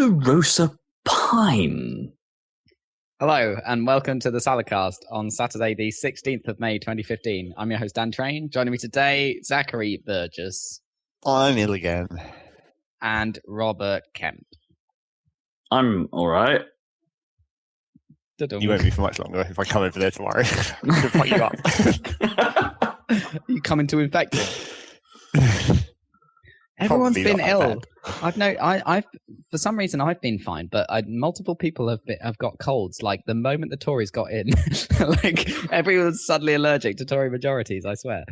Ponderosa Pine. Hello, and welcome to the Saladcast on Saturday, the 16th of May, 2015. I'm your host, Dan Train. Joining me today, Zachary Burgess. I'm ill again. And Robert Kemp. I'm alright. You won't be for much longer if I come over there tomorrow. I'm going to fuck you up. You coming to infect me? Everyone's been ill. I've for some reason I've been fine, but multiple people have got colds. Like the moment the Tories got in, like everyone's suddenly allergic to Tory majorities. I swear.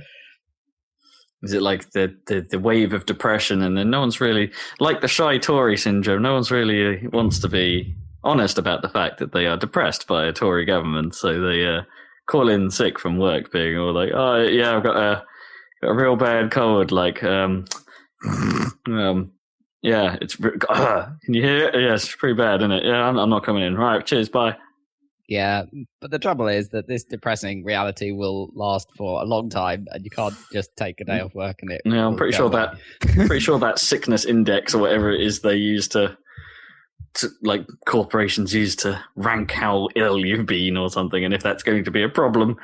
Is it like the wave of depression, and then no one's really like the shy Tory syndrome? No one's really wants to be honest about the fact that they are depressed by a Tory government, so they call in sick from work, being all like, "Oh yeah, I've got a real bad cold." Like, yeah, it's. Can you hear it? Yeah, it's pretty bad, isn't it? Yeah, I'm not coming in. Right, cheers, bye. Yeah, but the trouble is that this depressing reality will last for a long time, and you can't just take a day off work and it. Yeah, I'm pretty sure that sickness index or whatever it is they use to like corporations use to rank how ill you've been or something, and if that's going to be a problem.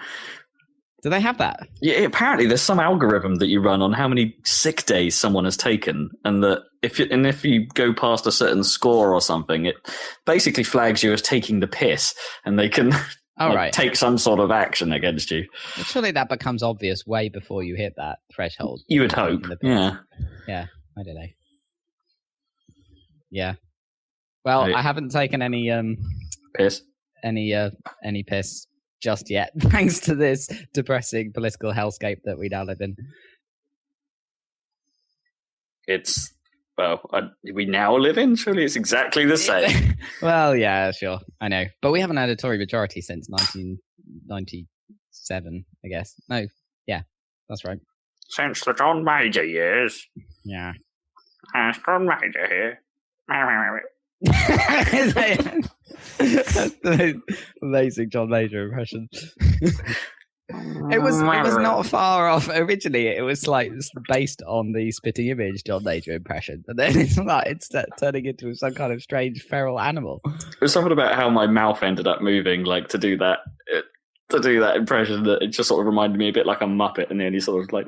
Do they have that? Yeah, apparently there's some algorithm that you run on how many sick days someone has taken, and that if you go past a certain score or something, it basically flags you as taking the piss, and they can take some sort of action against you. Well, surely that becomes obvious way before you hit that threshold. You would hope. Yeah. Yeah, I don't know. Yeah. Well, I haven't taken any piss. Any piss just yet, thanks to this depressing political hellscape that we now live in. We now live in? Surely it's exactly the same. Well, yeah, sure, I know. But we haven't had a Tory majority since 1997, I guess. No, yeah, that's right. Since the John Major years. Yeah. John Major here. That's the amazing John Major impression. It was not far off. Originally, it was like based on the spitting image John Major impression, but then it's turning into some kind of strange feral animal. It was something about how my mouth ended up moving, like to do that impression. That it just sort of reminded me a bit like a Muppet, and then he sort of like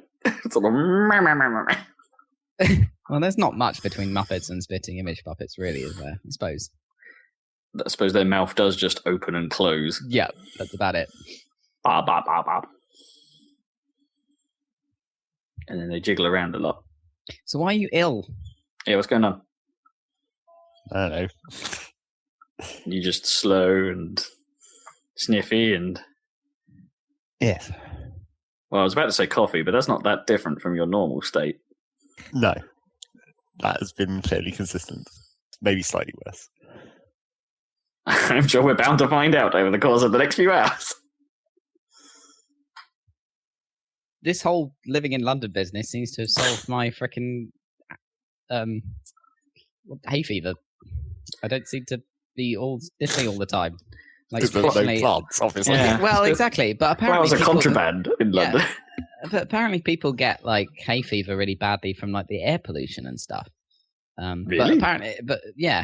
Well, there's not much between Muppets and spitting image puppets, really, is there? I suppose their mouth does just open and close. Yeah, that's about it. Bah, bah, bah, bah. And then they jiggle around a lot. So why are you ill? Yeah, what's going on? I don't know. You just slow and sniffy and... Yes. Well, I was about to say coffee, but that's not that different from your normal state. No. That has been fairly consistent. Maybe slightly worse. I'm sure we're bound to find out over the course of the next few hours. This whole living in London business seems to have solved my frickin' hay fever. I don't seem to be all sniffly all the time. Like, there's no plants, obviously. Yeah. Well, exactly. But apparently flowers are contraband in London. But apparently people get like hay fever really badly from like the air pollution and stuff. Really? But yeah,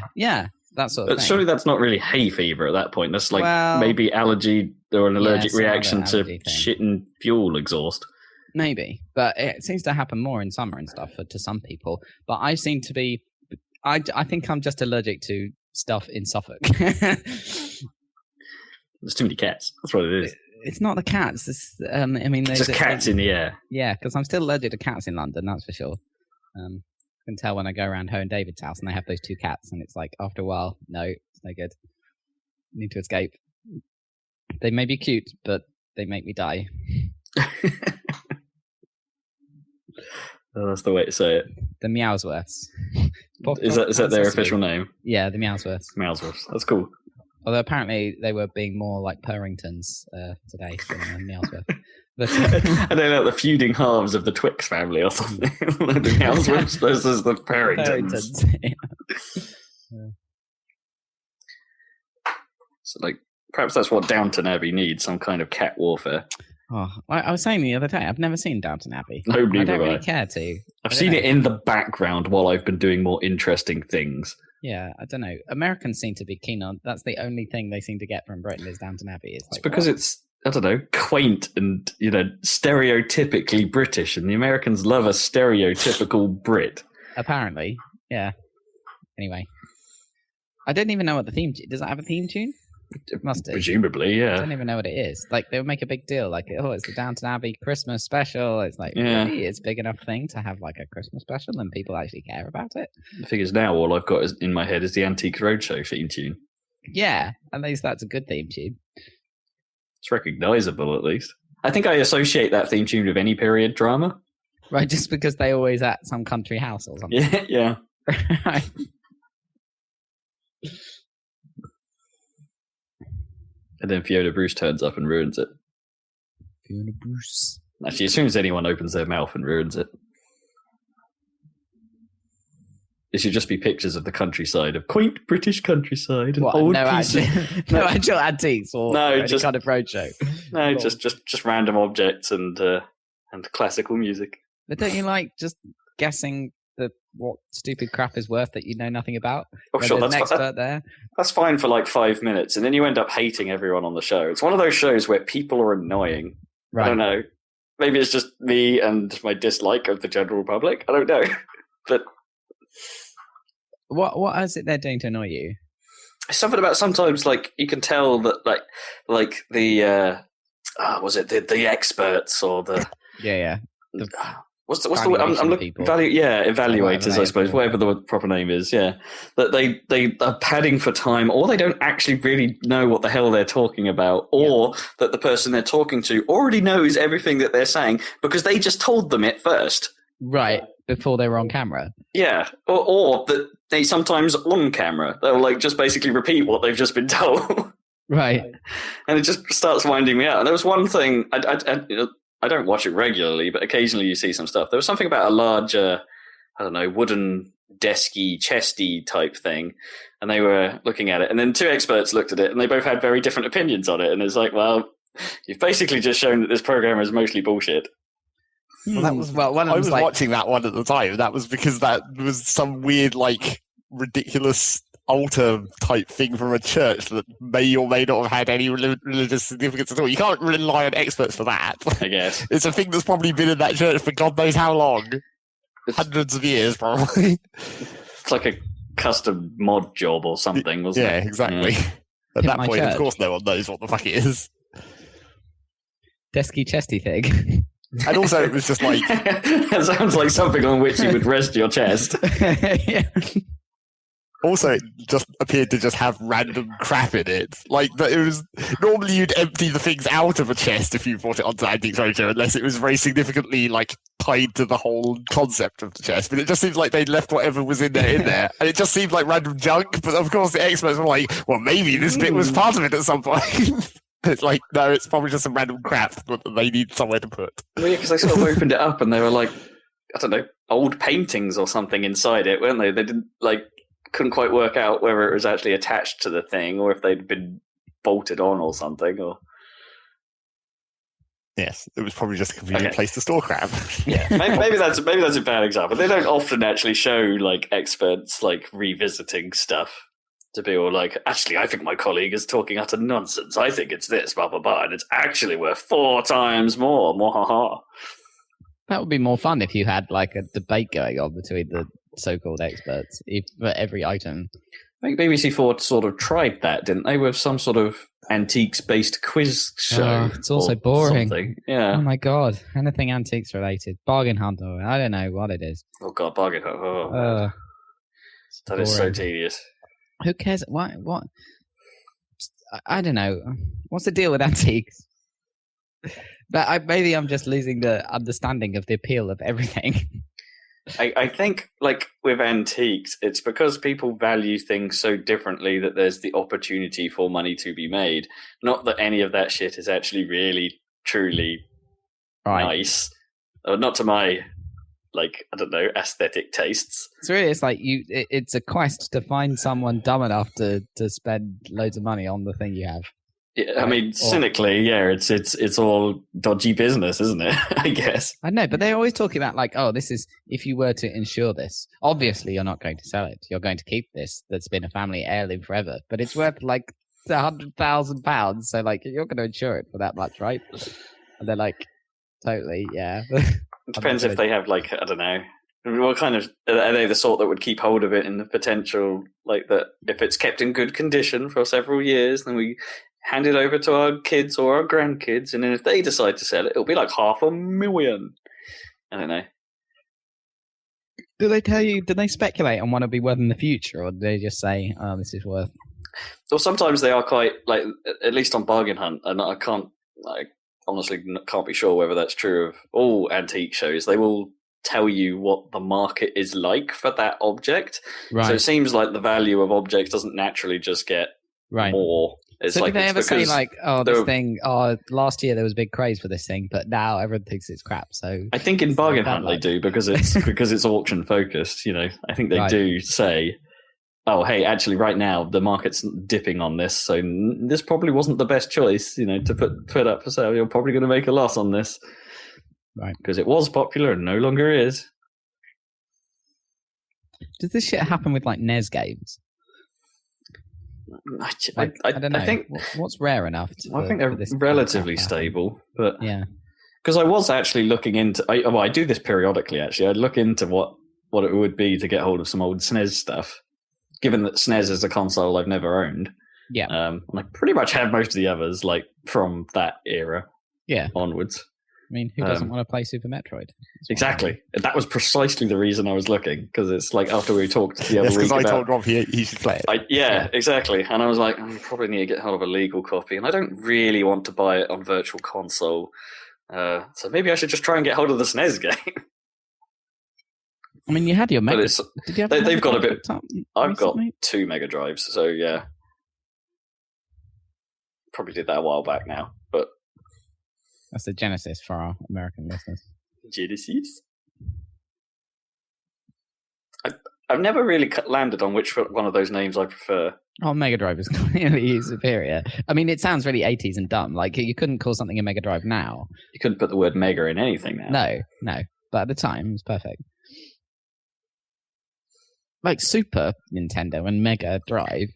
that sort of thing. Surely that's not really hay fever at that point. That's like maybe allergy or an allergic reaction to shit and fuel exhaust. Maybe, but it seems to happen more in summer and stuff to some people. But I seem to be, I think I'm just allergic to stuff in Suffolk. There's too many cats. That's what it is. It's not the cats. It's, it's just cats in the air. Yeah, because I'm still allergic to cats in London, that's for sure. I can tell when I go around Ho and David's house and they have those two cats, and it's like, after a while, no, it's no good. I need to escape. They may be cute, but they make me die. Oh, that's the way to say it. The Meowsworths. Is that their official name? Yeah, the Meowsworths. Meowsworths. That's cool. Although apparently they were being more like Purringtons today than Meowsworth. But, I don't know, the feuding halves of the Twix family or something. The Meowsworths versus the Purringtons. Yeah. So, like, perhaps that's what Downton Abbey needs, some kind of cat warfare. Oh, I was saying the other day, I've never seen Downton Abbey. No, neither I don't really care to. I've seen it in the background while I've been doing more interesting things. Yeah, I don't know. Americans seem to be keen on. That's the only thing they seem to get from Britain is Downton Abbey. It's because it's, I don't know, quaint and, stereotypically British, and the Americans love a stereotypical Brit. Apparently, yeah. Anyway, I don't even know what the theme. Does it have a theme tune? It must do. Presumably, yeah. I don't even know what it is. Like, they would make a big deal. Like, it's the Downton Abbey Christmas special. It's like, really? It's a big enough thing to have, like, a Christmas special and people actually care about it? The thing is, now all I've got in my head is the Antiques Roadshow theme tune. Yeah, at least that's a good theme tune. It's recognisable, at least. I think I associate that theme tune with any period drama. Right, just because they're always at some country house or something. Yeah. Right. And then Fiona Bruce turns up and ruins it. Fiona Bruce. Actually, as soon as anyone opens their mouth and ruins it. It should just be pictures of the countryside, of quaint British countryside. And old no actual antiques or any just kind of roadshow. No, just random objects and classical music. But don't you like just guessing what stupid crap is worth that you know nothing about? Oh, sure, that's an expert there. That's fine for like 5 minutes, and then you end up hating everyone on the show. It's one of those shows where people are annoying. Right. I don't know. Maybe it's just me and my dislike of the general public. I don't know. But what is it they're doing to annoy you? Something about sometimes, like, you can tell that, like the was it the experts or the yeah. What's the word? I'm looking evaluators, I suppose, whatever the proper name is. Yeah, that they are padding for time, or they don't actually really know what the hell they're talking about, or that the person they're talking to already knows everything that they're saying because they just told them it first. Right, before they were on camera. Yeah, or that they sometimes on camera they'll like just basically repeat what they've just been told. Right, and it just starts winding me out. And there was one thing I don't watch it regularly, but occasionally you see some stuff. There was something about a large, wooden desky, chesty type thing, and they were looking at it. And then two experts looked at it, and they both had very different opinions on it. And it's like, well, you've basically just shown that this program is mostly bullshit. Well, I was watching that one at the time. That was because that was some weird, like, ridiculous altar type thing from a church that may or may not have had any religious significance at all. You can't rely on experts for that. I guess. It's a thing that's probably been in that church for God knows how long. Hundreds of years, probably. It's like a custom mod job or something, wasn't it? Yeah, exactly. Yeah. At that point, of course, no one knows what the fuck it is. Desky chesty thing. And also, it was just like... That sounds like something on which you would rest your chest. Yeah. Also, it just appeared to just have random crap in it. Like, it was normally you'd empty the things out of a chest if you brought it onto Antiques Roadshow, unless it was very significantly, like, tied to the whole concept of the chest. But it just seems like they'd left whatever was in there. And it just seemed like random junk. But of course, the experts were like, well, maybe this bit was part of it at some point. It's like, no, it's probably just some random crap that they need somewhere to put. Well, yeah, because they sort of opened it up and they were like, I don't know, old paintings or something inside it, weren't they? They didn't, couldn't quite work out whether it was actually attached to the thing or if they'd been bolted on or something. Or yes, it was probably just a convenient place to store crap. Yeah, maybe that's a bad example. They don't often actually show experts revisiting stuff to be all like, actually, I think my colleague is talking utter nonsense. I think it's this, blah blah blah, and it's actually worth 4 times more. Mwahaha. That would be more fun if you had a debate going on between the so-called experts for every item. I think BBC4 sort of tried that, didn't they, with some sort of antiques-based quiz show? It's also boring. Something. Yeah. Oh my god, anything antiques related, bargain hunter. I don't know what it is. Oh god, bargain hunter. Oh, that is so tedious. Who cares? What? I don't know. What's the deal with antiques? But maybe I'm just losing the understanding of the appeal of everything. I think, with antiques, it's because people value things so differently that there's the opportunity for money to be made. Not that any of that shit is actually really, truly nice. Not to my, I don't know, aesthetic tastes. It's really, it's a quest to find someone dumb enough to spend loads of money on the thing you have. Yeah, I mean, cynically, yeah, it's all dodgy business, isn't it? I guess. I know, but they're always talking about like, oh, this is if you were to insure this. Obviously, you're not going to sell it. You're going to keep this that's been a family heirloom forever, but it's worth like £100,000. So like, you're going to insure it for that much, right? And they're like, totally, yeah. It depends if they have like, I don't know. What kind of are they the sort that would keep hold of it in the potential, like that if it's kept in good condition for several years, then we hand it over to our kids or our grandkids, and then if they decide to sell it, it'll be like $500,000. I don't know. Do they tell you? Do they speculate on what it'll be worth in the future, or do they just say, "Oh, this is worth"? Well, sometimes they are quite like, at least on Bargain Hunt, and I honestly can't be sure whether that's true of all antique shows. They will tell you what the market is like for that object. Right. So it seems like the value of objects doesn't naturally just get more. It's so like, did they ever say like, last year there was a big craze for this thing, but now everyone thinks it's crap. So I think in Bargain Hunt they do because it's auction focused. You know, I think they do say, oh, hey, actually, right now the market's dipping on this, so this probably wasn't the best choice. You know, to put up for sale. You're probably going to make a loss on this, right? Because it was popular and no longer is. Does this shit happen with like NES games? I don't know. I think what's rare enough. I think they're relatively stable, but yeah, because I was actually looking into. I do this periodically. Actually, I'd look into what it would be to get hold of some old SNES stuff. Given that SNES is a console I've never owned, and I pretty much have most of the others, like from that era, onwards. I mean, who doesn't want to play Super Metroid? Exactly. That was precisely the reason I was looking, because it's like after we talked the other week because I told Rob he should play it. Exactly. And I was like, I probably need to get hold of a legal copy, and I don't really want to buy it on Virtual Console. So maybe I should just try and get hold of the SNES game. I mean, you had your Mega. Did you have they've got a bit. I've got 2 Mega Drives, so yeah. Probably did that a while back now, but. That's the Genesis for our American listeners. Genesis? I've never really landed on which one of those names I prefer. Oh, Mega Drive is clearly superior. I mean, it sounds really 80s and dumb. Like, you couldn't call something a Mega Drive now. You couldn't put the word Mega in anything now. No. But at the time, it was perfect. Like Super Nintendo and Mega Drive.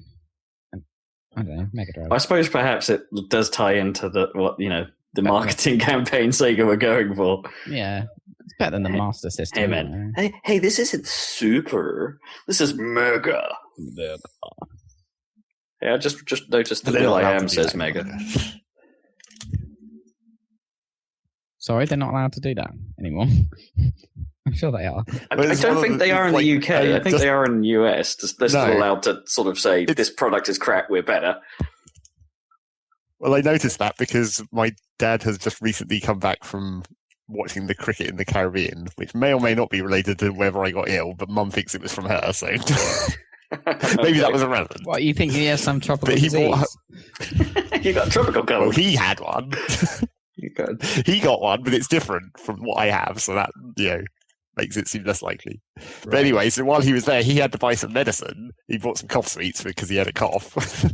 I don't know, Mega Drive. I suppose perhaps it does tie into the marketing campaign Sega were going for. Yeah, it's better than the Master System. Hey, man. Hey, this isn't Super. This is Mega. Yeah, I just noticed that Will.i.am says Mega. Sorry, they're not allowed to do that anymore. I'm sure they are. I don't think they are in the UK. I think they are in the US. They're still allowed to sort of say, this product is crap, we're better. Well, I noticed that because my dad has just recently come back from watching the cricket in the Caribbean, which may or may not be related to whether I got ill, but Mum thinks it was from her, so maybe that was irrelevant. What, you think he has some tropical disease? You got tropical cold. Well, he had one. He got one, but it's different from what I have, so that, makes it seem less likely. Right. But anyway, so while he was there, he had to buy some medicine. He bought some cough sweets because he had a cough.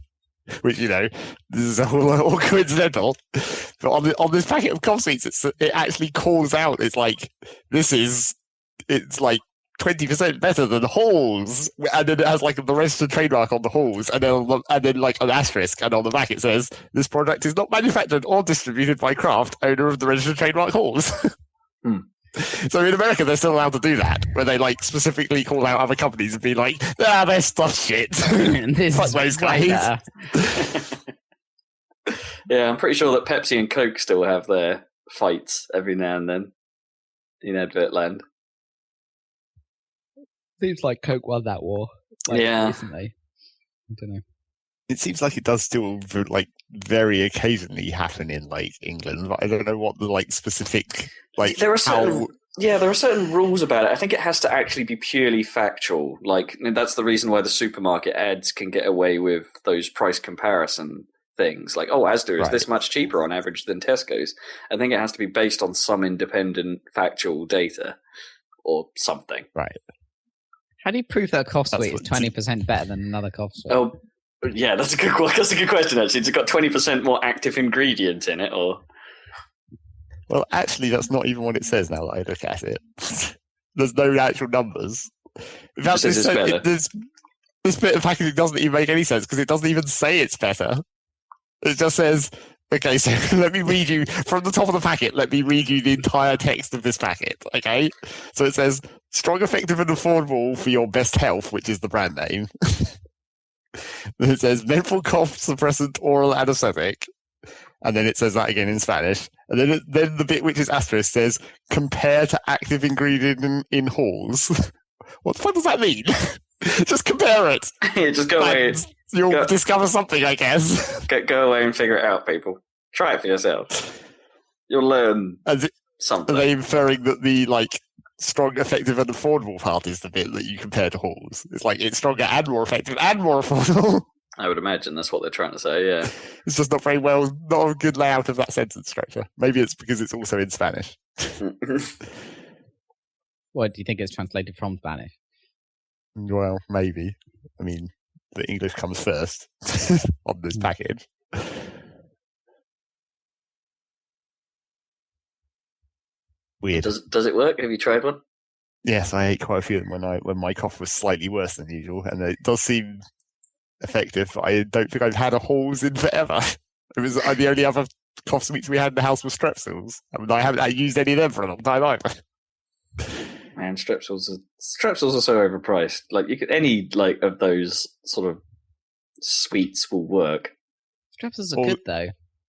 Which, this is all coincidental. But on this packet of cough sweets, it actually calls out, it's like 20% better than Halls. And then it has like the registered trademark on the Halls, and then like an asterisk, and on the back it says, this product is not manufactured or distributed by Kraft, owner of the registered trademark Halls. So in America, they're still allowed to do that, where they like specifically call out other companies and be like, their stuff shit. Fuck those guys. Yeah, I'm pretty sure that Pepsi and Coke still have their fights every now and then in advert land. Seems like Coke won that war. Recently. I don't know. It seems like it does still like very occasionally happen in like England, but I don't know what the like specific like. There are certain rules about it. I think it has to actually be purely factual. Like that's the reason why the supermarket ads can get away with those price comparison things. Like, Asda is this much cheaper on average than Tesco's. I think it has to be based on some independent factual data or something. Right. How do you prove that a cough sweet is 20% better than another cough sweet? Oh, Yeah, that's a good question. Actually, it's got 20% more active ingredient in it, or Well, actually, that's not even what it says now that I look at it. There's no actual numbers. In fact, says it's better. This bit of packaging doesn't even make any sense because it doesn't even say it's better. It just says, okay, so let me read you from the top of the packet. Let me read you the entire text of this packet. Okay, so it says strong, effective, and affordable for your best health, which is the brand name. Then it says menthol cough suppressant, oral anesthetic, and then it says that again in Spanish. And then the bit which is asterisk says compare to active ingredient in halls. What the fuck does that mean? Just compare it. Yeah, just go away. You'll discover something, I guess. Go away and figure it out, people. Try it for yourself. You'll learn something. Are they inferring that the strong, effective, and affordable part is the bit that you compare to halls? It's like it's stronger and more effective and more affordable. I would imagine that's what they're trying to say. Yeah, it's just not a good layout of that sentence structure. Maybe it's because it's also in Spanish. What do you think it's translated from Spanish? Well, maybe. I mean, the English comes first on this package. Weird. Does it work? Have you tried one? Yes, I ate quite a few of them when my cough was slightly worse than usual, and it does seem effective. I don't think I've had a halls in forever. It was the only other cough sweets we had in the house was Strepsils. I mean, I haven't used any of them for a long time either. Man, Strepsils are so overpriced. Like any of those sort of sweets will work. Strepsils are good though.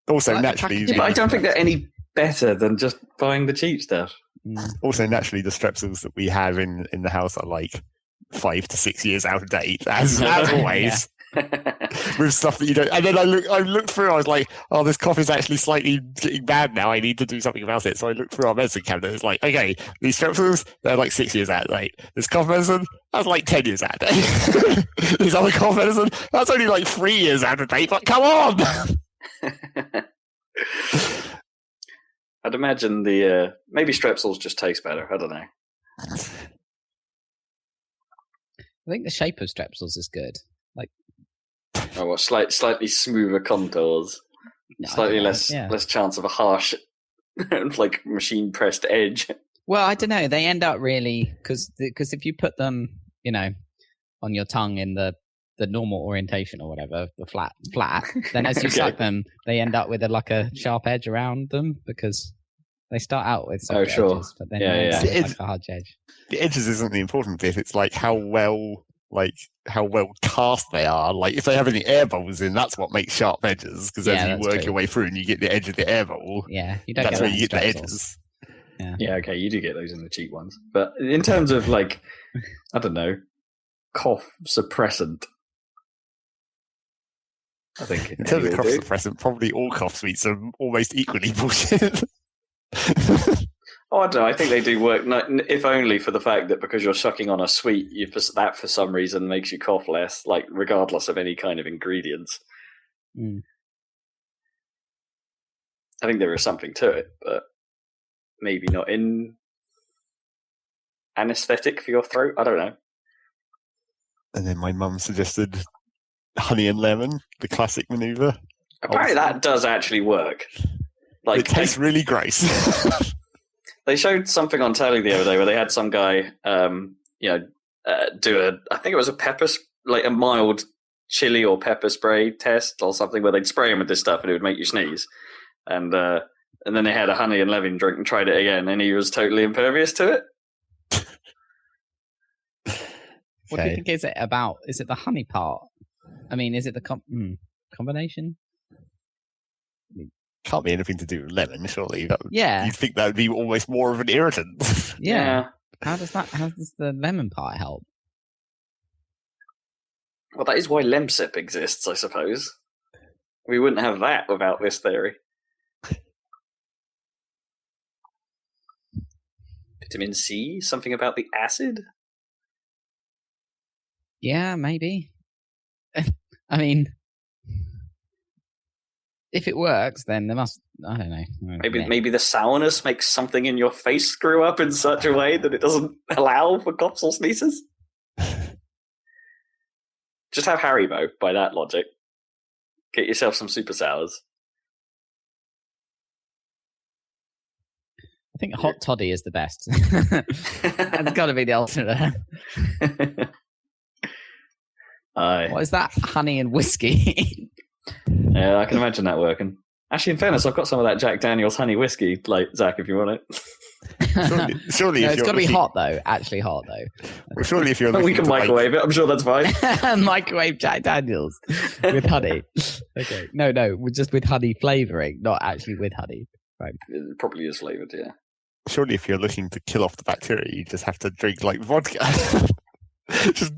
Also, naturally, but I don't think they're any better than just buying the cheap stuff. Also, naturally, the Strepsils that we have in the house are 5 to 6 years out of date, as always. With stuff that you don't. And then I looked through. I was like, "Oh, this cough is actually slightly getting bad now. I need to do something about it." So I looked through our medicine cabinet. It's like, okay, these Strepsils, they're 6 years out of date. This cough medicine, that's 10 years out of date. This other cough medicine, that's only 3 years out of date. But come on. I'd imagine maybe Strepsils just taste better. I don't know. I think the shape of Strepsils is good. Slightly smoother contours, slightly less chance of a harsh, machine pressed edge. Well, I don't know. They end up really because if you put them, on your tongue in the normal orientation or whatever, the flat, then as you suck them, they end up with a sharp edge around them because they start out with soft edges, but then a hard edge. The edges isn't the important bit. It's how well cast they are. If they have any air bubbles in, that's what makes sharp edges. Because as you work your way through and you get the edge of the air bubble, you don't. That's where you get the edges. Yeah, okay, you do get those in the cheap ones. But in terms of I don't know, cough suppressant, I think in terms of cough suppressant, probably all cough sweets are almost equally bullshit. Oh, I don't know. I think they do work, if only for the fact that because you're sucking on a sweet, that for some reason makes you cough less, regardless of any kind of ingredients. I think there is something to it, but maybe not in anesthetic for your throat. I don't know. And then my mum suggested honey and lemon, the classic maneuver. Apparently that does actually work. It tastes really gross. They showed something on telly the other day where they had some guy, do I think it was a mild chili or pepper spray test or something where they'd spray him with this stuff and it would make you sneeze. And then they had a honey and lemon drink and tried it again, and he was totally impervious to it. What do you think is it about? Is it the honey part? I mean, is it the combination? Can't be anything to do with lemon, surely. You'd think that would be almost more of an irritant. Yeah. How does the lemon part help? Well, that is why Lemsip exists, I suppose. We wouldn't have that without this theory. Vitamin C? Something about the acid? Yeah, maybe. I mean, if it works, then there must. I don't know. Maybe the sourness makes something in your face screw up in such a way that it doesn't allow for coughs or sneezes. Just have Haribo, by that logic. Get yourself some super salads. I think hot toddy is the best. That's got to be the ultimate. What is that? Honey and whiskey. Yeah, I can imagine that working. Actually, in fairness, I've got some of that Jack Daniel's honey whiskey, like Zach, if you want it. Surely no, if it's got to be hot though. Actually, hot though. Well, surely if you're we can microwave it. I'm sure that's fine. Microwave Jack Daniel's with honey. Okay, no, just with honey flavoring, not actually with honey. Right. It probably is flavored, yeah. Surely if you're looking to kill off the bacteria, you just have to drink like vodka. Just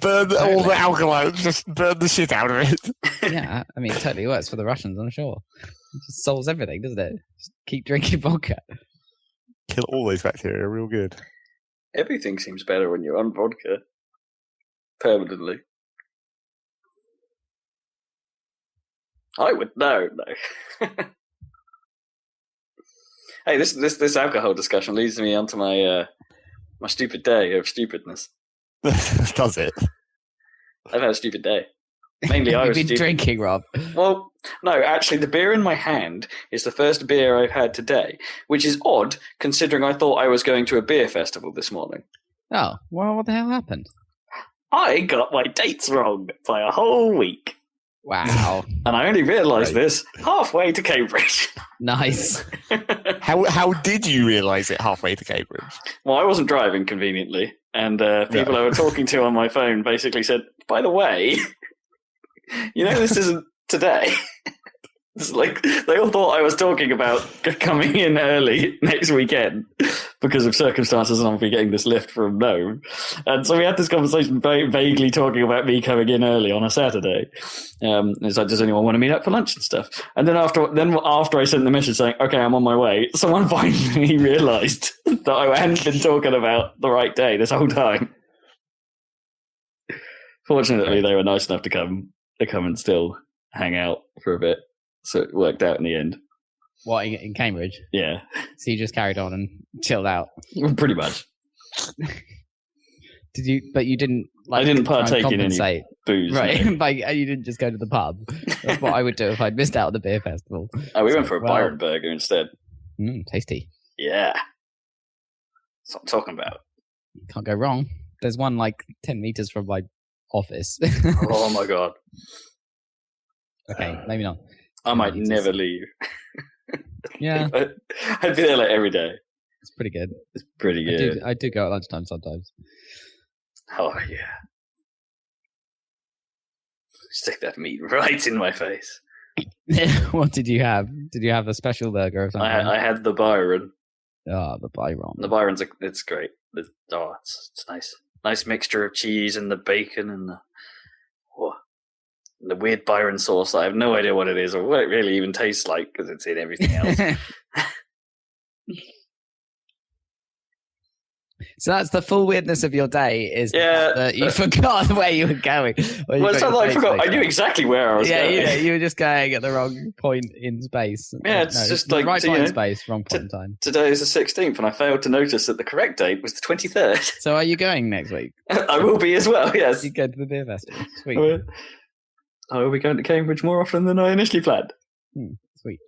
burn all the alkaline, just burn the shit out of it. Yeah, I mean, it totally works for the Russians, I'm sure. It just solves everything, doesn't it? Just keep drinking vodka. Kill all those bacteria real good. Everything seems better when you're on vodka. Permanently. I would no. Hey, this alcohol discussion leads me onto my my stupid day of stupidness. Does it? I've had a stupid day. Mainly I You've was been stupid. drinking, Rob. Well, no, actually the beer in my hand is the first beer I've had today, which is odd considering I thought I was going to a beer festival this morning. Oh, well, what the hell happened? I got my dates wrong by a whole week. Wow. And I only realised this halfway to Cambridge. Nice. How did you realise it halfway to Cambridge? Well, I wasn't driving conveniently, and people I were talking to on my phone basically said, by the way, you know this isn't today. It's like they all thought I was talking about coming in early next weekend because of circumstances and I'll be getting this lift from Nome. And so we had this conversation very vaguely talking about me coming in early on a Saturday. It's like, does anyone want to meet up for lunch and stuff? And then after I sent the message saying, okay, I'm on my way, someone finally realised that I hadn't been talking about the right day this whole time. Fortunately, they were nice enough to come and still hang out for a bit. So it worked out in the end. What, in Cambridge? Yeah. So you just carried on and chilled out? Pretty much. Did you? But you didn't. I didn't partake in any booze. Right? No. Like, you didn't just go to the pub. That's what I would do if I'd missed out on the beer festival. Oh, we went for a Byron burger instead. Tasty. Yeah. That's what I'm talking about. Can't go wrong. There's one like 10 meters from my office. Oh my god. Okay, maybe not. I might never leave. Yeah. I'd be there like every day. It's pretty good. It's pretty good. I do go at lunchtime sometimes. Oh, yeah. Stick that meat right in my face. What did you have? Did you have a special burger or something? I had the Byron. Oh, the Byron. The Byron's it's great. It's nice. Nice mixture of cheese and the bacon and the weird Byron sauce. I have no idea what it is or what it really even tastes like because it's in everything else. So that's the full weirdness of your day, is that you forgot where you were going. Well, it's not like I forgot. I knew exactly where I was going. Yeah, you were just going at the wrong point in space. Yeah, it's just like right point in space, wrong point in time. Today is the 16th, and I failed to notice that the correct date was the 23rd. So are you going next week? I will be as well, yes. You go to the beer festival. Sweet. I will be going to Cambridge more often than I initially planned. Sweet.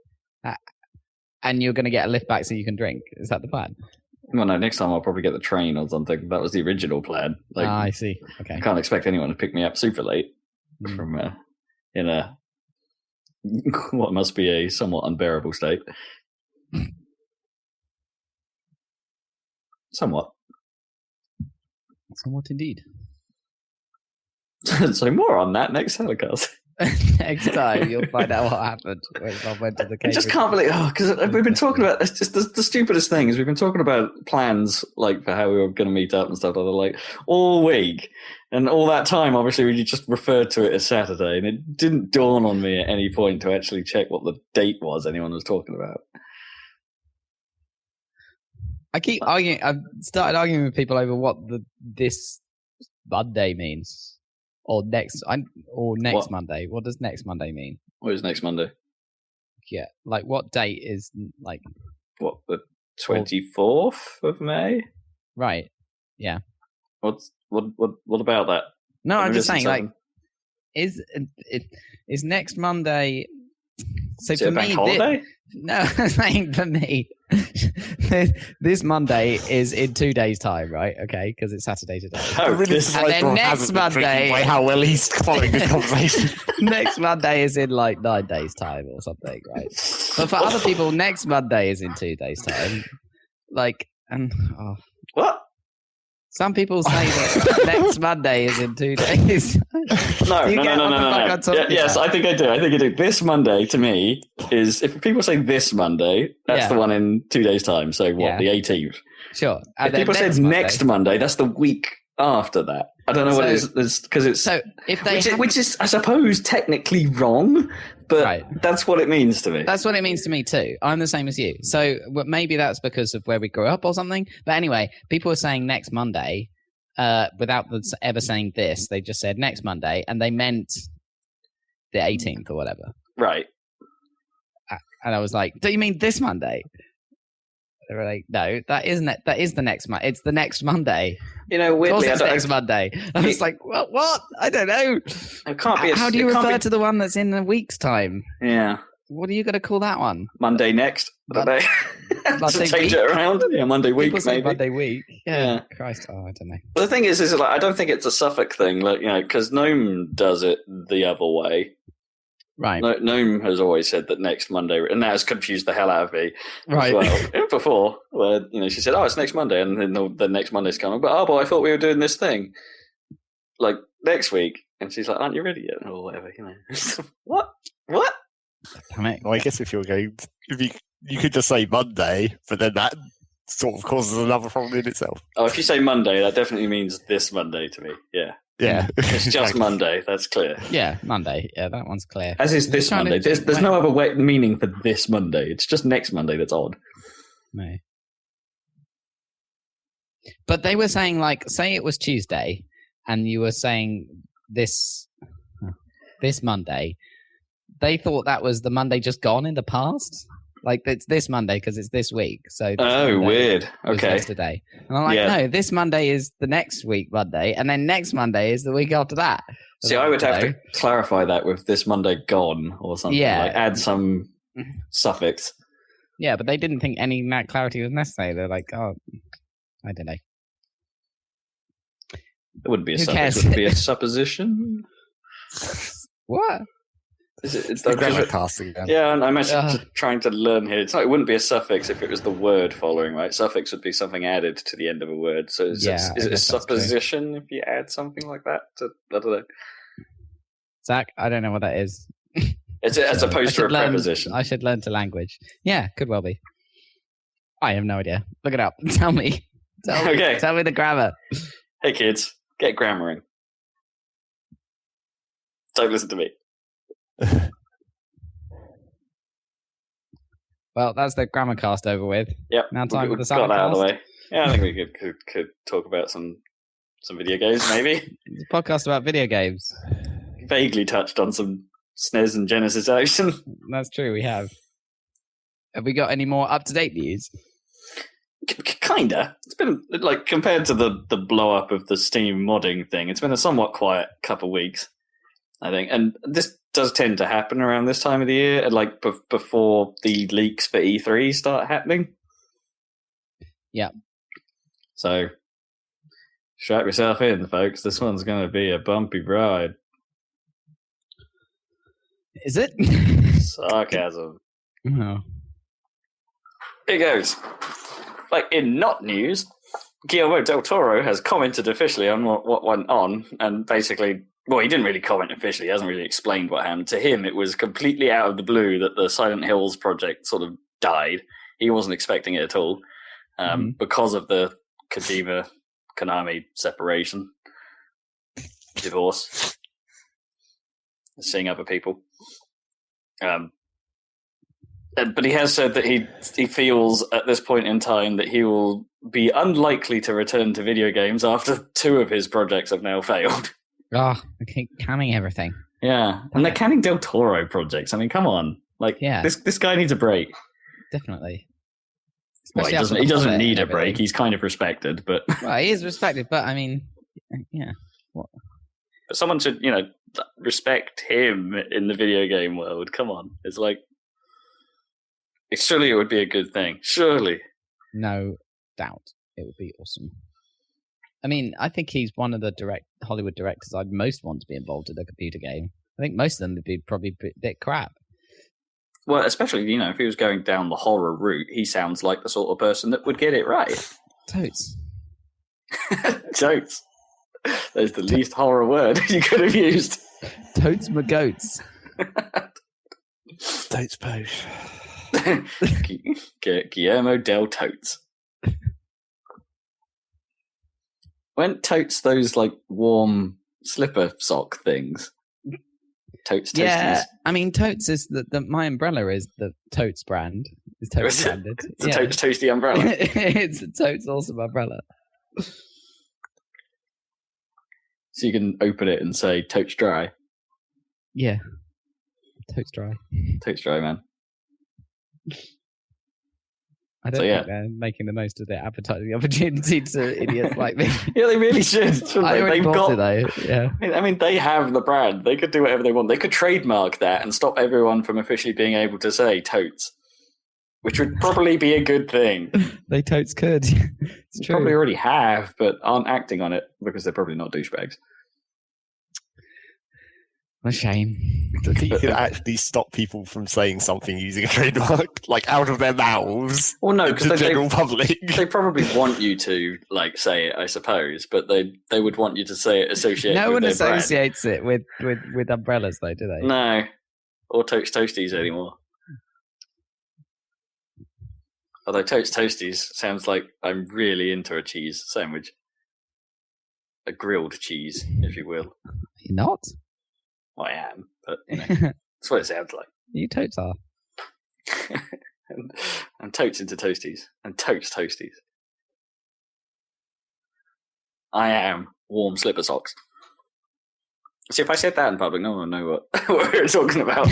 And you're going to get a lift back so you can drink. Is that the plan? Well, no, next time I'll probably get the train or something. That was the original plan. I see. Okay. I can't expect anyone to pick me up super late from in a what must be a somewhat unbearable state. Somewhat indeed. So more on that next Saladcast. Next time you'll find out what happened when I went to the Cambridge. I just can't believe because we've been talking about it's just the stupidest thing is we've been talking about plans like for how we were going to meet up and stuff like all week, and all that time obviously we just referred to it as Saturday, and it didn't dawn on me at any point to actually check what the date was anyone was talking about. I keep arguing. I've started arguing with people over what this Monday means. Or next Monday. What does next Monday mean? What is next Monday? Yeah, like what date is like? What, the 24th of May? Right. Yeah. What about that? No, I'm just saying, like, is next Monday. So Is it for a bank me, holiday? no, for me, this Monday is in 2 days' time, right? Okay, because it's Saturday today. I'm really this- surprised and then Rob next hasn't been drinking Monday- by how well he's following this conversation. Next Monday is in like 9 days' time or something, right? But for other people, next Monday is in 2 days' time. Like, and What? some people say that next Monday is in 2 days. No. You get what the fuck I'm talking Yes, about? I think I do. This Monday to me is, if people say this Monday, that's Yeah. the one in 2 days' time. So what? Yeah. The 18th. Sure. If people say next Monday, that's the week after that. I don't know what it is because it's So if they which is I suppose technically wrong, but Right. that's what it means to me. That's what it means to me too. I'm the same as you. So maybe that's because of where we grew up or something. But anyway, people were saying next Monday without ever saying this. They just said next Monday, and they meant the 18th or whatever. Right. And I was like, "Do you mean this Monday?" They were like, "No, that isn't it. That is the next month. It's the next Monday. You know, Of course, weirdly, it's next Monday." I was like, "What? I don't know. it can't be. How do you it can't refer be- to the one that's in a week's time? Yeah, What are you going to call that one? Monday next. I don't know. Monday Change week? it around. Yeah, Monday week People say maybe. Monday week. Yeah. Yeah. Christ. Oh, I don't know. But the thing is like I don't think it's a Suffolk thing. Like because Gnome does it the other way. Right. Gnome has always said that next Monday, and that has confused the hell out of me. Right. As well, before, where she said, "Oh, it's next Monday," and then the next Monday's coming. But I thought we were doing this thing like next week, and she's like, "Aren't you ready yet?" Or whatever, What? Damn it. Well, I guess if you could just say Monday, but then that sort of causes another problem in itself. Oh, if you say Monday, that definitely means this Monday to me. Yeah, Yeah, it's just Exactly. Monday. That's clear. Yeah, Monday. Yeah, that one's clear. As is this Just trying to- Monday. There's no other meaning for this Monday. It's just next Monday that's odd. No. But they were saying, like, say it was Tuesday, and you were saying this Monday. They thought that was the Monday just gone in the past. Like, it's this Monday because it's this week. So this Oh, Monday weird. was Okay. yesterday. And I'm like, Yeah. no, this Monday is the next week Monday, and then next Monday is the week after that. See, I would have to clarify that with this Monday gone or something. Yeah. Like add some suffix. Yeah, but they didn't think any that clarity was necessary. They're like, oh, I don't know. It wouldn't be a Who suffix. cares? It would be a supposition. What? Is it? It's the like, grammar casting again. yeah, and I'm actually Ugh. trying to learn here. It wouldn't be a suffix if it was the word following, right? Suffix would be something added to the end of a word. So is Yeah, I it a guess that's true. supposition if you add something like that? I don't know. Zach, I don't know what that is. It's as opposed to a preposition. I should learn to language. Yeah, could well be. I have no idea. Look it up. Tell me. Okay. Tell me the grammar. Hey kids, get grammaring. Don't listen to me. Well, that's the grammar cast over with. Yep. Now time for we've the got that out of the Saladcast. way. Yeah, I think we could talk about some video games, maybe. It's a podcast about video games. Vaguely touched on some SNES and Genesis action. That's true, we have. Have we got any more up-to-date news? Kinda. It's been like compared to the blow up of the Steam modding thing. It's been a somewhat quiet couple of weeks, I think, and this does tend to happen around this time of the year, like before the leaks for E3 start happening. Yeah. So strap yourself in, folks. This one's going to be a bumpy ride. Is it? Sarcasm. Oh. Here goes. Like in not news, Guillermo Del Toro has commented officially on what went on, and basically, well, he didn't really comment officially. He hasn't really explained what happened. To him, it was completely out of the blue that the Silent Hills project sort of died. He wasn't expecting it at all because of the Kojima-Konami separation, divorce, seeing other people. But he has said that he feels at this point in time that he will be unlikely to return to video games after 2 of his projects have now failed. Oh, I keep canning everything. Yeah, and they're canning Del Toro projects. I mean, come on, like Yeah. this guy needs a break. Definitely. Well, Especially after he the doesn't Hobbit need a and break. everything. He's kind of respected, but Well, he is respected, but I mean, yeah. What? But someone should, respect him in the video game world. Come on. It's like, surely it would be a good thing. Surely. No doubt. It would be awesome. I mean, I think he's one of the Hollywood directors I'd most want to be involved in a computer game. I think most of them would be probably a bit crap. Well, especially, if he was going down the horror route, he sounds like the sort of person that would get it right. Totes. Totes. That's the least horror word you could have used. Totes my goats. Totes posh. Guillermo Del Totes. Weren't totes those like warm slipper sock things? Totes toasties. Yeah, I mean, Totes is my umbrella is the Totes brand. It's Totes branded. It's a Totes toasty umbrella. It's a Totes awesome umbrella. So you can open it and say Totes dry. Yeah, Totes dry. Totes dry, man. I don't think they're making the most of their advertising opportunity to idiots like me. Yeah, they really should. I already bought it, though. Yeah. I mean, they have the brand. They could do whatever they want. They could trademark that and stop everyone from officially being able to say totes, which would probably be a good thing. They totes could. It's true. Probably already have, but aren't acting on it because they're probably not douchebags. A shame. I think you could actually stop people from saying something using a trademark, like out of their mouths. Well, no, because the general public. They probably want you to say it, I suppose, but they would want you to say it associated. No with one their associates it with umbrellas, though, do they? No, or Totes Toasties anymore. Although Totes Toasties sounds like I'm really into a cheese sandwich, a grilled cheese, if you will. You're not. Well, I am, but that's what it sounds like. You totes are. and totes into toasties. And Totes Toasties. I am warm slipper socks. See, if I said that in public, no one would know what we're talking about.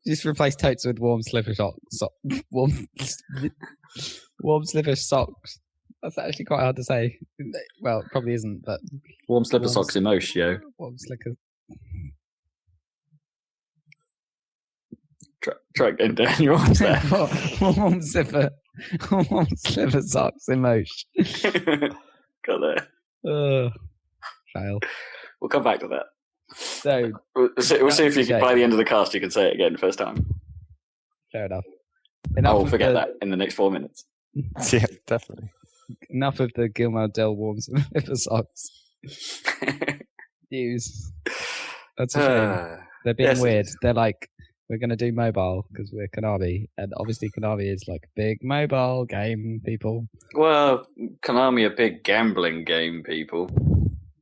Just replace totes with warm slipper socks. Warm slipper socks. That's actually quite hard to say. Well, it probably isn't, but... Warm slipper socks emotion, yo. Warm slicker. Try getting down your arms there. warm slipper socks emotion. Got there. Fail. We'll come back to that. So... We'll see if you can, by the end of the cast, you can say it again first time. Fair enough. I'll forget that in the next 4 minutes. Yeah, definitely. Enough of the Guillermo del Warm slipper socks. News. That's a shame. They're being weird. They're like, we're going to do mobile because we're Konami. And obviously Konami is like big mobile game people. Well, Konami are big gambling game people.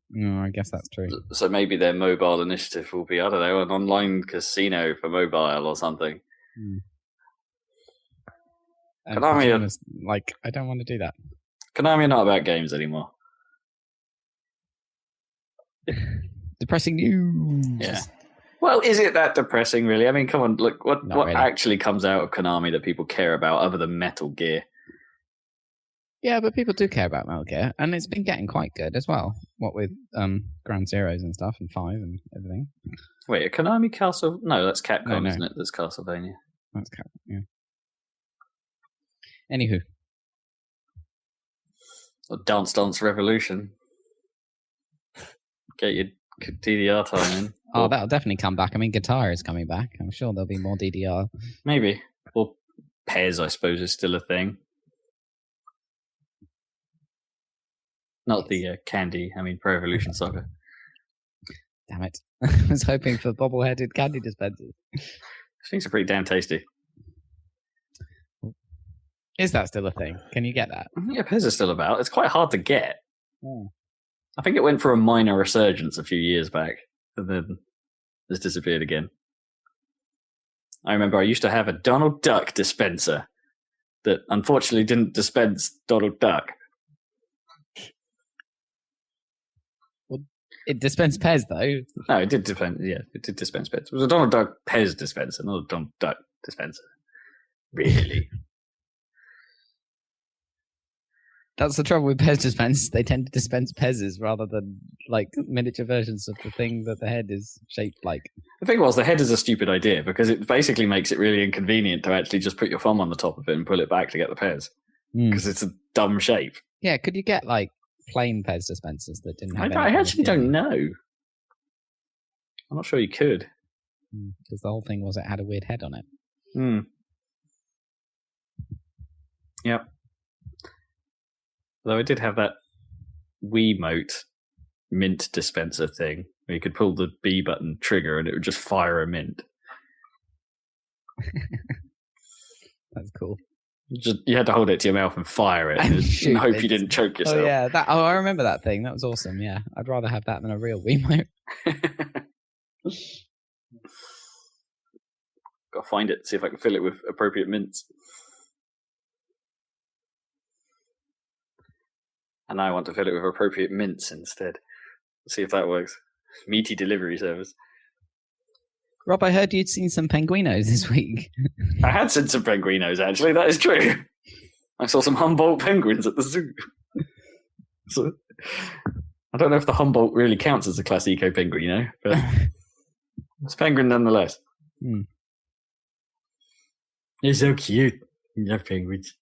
No, I guess that's true. So maybe their mobile initiative will be, I don't know, an online casino for mobile or something. Konami is like, I don't want to do that. Konami are not about games anymore. Depressing news. Yeah. Well, is it that depressing, really? I mean, come on, look, what really. actually comes out of Konami that people care about other than Metal Gear? Yeah, but people do care about Metal Gear, and it's been getting quite good as well. What with Ground Zeroes and stuff, and 5 and everything. Wait, a Konami Castle? No, that's Capcom, No. isn't it? That's Castlevania. That's Capcom, yeah. Anywho. Or Dance Dance Revolution. Get your DDR time in. Oh, that'll definitely come back. I mean, Guitar is coming back. I'm sure there'll be more DDR. Maybe. Or Pez, I suppose, is still a thing. Not the candy, I mean Pro Evolution Soccer. Damn it. I was hoping for bobble-headed candy dispensers. Things are pretty damn tasty. Is that still a thing? Can you get that? Yeah, Pez is still about. It's quite hard to get. Oh. I think it went for a minor resurgence a few years back, and then it's disappeared again. I remember I used to have a Donald Duck dispenser that unfortunately didn't dispense Donald Duck. Well, it dispensed Pez, though. No, it did dispense. Yeah, it did dispense Pez. It was a Donald Duck Pez dispenser, not a Donald Duck dispenser. Really. That's the trouble with Pez dispensers. They tend to dispense Pez's rather than like miniature versions of the thing that the head is shaped like. The thing was, the head is a stupid idea because it basically makes it really inconvenient to actually just put your thumb on the top of it and pull it back to get the Pez because it's a dumb shape. Yeah, could you get like plain Pez dispensers that didn't have I actually don't know. I'm not sure you could. Because the whole thing was it had a weird head on it. Yep. Though I did have that Wiimote mint dispenser thing where you could pull the B button trigger and it would just fire a mint. That's cool. You had to hold it to your mouth and fire it and hope you didn't choke yourself. Oh yeah, I remember that thing. That was awesome. Yeah, I'd rather have that than a real Wiimote. Got to find it, see if I can fill it with appropriate mints. And I want to fill it with appropriate mints instead. See if that works. Meaty delivery service. Rob, I heard you'd seen some penguinos this week. I had seen some penguinos, actually. That is true. I saw some Humboldt penguins at the zoo. So, I don't know if the Humboldt really counts as a Class Eco penguino, but it's a penguin nonetheless. They're so cute. I love penguins.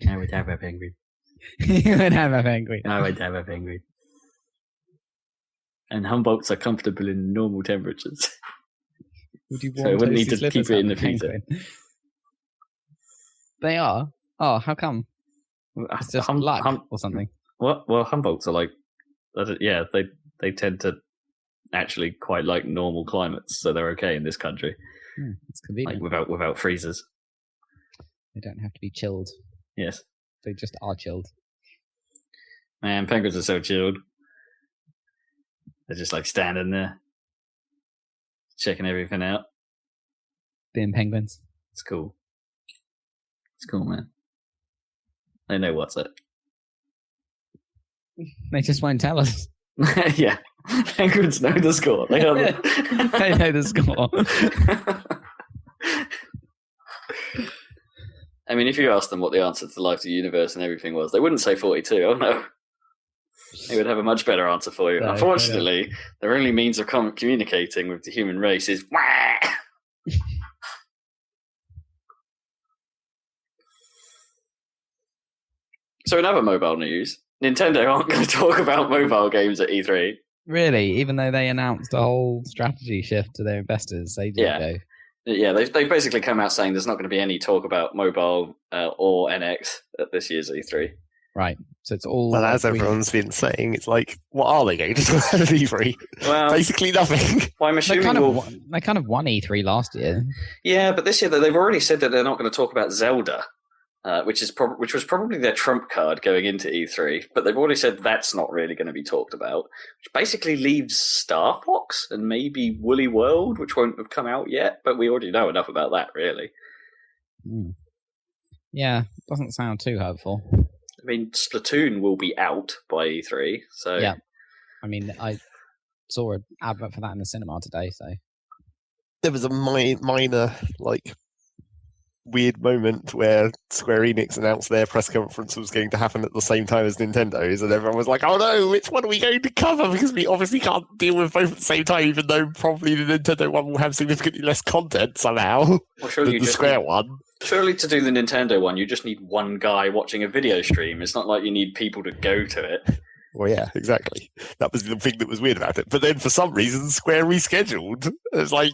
I would have a penguin. You would have a penguin. I would have a penguin. And Humboldts are comfortable in normal temperatures. Would you so I wouldn't need to keep it in the freezer. They are? Oh, how come? It's just luck or something. What? Well, Humboldts are like, yeah, they tend to actually quite like normal climates, so they're okay in this country. It's convenient. Like without freezers. They don't have to be chilled. Yes. They just are chilled. Man, penguins are so chilled. They're just like standing there, checking everything out. Being penguins. It's cool. It's cool, man. They know what's it. They just won't tell us. Yeah. Penguins know the score. They know the score. I mean, if you asked them what the answer to the life of the universe and everything was, they wouldn't say 42. Oh, no. They would have a much better answer for you. No, unfortunately, their only means of communicating with the human race is wah! So in other mobile news, Nintendo aren't going to talk about mobile games at E3. Really? Even though they announced a whole strategy shift to their investors ages ago. Yeah, they've basically come out saying there's not going to be any talk about mobile or NX at this year's E3. Right. So it's all... Well, as everyone's been saying, it's like, what are they going to do at E3? Well, basically nothing. Well, I'm assuming they kind of won E3 last year. Yeah, but this year they've already said that they're not going to talk about Zelda, which was probably their trump card going into E3. But they've already said that's not really going to be talked about, which basically leaves Star Fox and maybe Woolly World, which won't have come out yet. But we already know enough about that, really. Yeah, doesn't sound too hopeful. I mean, Splatoon will be out by E3, so... Yeah. I mean, I saw an advert for that in the cinema today, so... There was a minor, weird moment where Square Enix announced their press conference was going to happen at the same time as Nintendo's, and everyone was like, oh no, which one are we going to cover? Because we obviously can't deal with both at the same time, even though probably the Nintendo one will have significantly less content somehow than the Square one. Surely to do the Nintendo one, you just need one guy watching a video stream. It's not like you need people to go to it. Well, yeah, exactly. That was the thing that was weird about it. But then for some reason, Square rescheduled. It's like,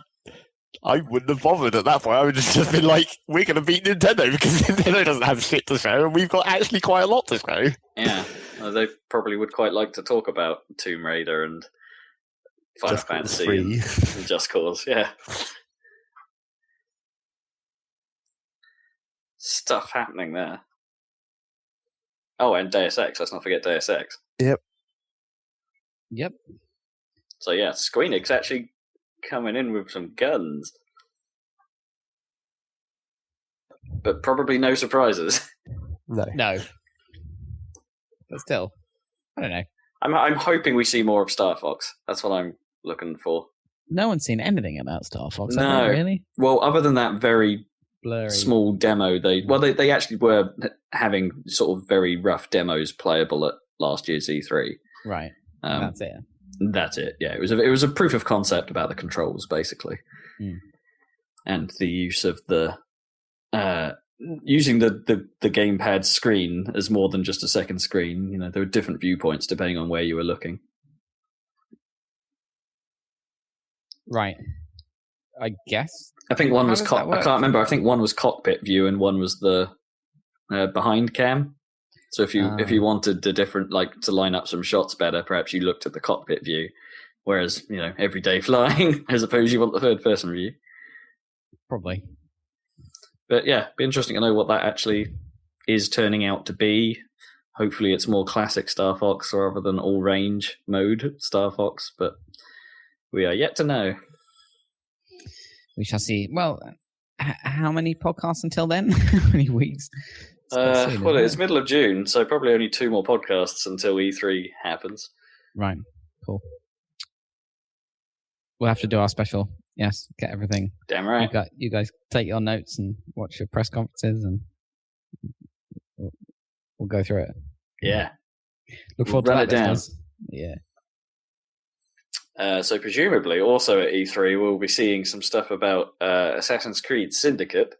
I wouldn't have bothered at that point. I would have just been like, we're going to beat Nintendo because Nintendo doesn't have shit to show, and we've got actually quite a lot to show. Yeah, they probably would quite like to talk about Tomb Raider and Final Fantasy and Just Cause, yeah. Stuff happening there. Oh, and Deus Ex. Let's not forget Deus Ex. Yep. So yeah, Square Enix actually coming in with some guns. But probably no surprises. No. But still, I don't know. I'm hoping we see more of Star Fox. That's what I'm looking for. No one's seen anything about Star Fox. No. Really? Well, other than that very blurry. small demo. They actually were having sort of very rough demos playable at last year's E3. Right. That's it. That's it. Yeah, it was a proof of concept about the controls, basically, and the use of the using the gamepad screen as more than just a second screen. You know, there were different viewpoints depending on where you were looking. Right. I guess. I think one How was does that work? I can't remember. I think one was cockpit view and one was the behind cam. So if you wanted the different, like, to line up some shots better, perhaps you looked at the cockpit view. Whereas, you know, everyday flying, I suppose you want the third person view. Probably. But yeah, be interesting to know what that actually is turning out to be. Hopefully it's more classic Star Fox rather than all range mode Star Fox, but we are yet to know. We shall see. Well, how many podcasts until then? How many weeks? Well, it's middle of June, so probably only 2 more podcasts until E3 happens. Right. Cool. We'll have to do our special. Yes, get everything. Damn right. You guys take your notes and watch your press conferences, and we'll go through it. Yeah. Look forward to Run that. it down. Listeners. Yeah. So presumably, also at E3, we'll be seeing some stuff about Assassin's Creed Syndicate.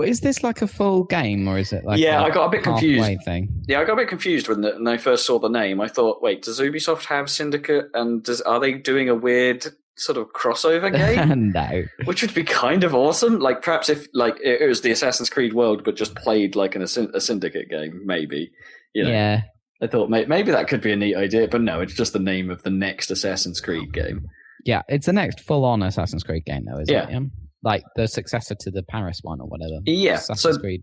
Is this like a full game, or is it like I got a bit confused. Thing? Yeah, I got a bit confused when I first saw the name. I thought, wait, does Ubisoft have Syndicate, and are they doing a weird sort of crossover game? No. Which would be kind of awesome. Like, perhaps if like it was the Assassin's Creed world, but just played like a Syndicate game, maybe. You know? Yeah. I thought maybe that could be a neat idea, but no, it's just the name of the next Assassin's Creed game. Yeah, it's the next full-on Assassin's Creed game, though, isn't it? Yeah. Like the successor to the Paris one or whatever. Yeah. Assassin's Creed.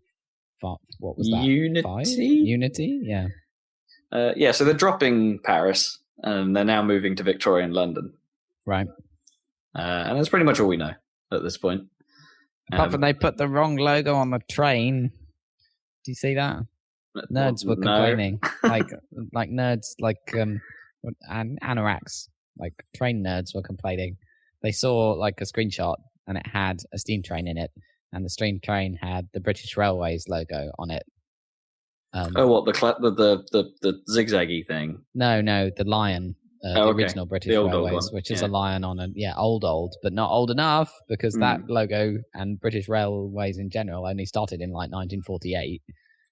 What was that? Unity? 5? Unity? Yeah. Yeah, so they're dropping Paris, and they're now moving to Victorian London. Right. And that's pretty much all we know at this point. Apart from they put the wrong logo on the train. Do you see that? Nerds were complaining. like nerds, like anoraks, like train nerds were complaining. They saw like a screenshot and it had a steam train in it, and the steam train had the British Railways logo on it. What the zigzaggy thing? No, the lion, the original British Railways, which is a lion on a old, but not old enough because that logo and British Railways in general only started in like 1948.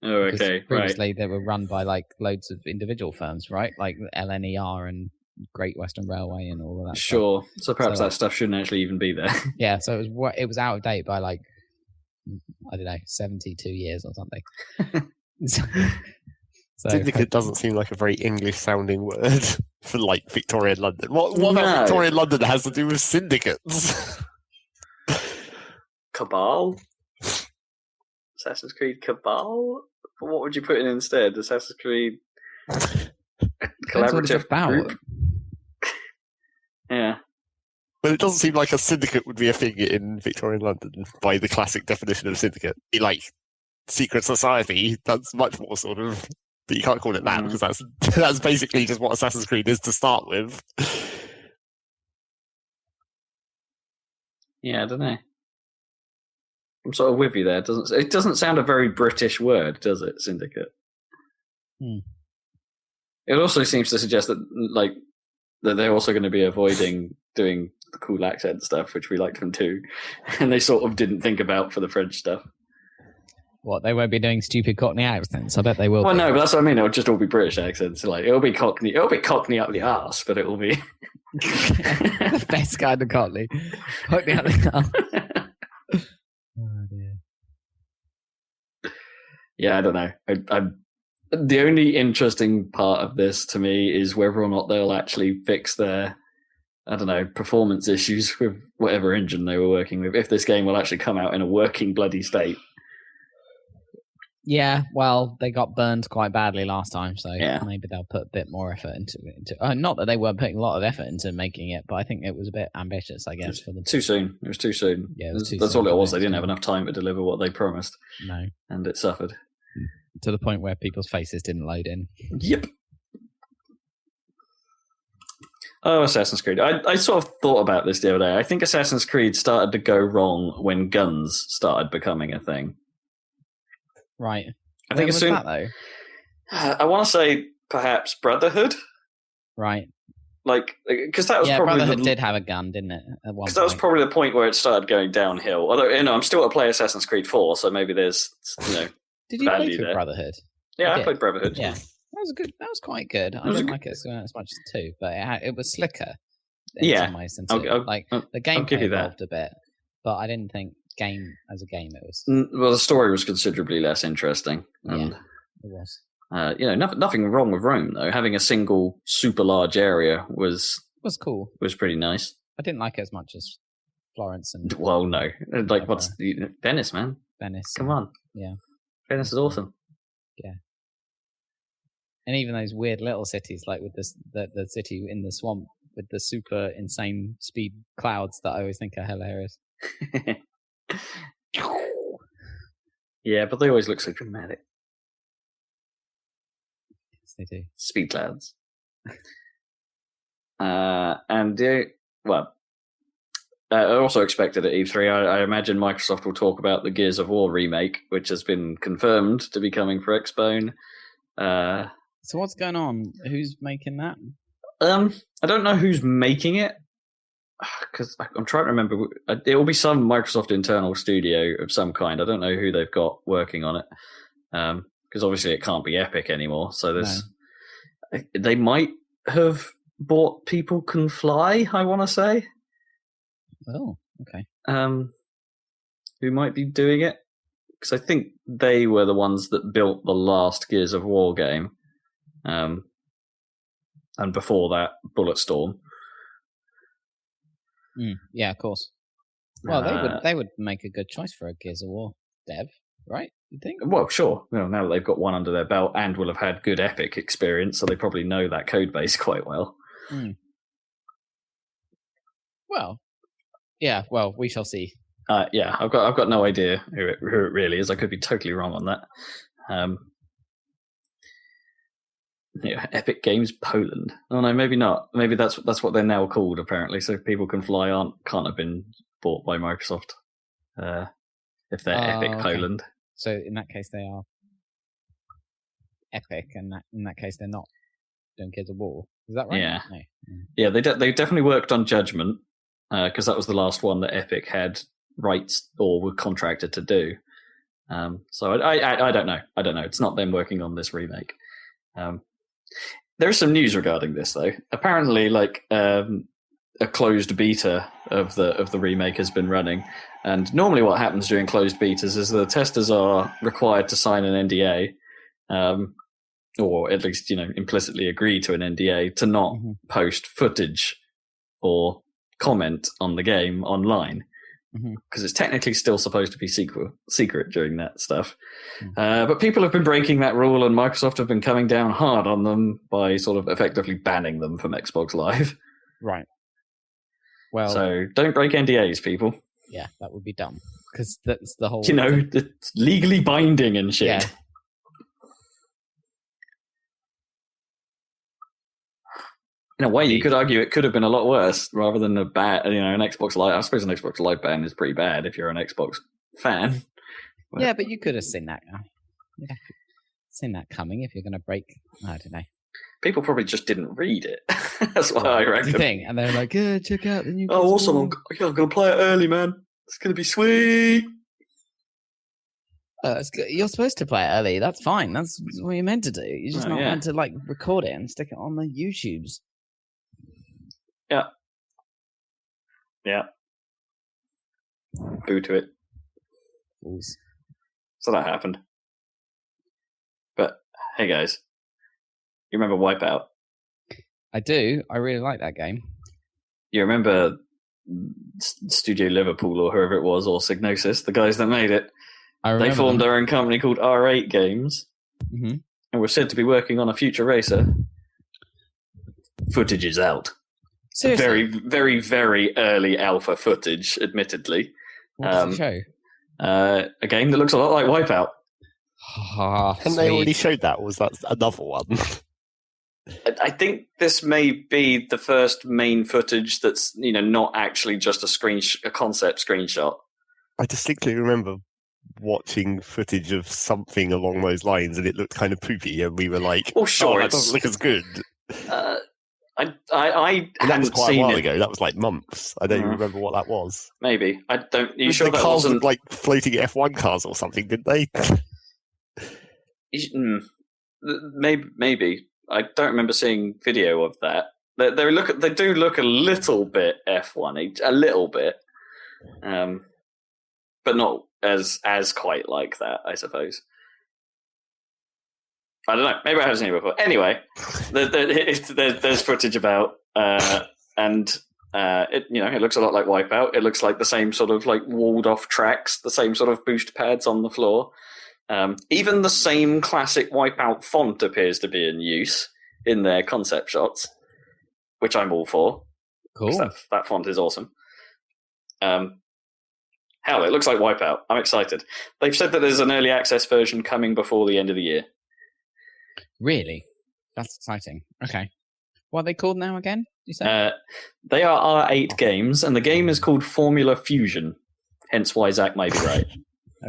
Oh, okay, previously they were run by like loads of individual firms, right? Like LNER and Great Western Railway and all of that. Sure. Stuff. So perhaps that stuff shouldn't actually even be there. Yeah. So it was out of date by like, I don't know, 72 years or something. Syndicate doesn't seem like a very English-sounding word for like Victorian London. What about Victorian London has to do with syndicates? Cabal? Assassin's Creed Cabal? What would you put in instead? Assassin's Creed Collaborative Group? Yeah. But it doesn't seem like a syndicate would be a thing in Victorian London by the classic definition of syndicate. Like secret society, that's much more sort of... But you can't call it that because that's basically just what Assassin's Creed is to start with. Yeah, I don't know. I'm sort of with you there. It doesn't sound a very British word, does it? Syndicate. It also seems to suggest that they're also going to be avoiding doing the cool accent stuff, which we like them too, and they sort of didn't think about for the French stuff. What, they won't be doing stupid Cockney accents? I bet they will. Well, no, but that's what I mean. It'll just all be British accents. Like it'll be Cockney up the arse, but it will be the best kind of Cockney. Cockney up the arse. Oh dear. Yeah, I don't know. The only interesting part of this to me is whether or not they'll actually fix their, I don't know, performance issues with whatever engine they were working with. If this game will actually come out in a working bloody state. Yeah, well, they got burned quite badly last time, so yeah. Maybe they'll put a bit more effort into it. Not that they weren't putting a lot of effort into making it, but I think it was a bit ambitious, I guess. For them. Too soon. It was too soon. Yeah, that's all it was. They didn't have enough time to deliver what they promised. No. And it suffered. To the point where people's faces didn't load in. Yep. Oh, Assassin's Creed. I sort of thought about this the other day. I think Assassin's Creed started to go wrong when guns started becoming a thing. Right. I think was that, though? I want to say perhaps Brotherhood. Right. Because that was probably Brotherhood did have a gun, didn't it? Because that was probably the point where it started going downhill. Although, I'm still at play Assassin's Creed 4, so maybe there's, Did you play value through there. Brotherhood? Yeah, I played Brotherhood. Yeah. That was good. That was quite good. I didn't like it as much as 2, but it was slicker in some ways than 2. The gameplay evolved a bit, but I didn't think as a game it was. Well, the story was considerably less interesting. And, it was. Nothing wrong with Rome though. Having a single super large area was cool. Was pretty nice. I didn't like it as much as Florence and. Well, no, what's Venice, man? Venice. Come on. Yeah. Venice is awesome. Yeah. And even those weird little cities, like with the city in the swamp with the super insane speed clouds that I always think are hilarious. Yeah, but they always look so dramatic. Yes, they do. Speed clouds. I also expected at E3, I imagine Microsoft will talk about the Gears of War remake, which has been confirmed to be coming for Xbone. So what's going on? Who's making that? I don't know who's making it, because I'm trying to remember. It will be some Microsoft internal studio of some kind. I don't know who they've got working on it, because obviously it can't be Epic anymore. So they might have bought People Can Fly, I want to say. Oh, okay. Who might be doing it? Because I think they were the ones that built the last Gears of War game. And before that, Bulletstorm. Yeah, of course. Well, they would make a good choice for a Gears of War dev, right? You think? Well, sure. Well, now that they've got one under their belt and will have had good Epic experience, so they probably know that code base quite well. Well, yeah. Well, we shall see. Yeah, I've got no idea who it really is. I could be totally wrong on that. Epic Games Poland. Oh no, maybe not. Maybe that's what they're now called apparently. So People Can Fly can't have been bought by Microsoft if they're Epic Poland. So in that case, they are Epic, and in that case, they're not doing Gears of War. Is that right? Yeah. No. Yeah, they definitely worked on Judgment because that was the last one that Epic had rights or were contracted to do. So I don't know. I don't know. It's not them working on this remake. There is some news regarding this, though. Apparently, a closed beta of the remake has been running, and normally what happens during closed betas is the testers are required to sign an NDA, or at least implicitly agree to an NDA to not post footage or comment on the game online. Because it's technically still supposed to be secret during that stuff. But people have been breaking that rule, and Microsoft have been coming down hard on them by sort of effectively banning them from Xbox Live. Right. Well, so don't break NDAs, people. Yeah, that would be dumb. Because that's the whole... it's legally binding and shit. Yeah. In a way, you could argue it could have been a lot worse, rather than an Xbox Live. I suppose an Xbox Live ban is pretty bad if you're an Xbox fan. But... Yeah, but you could have seen that. You'd have seen that coming if you're going to break. I don't know. People probably just didn't read it. That's what I reckon. The thing, and they're like, "Yeah, check out the new." Oh, awesome! I'm going to play it early, man. It's going to be sweet. It's good. You're supposed to play it early. That's fine. That's what you're meant to do. You're just not meant to record it and stick it on the YouTubes. Yeah. Boo to it. Fools. So that happened. But hey, guys, you remember Wipeout? I do. I really like that game. You remember Studio Liverpool or whoever it was, or Psygnosis, the guys that made it? They formed their own company called R8 Games, and were said to be working on a future racer. Footage is out. Seriously? Very, very, very early alpha footage, admittedly. What does it show? A game that looks a lot like Wipeout. And they already showed that, or was that another one? I think this may be the first main footage that's not actually just a concept screenshot. I distinctly remember watching footage of something along those lines, and it looked kind of poopy, and we were like, "Oh, sure, that doesn't look as good." I that was quite seen a while it. ago. That was like months. I don't even remember what that was. Maybe I don't. Are you sure the that cars wasn't looked like floating F1 cars or something? Did they? Maybe I don't remember seeing video of that. They do look a little bit F1, a little bit, but not as quite like that, I suppose. I don't know. Maybe I haven't seen it before. Anyway, there's footage about, and it looks a lot like Wipeout. It looks like the same sort of like walled off tracks, the same sort of boost pads on the floor. Even the same classic Wipeout font appears to be in use in their concept shots, which I'm all for. Cool. That font is awesome. Hell, it looks like Wipeout. I'm excited. They've said that there's an early access version coming before the end of the year. Really? That's exciting. Okay. What are they called now again? You said? They are R8 games, and the game is called Formula Fusion. Hence why Zach may be right.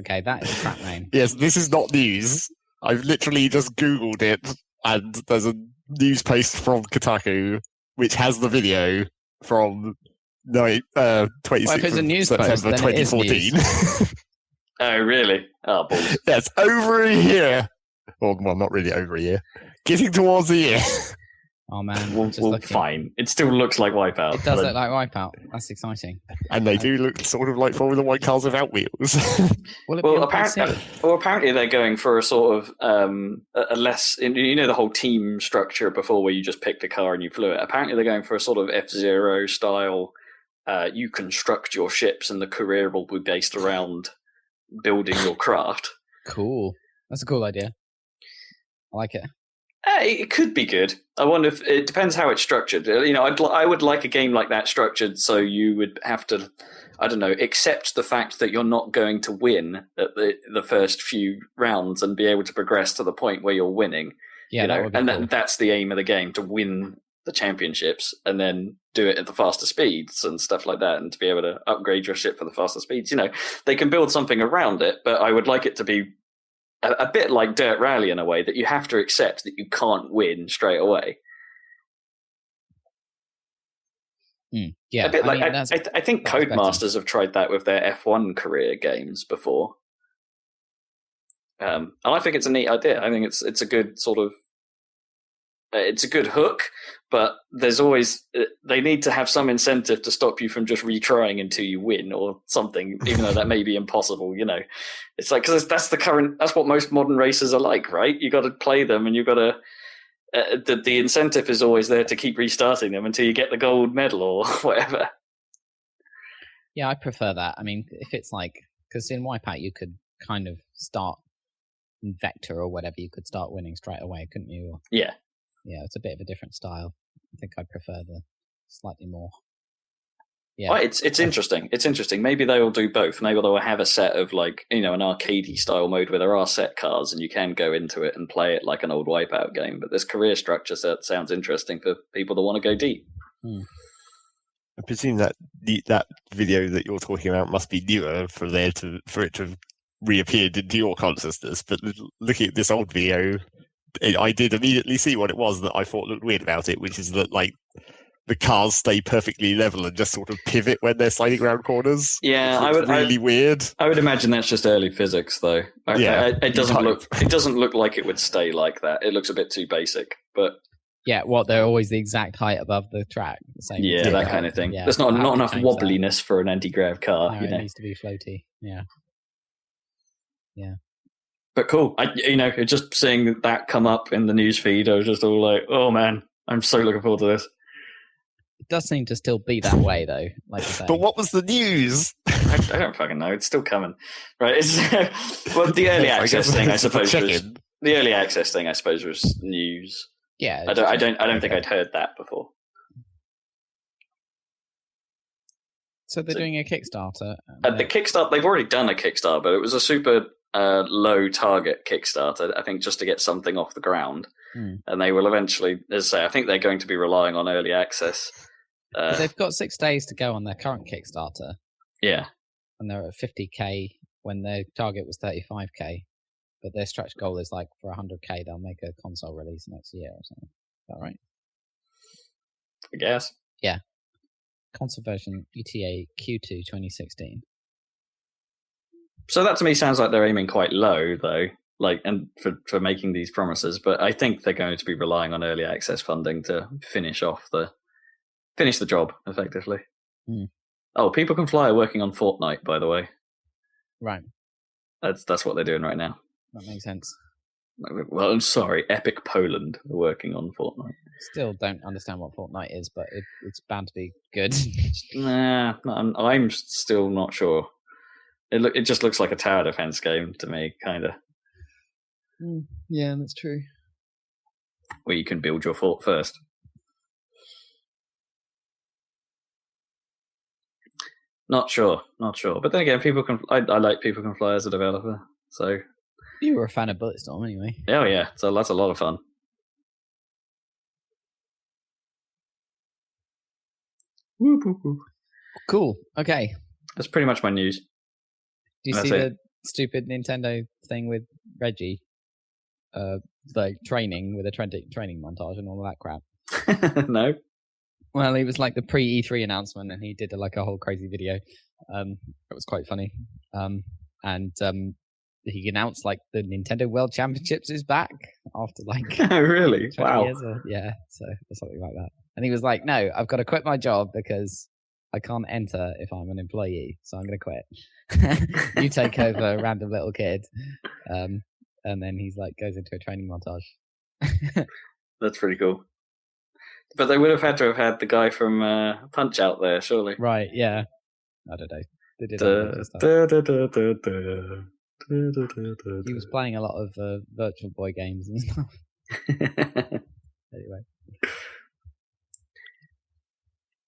Okay, that is a crap name. Yes, this is not news. I've literally just Googled it, and there's a news post from Kotaku which has the video from 26th news September post, then it is 2014. Oh, really? Oh, balls. That's over a year. Well, not really over a year. Getting towards a year. Oh man, well, fine. It still looks like Wipeout. It does look like Wipeout. That's exciting. And they do look sort of like Formula One cars without wheels. Apparently they're going for a sort of a less, the whole team structure before, where you just picked a car and you flew it. Apparently they're going for a sort of F-Zero style. You construct your ships, and the career will be based around building your craft. Cool. That's a cool idea. I like it. It could be good. I wonder if it depends how it's structured. I would like a game like that structured so you would have to, I don't know, accept the fact that you're not going to win at the first few rounds and be able to progress to the point where you're winning. Yeah, that would be cool. That's the aim of the game, to win the championships and then do it at the faster speeds and stuff like that, and to be able to upgrade your ship for the faster speeds. They can build something around it, but I would like it to be a bit like Dirt Rally in a way that you have to accept that you can't win straight away. Yeah, a bit I think Codemasters have tried that with their F1 career games before, and I think it's a neat idea. I think it's a good sort of it's a good hook, but there's always they need to have some incentive to stop you from just retrying until you win or something, even though that may be impossible. It's like, because that's what most modern races are like, right? You got to play them, and you've got to the incentive is always there to keep restarting them until you get the gold medal or whatever. Yeah, I prefer that. I mean, if it's like, because in Wipeout you could kind of start in Vector or whatever, you could start winning straight away, couldn't you? Yeah. Yeah, it's a bit of a different style. I think I prefer the slightly more. Yeah, well, it's interesting. It's interesting. Maybe they will do both. Maybe they'll have a set of an arcadey style mode where there are set cars and you can go into it and play it like an old Wipeout game. But this career structure sounds interesting for people that want to go deep. I presume that that video that you're talking about must be newer for it to have reappeared into your consciousness. But looking at this old video, I did immediately see what it was that I thought looked weird about it, which is that the cars stay perfectly level and just sort of pivot when they're sliding around corners. Yeah, weird. I would imagine that's just early physics, though. It doesn't look like it would stay like that. It looks a bit too basic, but yeah, they're always the exact height above the track. The same. Yeah, that kind of thing. Yeah, there's not enough wobbliness for an anti-grav car. No, it needs to be floaty. Yeah. Yeah. But cool. Just seeing that come up in the news feed, I was just all like, oh man, I'm so looking forward to this. It does seem to still be that way, though. Like I say. But what was the news? I don't fucking know. It's still coming, right? The early access thing, I suppose, was news. Yeah, I don't think I'd heard that before. So they're doing a Kickstarter. The Kickstarter, they've already done a Kickstarter, but it was a super low target Kickstarter, I think, just to get something off the ground. And they will eventually, as I say, I think they're going to be relying on early access. They've got 6 days to go on their current Kickstarter. Yeah. And they're at 50k when their target was 35k. But their stretch goal is like for 100k, they'll make a console release next year or something. Is that right? I guess. Yeah. Console version ETA Q2 2016. So that to me sounds like they're aiming quite low, though, like, and for making these promises. But I think they're going to be relying on early access funding to finish the job effectively. Oh, People Can Fly are working on Fortnite, by the way. Right. That's what they're doing right now. That makes sense. Well, I'm sorry, Epic Poland are working on Fortnite. Still don't understand what Fortnite is, but it's bound to be good. Nah, I'm still not sure. It just looks like a tower defense game to me, kind of. Yeah, that's true. Where you can build your fort first. Not sure. But then again, I like People Can Fly as a developer, so. You were a fan of Bulletstorm anyway. Oh yeah, so that's a lot of fun. Whoop, whoop, whoop. Cool. Okay. That's pretty much my news. Do you see the stupid Nintendo thing with Reggie? Like training with a training montage and all of that crap. No. Well, it was like the pre-E3 announcement, and he did like a whole crazy video. It was quite funny. And he announced like the Nintendo World Championships is back after like. Oh, really? 20 Wow. years yeah, so something like that. And he was like, "No, I've got to quit my job because I can't enter if I'm an employee, so I'm going to quit. You take over, random little kid." And then he's like goes into a training montage. That's pretty cool. But they would have had to have had the guy from Punch Out there, surely. Right? Yeah. I don't know. They did. He was playing a lot of Virtual Boy games and stuff. Anyway.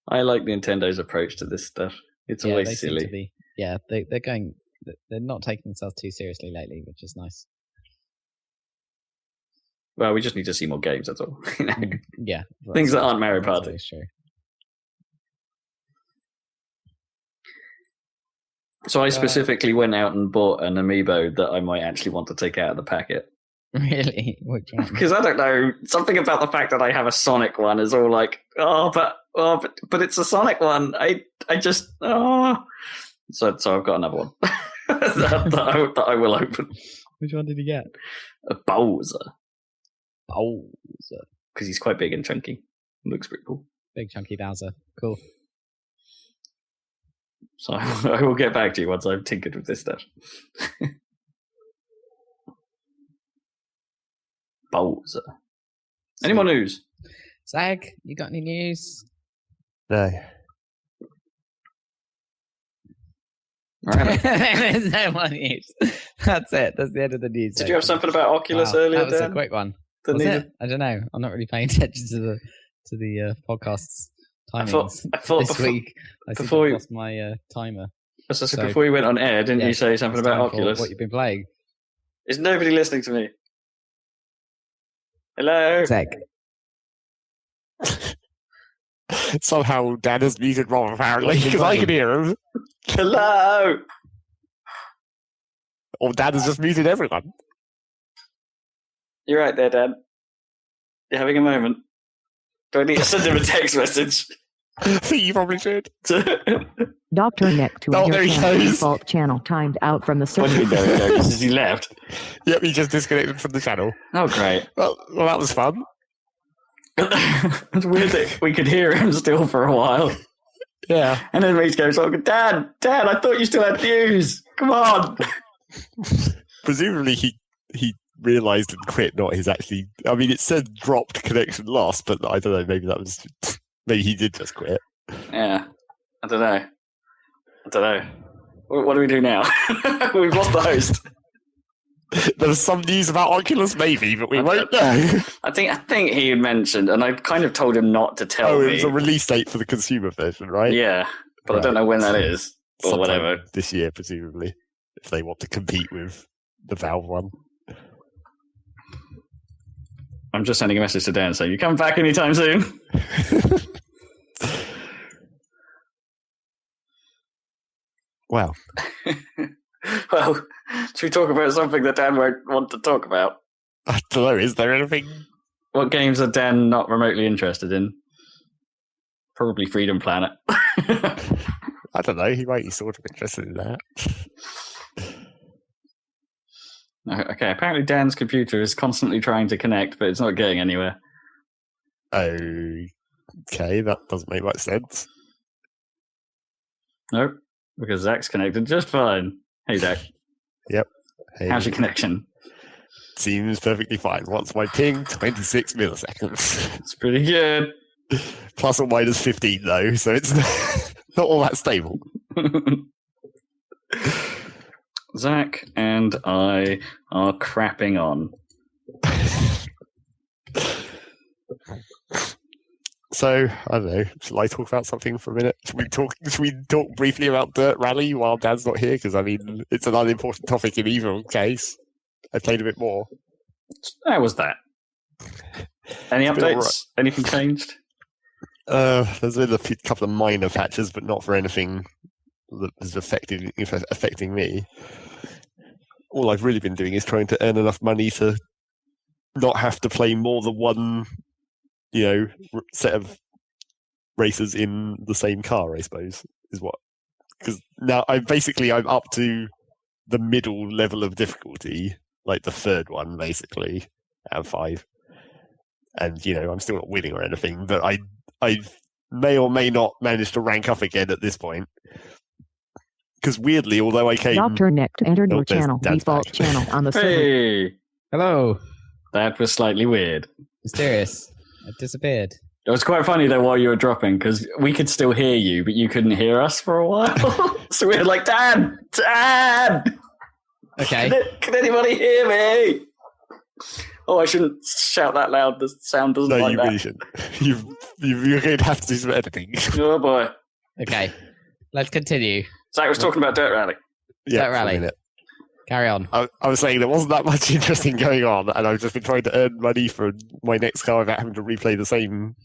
I like Nintendo's approach to this stuff. It's always silly. They're not taking themselves too seriously lately, which is nice. Well, we just need to see more games, that's all. Yeah. Things that aren't Mario Party. That's true. So I specifically went out and bought an amiibo that I might actually want to take out of the packet. Really? Which one? Because I don't know, something about the fact that I have a Sonic one is all like, but it's a Sonic one. I just So I've got another one that I will open. Which one did you get? A Bowser. Bowser. Because he's quite big and chunky. Looks pretty cool. Big chunky Bowser. Cool. So I will get back to you once I've tinkered with this stuff. Bowser. Any more news? Zag, you got any news? No. Right. There's no more news. That's it. That's the end of the news. Did you have something about Oculus earlier, That was Dan? a quick one. Was it? I don't know. I'm not really paying attention to the podcast's timings. I thought this week I before lost my timer. So before you went on air, didn't you say something about Oculus? What you've been playing? Is nobody listening to me? Hello? Zach. Somehow Dan has muted Rob, apparently, because I can hear him. Hello? Or Dan has just muted everyone. You're right there, Dan. You're having a moment. Do I need to send him a text message? I think you probably should. Dr. Nick to there he goes. default channel timed out from the What do server. you mean there he goes? Has he left? Yep, he just disconnected from the channel. Oh, great. Well, that was fun. It's weird that we could hear him still for a while. Yeah. And then Reese goes, Dad, I thought you still had news. Come on. Presumably he realised and quit, not his actually... I mean, it said dropped connection lost, but I don't know, maybe he did just quit. Yeah. I don't know. What do we do now? We've lost the host. There's some news about Oculus, maybe, but we won't know. I think he had mentioned, and I kind of told him not to tell me. It was a release date for the consumer version, right? Yeah, but I don't know when that is, or Sometime whatever. this year, presumably, if they want to compete with the Valve one. I'm just sending a message to Dan saying, you come back anytime soon? Well, Well, should we talk about something that Dan won't want to talk about? I don't know. Is there anything? What games are Dan not remotely interested in? Probably Freedom Planet. I don't know. He might be sort of interested in that. Okay, apparently Dan's computer is constantly trying to connect, but it's not getting anywhere. Okay, that doesn't make much sense. Nope, because Zach's connected just fine. Hey, Zach. Yep. Hey, How's your connection? seems perfectly fine. What's my ping? 26 milliseconds. It's pretty good. Plus or minus 15, though, so it's not all that stable. Zach and I are crapping on. So, I don't know. Shall I talk about something for a minute? Should we talk briefly about Dirt Rally while Dad's not here? Because, I mean, it's an unimportant topic in either case. I played a bit more. How was that? Any It's been updates? alright. Anything changed? There's been a couple of minor patches, but not for anything that is affecting me. All I've really been doing is trying to earn enough money to not have to play more than one, set of races in the same car, I suppose, is what. Because now I'm up to the middle level of difficulty, like the third one, basically, out of 5. And, I'm still not winning or anything, but I may or may not manage to rank up again at this point. Because weirdly, although I came... Dr. Next entered your there's channel, Dad's default back. channel on the server. Hey, Hello. that was slightly weird. Mysterious. I've disappeared. It was quite funny though while you were dropping because we could still hear you, but you couldn't hear us for a while. So we were like, Dan! Okay. Can anybody hear me? Oh, I shouldn't shout that loud. The sound doesn't No, like you that. really shouldn't. You're going to have to do some editing. Oh boy. Okay. Let's continue. Zach was talking about Dirt Rally. Yeah, Dirt Rally. for a minute. Carry on. I was saying there wasn't that much interesting going on, and I've just been trying to earn money for my next car without having to replay the same.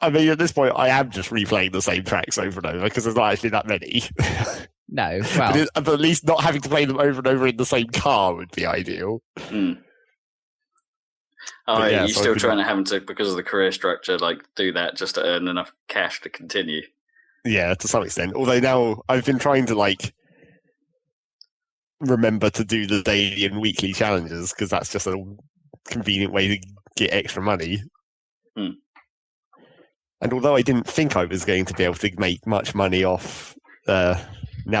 I mean, at this point, I am just replaying the same tracks over and over because there's not actually that many. No, well, but at least not having to play them over and over in the same car would be ideal. Oh, But yeah, you're so still I've been- trying to have to, because of the career structure, do that just to earn enough cash to continue. Yeah, to some extent. Although now I've been trying to remember to do the daily and weekly challenges because that's just a convenient way to get extra money. And although I didn't think I was going to be able to make much money off, now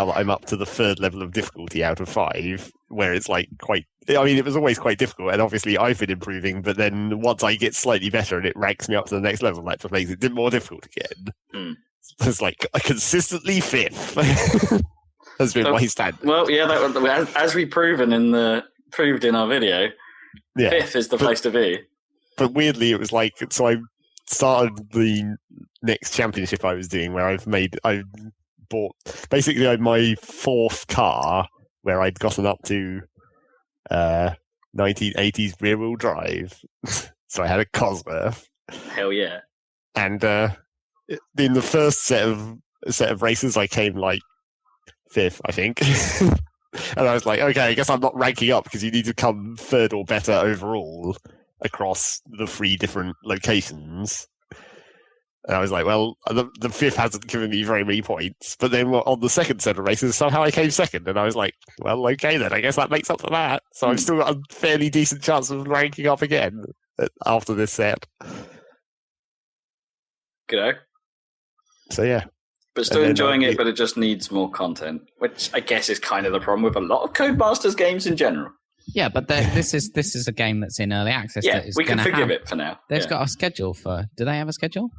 that I'm up to the 3rd level of difficulty out of 5, where it's it was always quite difficult, and obviously I've been improving, but then once I get slightly better and it ranks me up to the next level, that just makes it more difficult again. It's like a consistently 5th has been my standard. Well, yeah, as we proved in our video, Yeah. 5th is the place to be. But weirdly, it was so I started the next championship I was doing where I bought basically my 4th car where I'd gotten up to 1980s rear wheel drive. So I had a Cosworth. Hell yeah. And in the first set of races, I came 5th, I think. And I was like, okay, I guess I'm not ranking up because you need to come 3rd or better overall across the 3 different locations. And I was like, well, the 5th hasn't given me very many points. But then on the 2nd set of races, somehow I came 2nd. And I was like, well, okay then, I guess that makes up for that. So I've still got a fairly decent chance of ranking up again after this set. Good. So yeah. But still And then enjoying it, but it just needs more content, which I guess is kind of the problem with a lot of Codemasters games in general. yeah, but this is a game that's in early access. Yeah, that is we can gonna forgive have, it for now. They've Yeah. got a schedule for. Do they have a schedule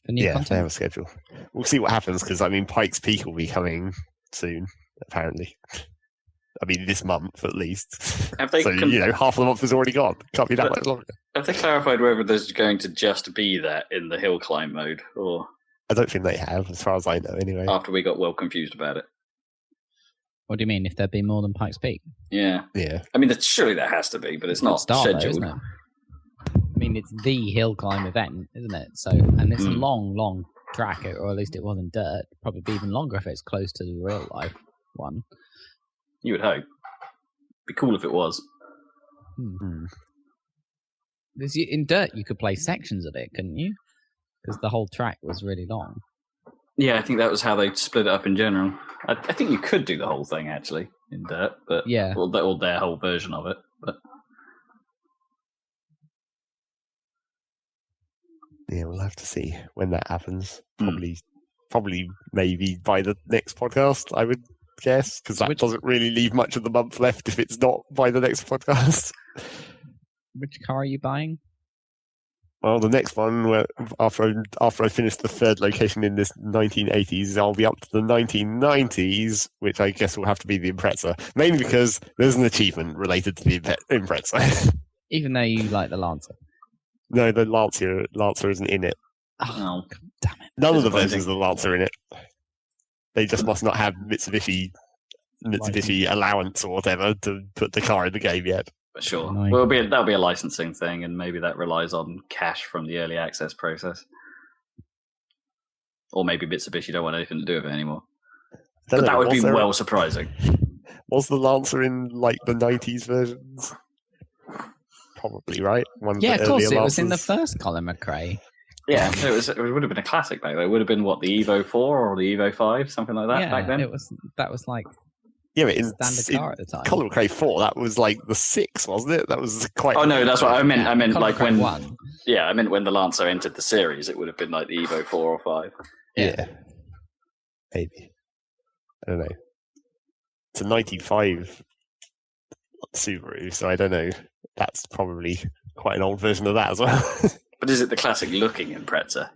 for new Yeah, they content? have a schedule. We'll see what happens because, Pike's Peak will be coming soon, apparently. I mean, this month at least. Have they So, half the month is already gone. Can't be that much longer. Have they clarified whether there's going to just be that in the hill climb mode, or I don't think they have, as far as I know, anyway. after we got well confused about it? What do you mean? If there'd be more than Pikes Peak? Yeah. Yeah. I mean, surely there has to be, but it's not Start, though, scheduled. isn't it? I mean, it's the hill climb event, isn't it? So, and it's a Mm. long track, or at least it was in dirt. Probably be even longer if it's close to the real life one. You would hope. Be cool if it was. In dirt, you could play sections of it, couldn't you? Because the whole track was really long. Yeah, I think that was how they split it up in general. I think you could do the whole thing actually in dirt, but Yeah. or their whole version of it. But Yeah, we'll have to see when that happens. Hmm. Probably, maybe by the next podcast, I would guess, because that doesn't really leave much of the month left if it's not by the next podcast. Which car are you buying? Well, the next one, where after I finish the third location in this 1980s, I'll be up to the 1990s, which I guess will have to be the Impreza, mainly because there's an achievement related to the Impreza. Even though you like the Lancer. No, the Lancer isn't in it. oh, Damn it. None of the Disappointing. versions of the Lancer are in it. They just must not have Mitsubishi allowance or whatever to put the car in the game yet. but sure. Annoying. Well, that'll be a licensing thing, and maybe that relies on cash from the early access process. Or maybe Mitsubishi don't want anything to do with it anymore. Don't But know, that would was be there- well surprising. Was the Lancer in like the 90s versions? Probably, right? One Yeah, the of course. earlier It was in the Lancers. first Colin McRae. Yeah, it would have been a classic back then. It would have been what, the Evo 4 or the Evo 5, something like that Yeah, back then. that was like Yeah, but in standard car at the time. Colin McRae 4, that was like the 6, wasn't it? That was quite. Oh no, that's what I meant. Yeah, I meant Colin like McRae when 1. Yeah, I meant when the Lancer entered the series, it would have been like the Evo 4 or 5. Yeah. Maybe. I don't know. It's a 95 Subaru, so I don't know. That's probably quite an old version of that as well. But is it the classic looking Impreza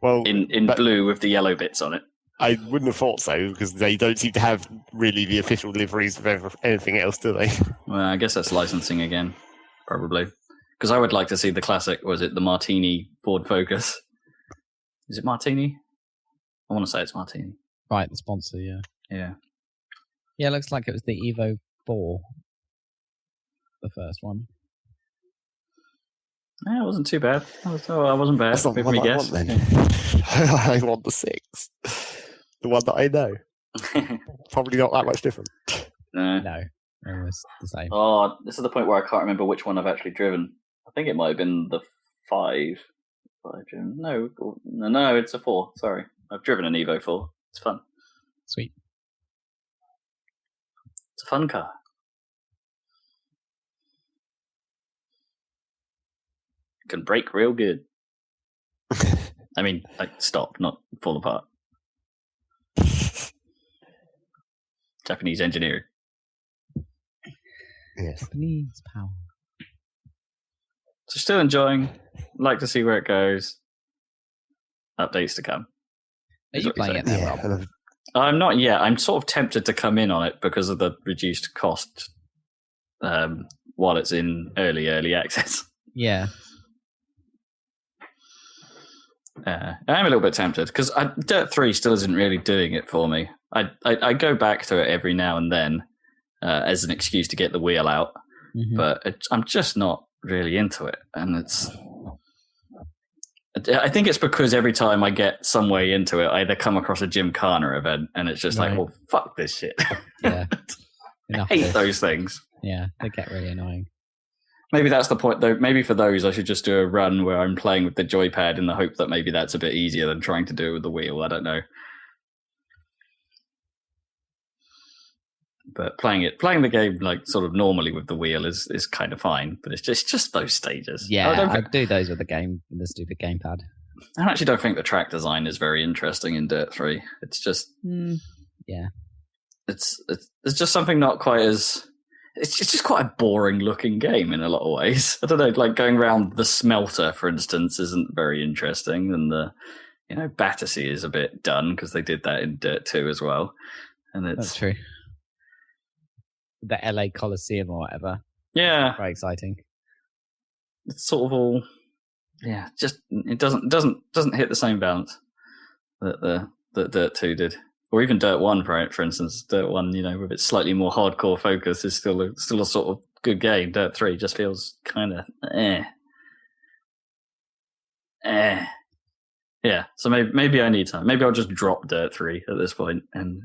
Well, in but- blue with the yellow bits on it? I wouldn't have thought so, because they don't seem to have really the official liveries of anything else, do they? Well, I guess that's licensing again, probably. Because I would like to see the classic. Was it the Martini Ford Focus? Is it Martini? I want to say it's Martini. Right, the sponsor, yeah. Yeah. Yeah, it looks like it was the Evo 4. The first one. Yeah, it wasn't too bad. I wasn't bad. That's not the Give one me I a want guess. then. I want the 6. The one that I know. Probably not that much different. No. No, it was the same. Oh, this is the point where I can't remember which one I've actually driven. I think it might have been the 5. No, it's a 4. Sorry. I've driven an Evo 4. It's fun. Sweet. It's a fun car. Can brake real good. I mean, like, stop, not fall apart. Japanese engineering. Yes. Japanese power. So still enjoying. Like to see where it goes. Updates to come. Are Is you what you're playing it saying. now, Yeah, Rob? and I've- I'm not yet. I'm sort of tempted to come in on it because of the reduced cost while it's in early access. Yeah. I'm a little bit tempted because Dirt 3 still isn't really doing it for me. I go back to it every now and then as an excuse to get the wheel out, Mhm. but I'm just not really into it. And I think it's because every time I get some way into it, I either come across a Gymkhana event and it's just like, Right. well, fuck this shit. Yeah. I Enough hate of this. those things. Yeah, they get really annoying. Maybe that's the point, though. Maybe for those, I should just do a run where I'm playing with the joypad in the hope that maybe that's a bit easier than trying to do it with the wheel. I don't know. But playing the game like sort of normally with the wheel is kind of fine. But it's just those stages. Yeah, I I do those with the stupid gamepad. actually don't think the track design is very interesting in Dirt 3. It's just Yeah. it's just something not quite as. It's just quite a boring looking game in a lot of ways. I don't know, like going around the smelter, for instance, isn't very interesting. And Battersea is a bit done because they did that in Dirt 2 as well. And That's it's, true. The LA Coliseum or whatever. yeah, Very exciting. it's sort of all, just, it doesn't hit the same balance that Dirt 2 did. or even Dirt 1, for instance. Dirt 1, with its slightly more hardcore focus, is still a sort of good game. Dirt 3 just feels kind of Yeah, so maybe I need time. Maybe I'll just drop Dirt 3 at this point. And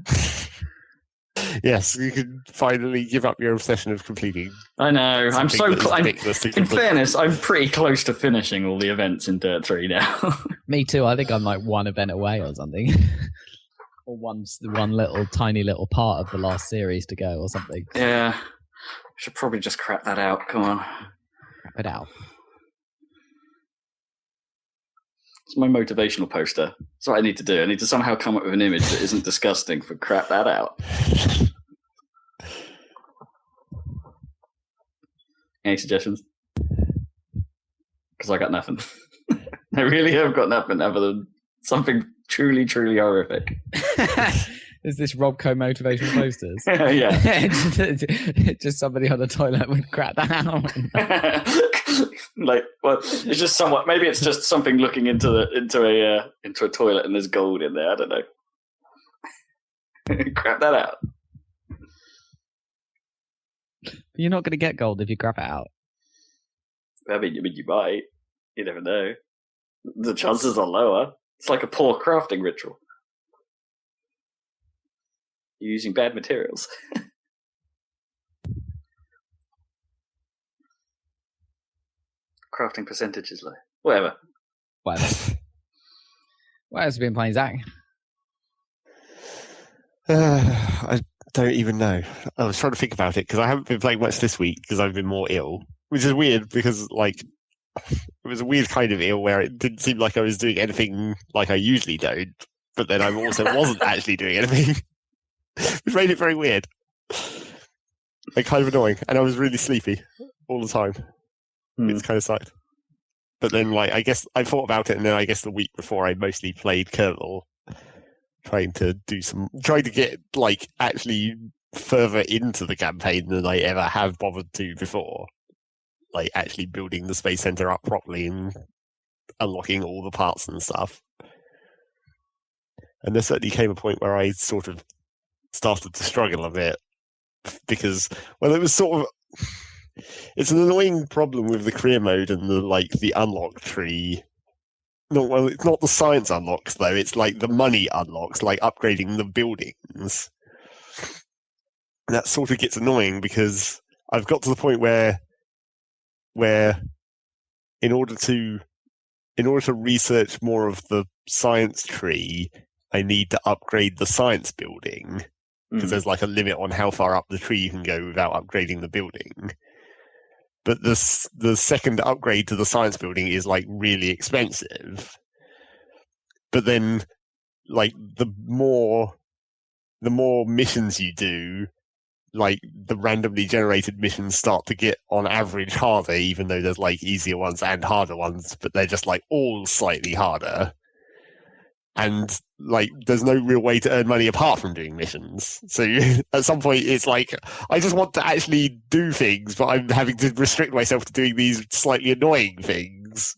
yes, you can finally give up your obsession of completing. I know. I'm so in complete. fairness, I'm pretty close to finishing all the events in Dirt 3 now. Me too. I think I'm like one event away or something. Or one little tiny little part of the last series to go or something. Yeah. Should probably just crap that out. Come on. Crap it out. It's my motivational poster. That's what I need to do. I need to somehow come up with an image that isn't disgusting for crap that out. Any suggestions? Because I got nothing. I really have got nothing other than something truly, truly horrific. Is this Robco motivational posters? Yeah. Just somebody on the toilet would crap that out. It's just somewhat. Maybe it's just something looking into a toilet and there's gold in there. I don't know. Crap that out. You're not going to get gold if you crap it out. I mean, you might. You never know. The chances are lower. It's like a poor crafting ritual. You're using bad materials. Crafting percentage is low. Whatever. What else have you been playing, Zach? I don't even know. I was trying to think about it because I haven't been playing much this week because I've been more ill, which is weird because it was a weird kind of ill where it didn't seem like I was doing anything like I usually don't, but then I also wasn't actually doing anything, which made it very weird. Kind of annoying, and I was really sleepy all the time. It's kind of sucked. But then, I guess I thought about it, and then I guess the week before I mostly played Kerbal, trying to get actually further into the campaign than I ever have bothered to before. Actually building the Space Center up properly and unlocking all the parts and stuff. And there certainly came a point where I sort of started to struggle a bit because, it was sort of... It's an annoying problem with the career mode and the unlock tree. No, it's not the science unlocks though. It's the money unlocks, upgrading the buildings. And that sort of gets annoying because I've got to the point where in order to research more of the science tree, I need to upgrade the science building because there's a limit on how far up the tree you can go without upgrading the building. But the second upgrade to the science building is really expensive. But then the more missions you do, the randomly generated missions start to get on average harder, even though there's easier ones and harder ones, but they're just all slightly harder. And there's no real way to earn money apart from doing missions. So at some point it's I just want to actually do things, but I'm having to restrict myself to doing these slightly annoying things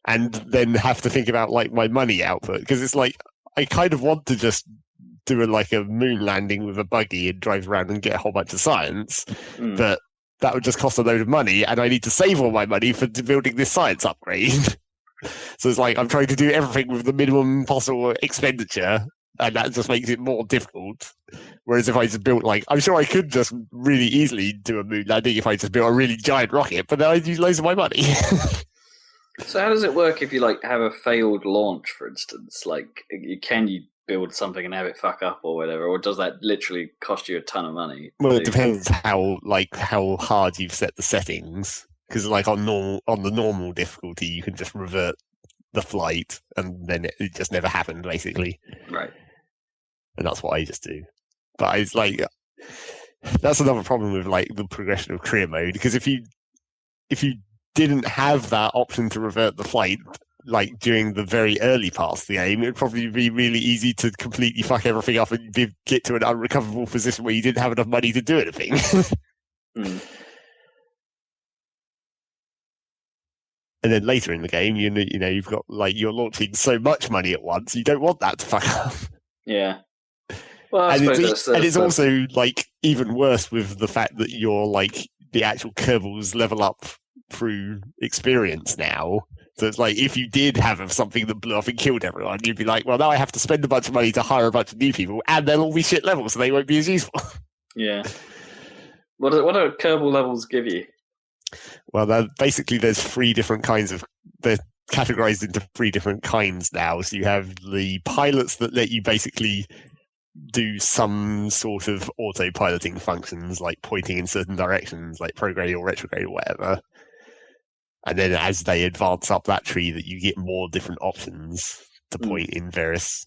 and then have to think about my money output. Because it's I kind of want to just do a moon landing with a buggy and drive around and get a whole bunch of science, but that would just cost a load of money and I need to save all my money for building this science upgrade. So it's I'm trying to do everything with the minimum possible expenditure, and that just makes it more difficult. Whereas if I just built I'm sure I could just really easily do a moon landing if I just built a really giant rocket, but then I'd use loads of my money. So how does it work if you have a failed launch, for instance? Can you build something and have it fuck up or whatever, or does that literally cost you a ton of money? Well, it depends how hard you've set the settings. Because on the normal difficulty, you can just revert the flight, and then it just never happened, basically. Right. And that's what I just do. But it's that's another problem with the progression of career mode. Because if you didn't have that option to revert the flight, during the very early parts of the game, it'd probably be really easy to completely fuck everything up and get to an unrecoverable position where you didn't have enough money to do anything. And then later in the game, you've got you're launching so much money at once, you don't want that to fuck up. Yeah. Well, I And suppose it's also like even worse with the fact that you're like the actual Kerbals level up through experience now. So it's like if you did have something that blew off and killed everyone, you'd be like, well, now I have to spend a bunch of money to hire a bunch of new people, and they'll all be shit levels, so they won't be as useful. Yeah. What do Kerbal levels give you? Well, basically, there's three different kinds of. They're categorized into three different kinds now. So you have the pilots that let you basically do some sort of autopiloting functions, like pointing in certain directions, like prograde or retrograde or whatever. And then as they advance up that tree, that you get more different options to point in various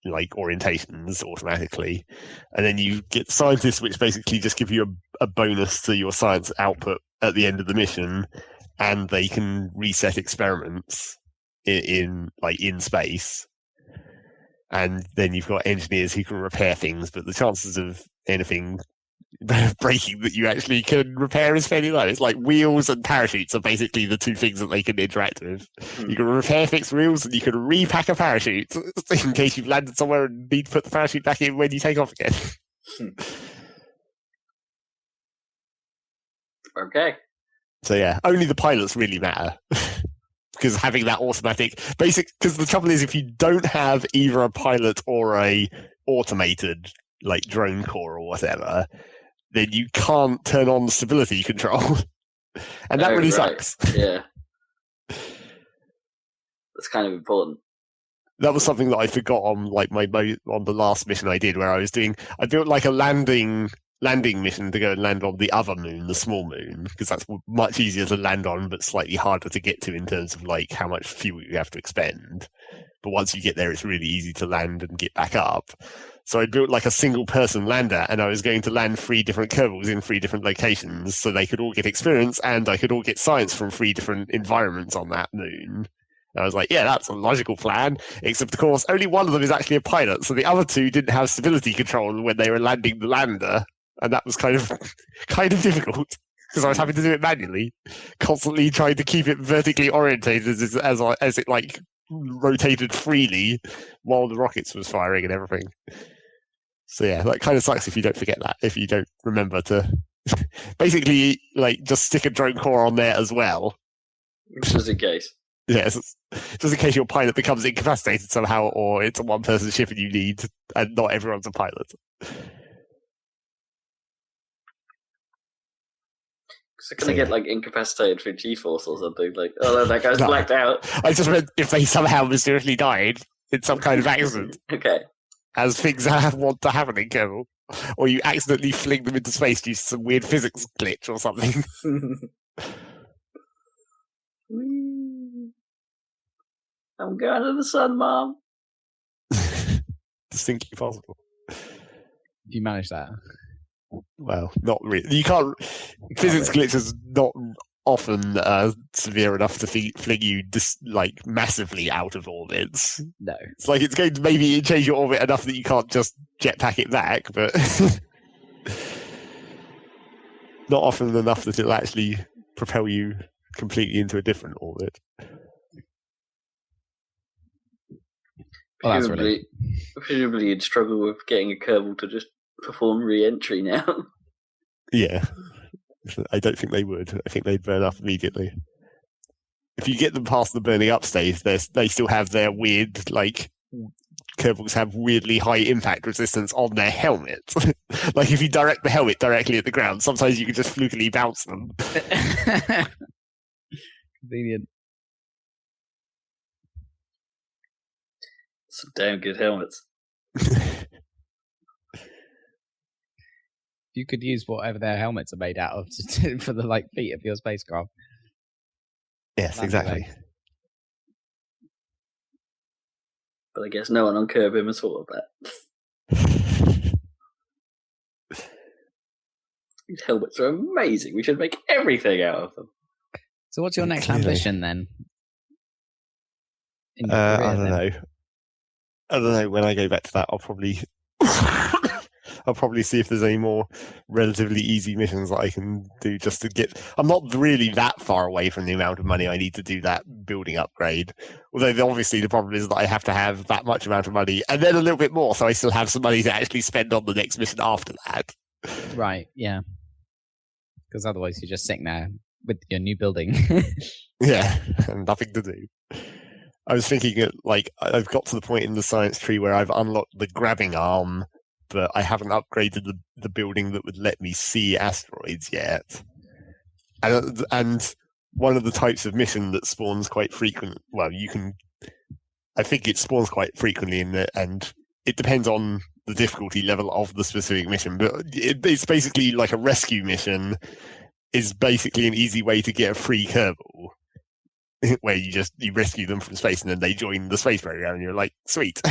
like orientations automatically. And then you get scientists, which basically just give you a bonus to your science output at the end of the mission, and they can reset experiments in space. And then you've got engineers who can repair things, but the chances of anything breaking that you actually can repair is fairly low. It's like wheels and parachutes are basically the two things that they can interact with. You can repair fixed wheels, and you can repack a parachute in case you've landed somewhere and need to put the parachute back in when you take off again. Okay. So yeah, only the pilots really matter. Because having that automatic because the trouble is if you don't have either a pilot or a automated like drone core or whatever, then you can't turn on stability control. And that really sucks. Yeah. That's kind of important. That was something that I forgot on like on the last mission I did, where I built like a landing mission to go and land on the other moon, the small moon, because that's much easier to land on, but slightly harder to get to in terms of like how much fuel you have to expend. But once you get there, it's really easy to land and get back up. So I built like a single person lander, and I was going to land 3 different Kerbals in 3 different locations, so they could all get experience and I could all get science from 3 different environments on that moon. And I was like, yeah, that's a logical plan, except of course only one of them is actually a pilot, so the other 2 didn't have stability control when they were landing the lander. And that was kind of difficult because I was having to do it manually, constantly trying to keep it vertically orientated as it like rotated freely while the rockets was firing and everything. So yeah, that kind of sucks if you don't forget that, if you don't remember to basically like just stick a drone core on there as well. Just in case. Yes, just in case your pilot becomes incapacitated somehow, or it's a one-person ship and you need, and not everyone's a pilot. So can they get like incapacitated through G-force or something? Like, oh no, that guy's blacked out. I just meant if they somehow mysteriously died in some kind of accident. Okay. As things want to happen in Kerbal. Or you accidentally fling them into space due to some weird physics glitch or something. I'm going to the sun, Mom. Distinctly possible. You manage that. Well, not really. You can't. Physics glitch is not often severe enough to fling you like massively out of orbits. No, it's like it's going to maybe change your orbit enough that you can't just jetpack it back, but not often enough that it'll actually propel you completely into a different orbit. Well, that's really... Presumably you'd struggle with getting a Kerbal to just perform re-entry now. Yeah. I don't think they would. I think they'd burn up immediately. If you get them past the burning up stage, they still have their weird, like, Kerbals have weirdly high impact resistance on their helmet. Like, if you direct the helmet directly at the ground, sometimes you can just flukily bounce them. Convenient. Some damn good helmets. You could use whatever their helmets are made out of for the like feet of your spacecraft. Yes, exactly. But I guess no one on Kerbal has thought of that. These helmets are amazing. We should make everything out of them. So what's your next ambition then? In your I career, don't then? know. I don't know. When I go back to that, I'll probably I'll probably see if there's any more relatively easy missions that I can do just to get. I'm not really that far away from the amount of money I need to do that building upgrade. Although obviously the problem is that I have to have that much amount of money and then a little bit more, so I still have some money to actually spend on the next mission after that. Right, yeah. Because otherwise you're just sitting there with your new building. Yeah, and nothing to do. I was thinking that, like, I've got to the point in the science tree where I've unlocked the grabbing arm, but I haven't upgraded the building that would let me see asteroids yet. And one of the types of mission that spawns quite frequent, I think it spawns quite frequently in it, and it depends on the difficulty level of the specific mission, but it's basically like a rescue mission is basically an easy way to get a free Kerbal, where you rescue them from space and then they join the space program and you're like, sweet.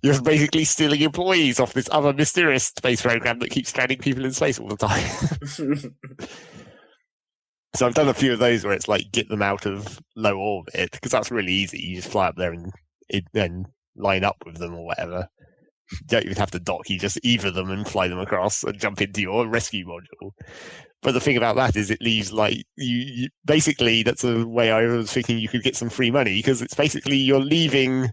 You're basically stealing employees off this other mysterious space program that keeps stranding people in space all the time. So I've done a few of those where it's like get them out of low orbit, because that's really easy. You just fly up there and line up with them or whatever. You don't even have to dock, you just either them and fly them across and jump into your rescue module. But the thing about that is it leaves like you basically, that's a way I was thinking you could get some free money, because it's basically you're leaving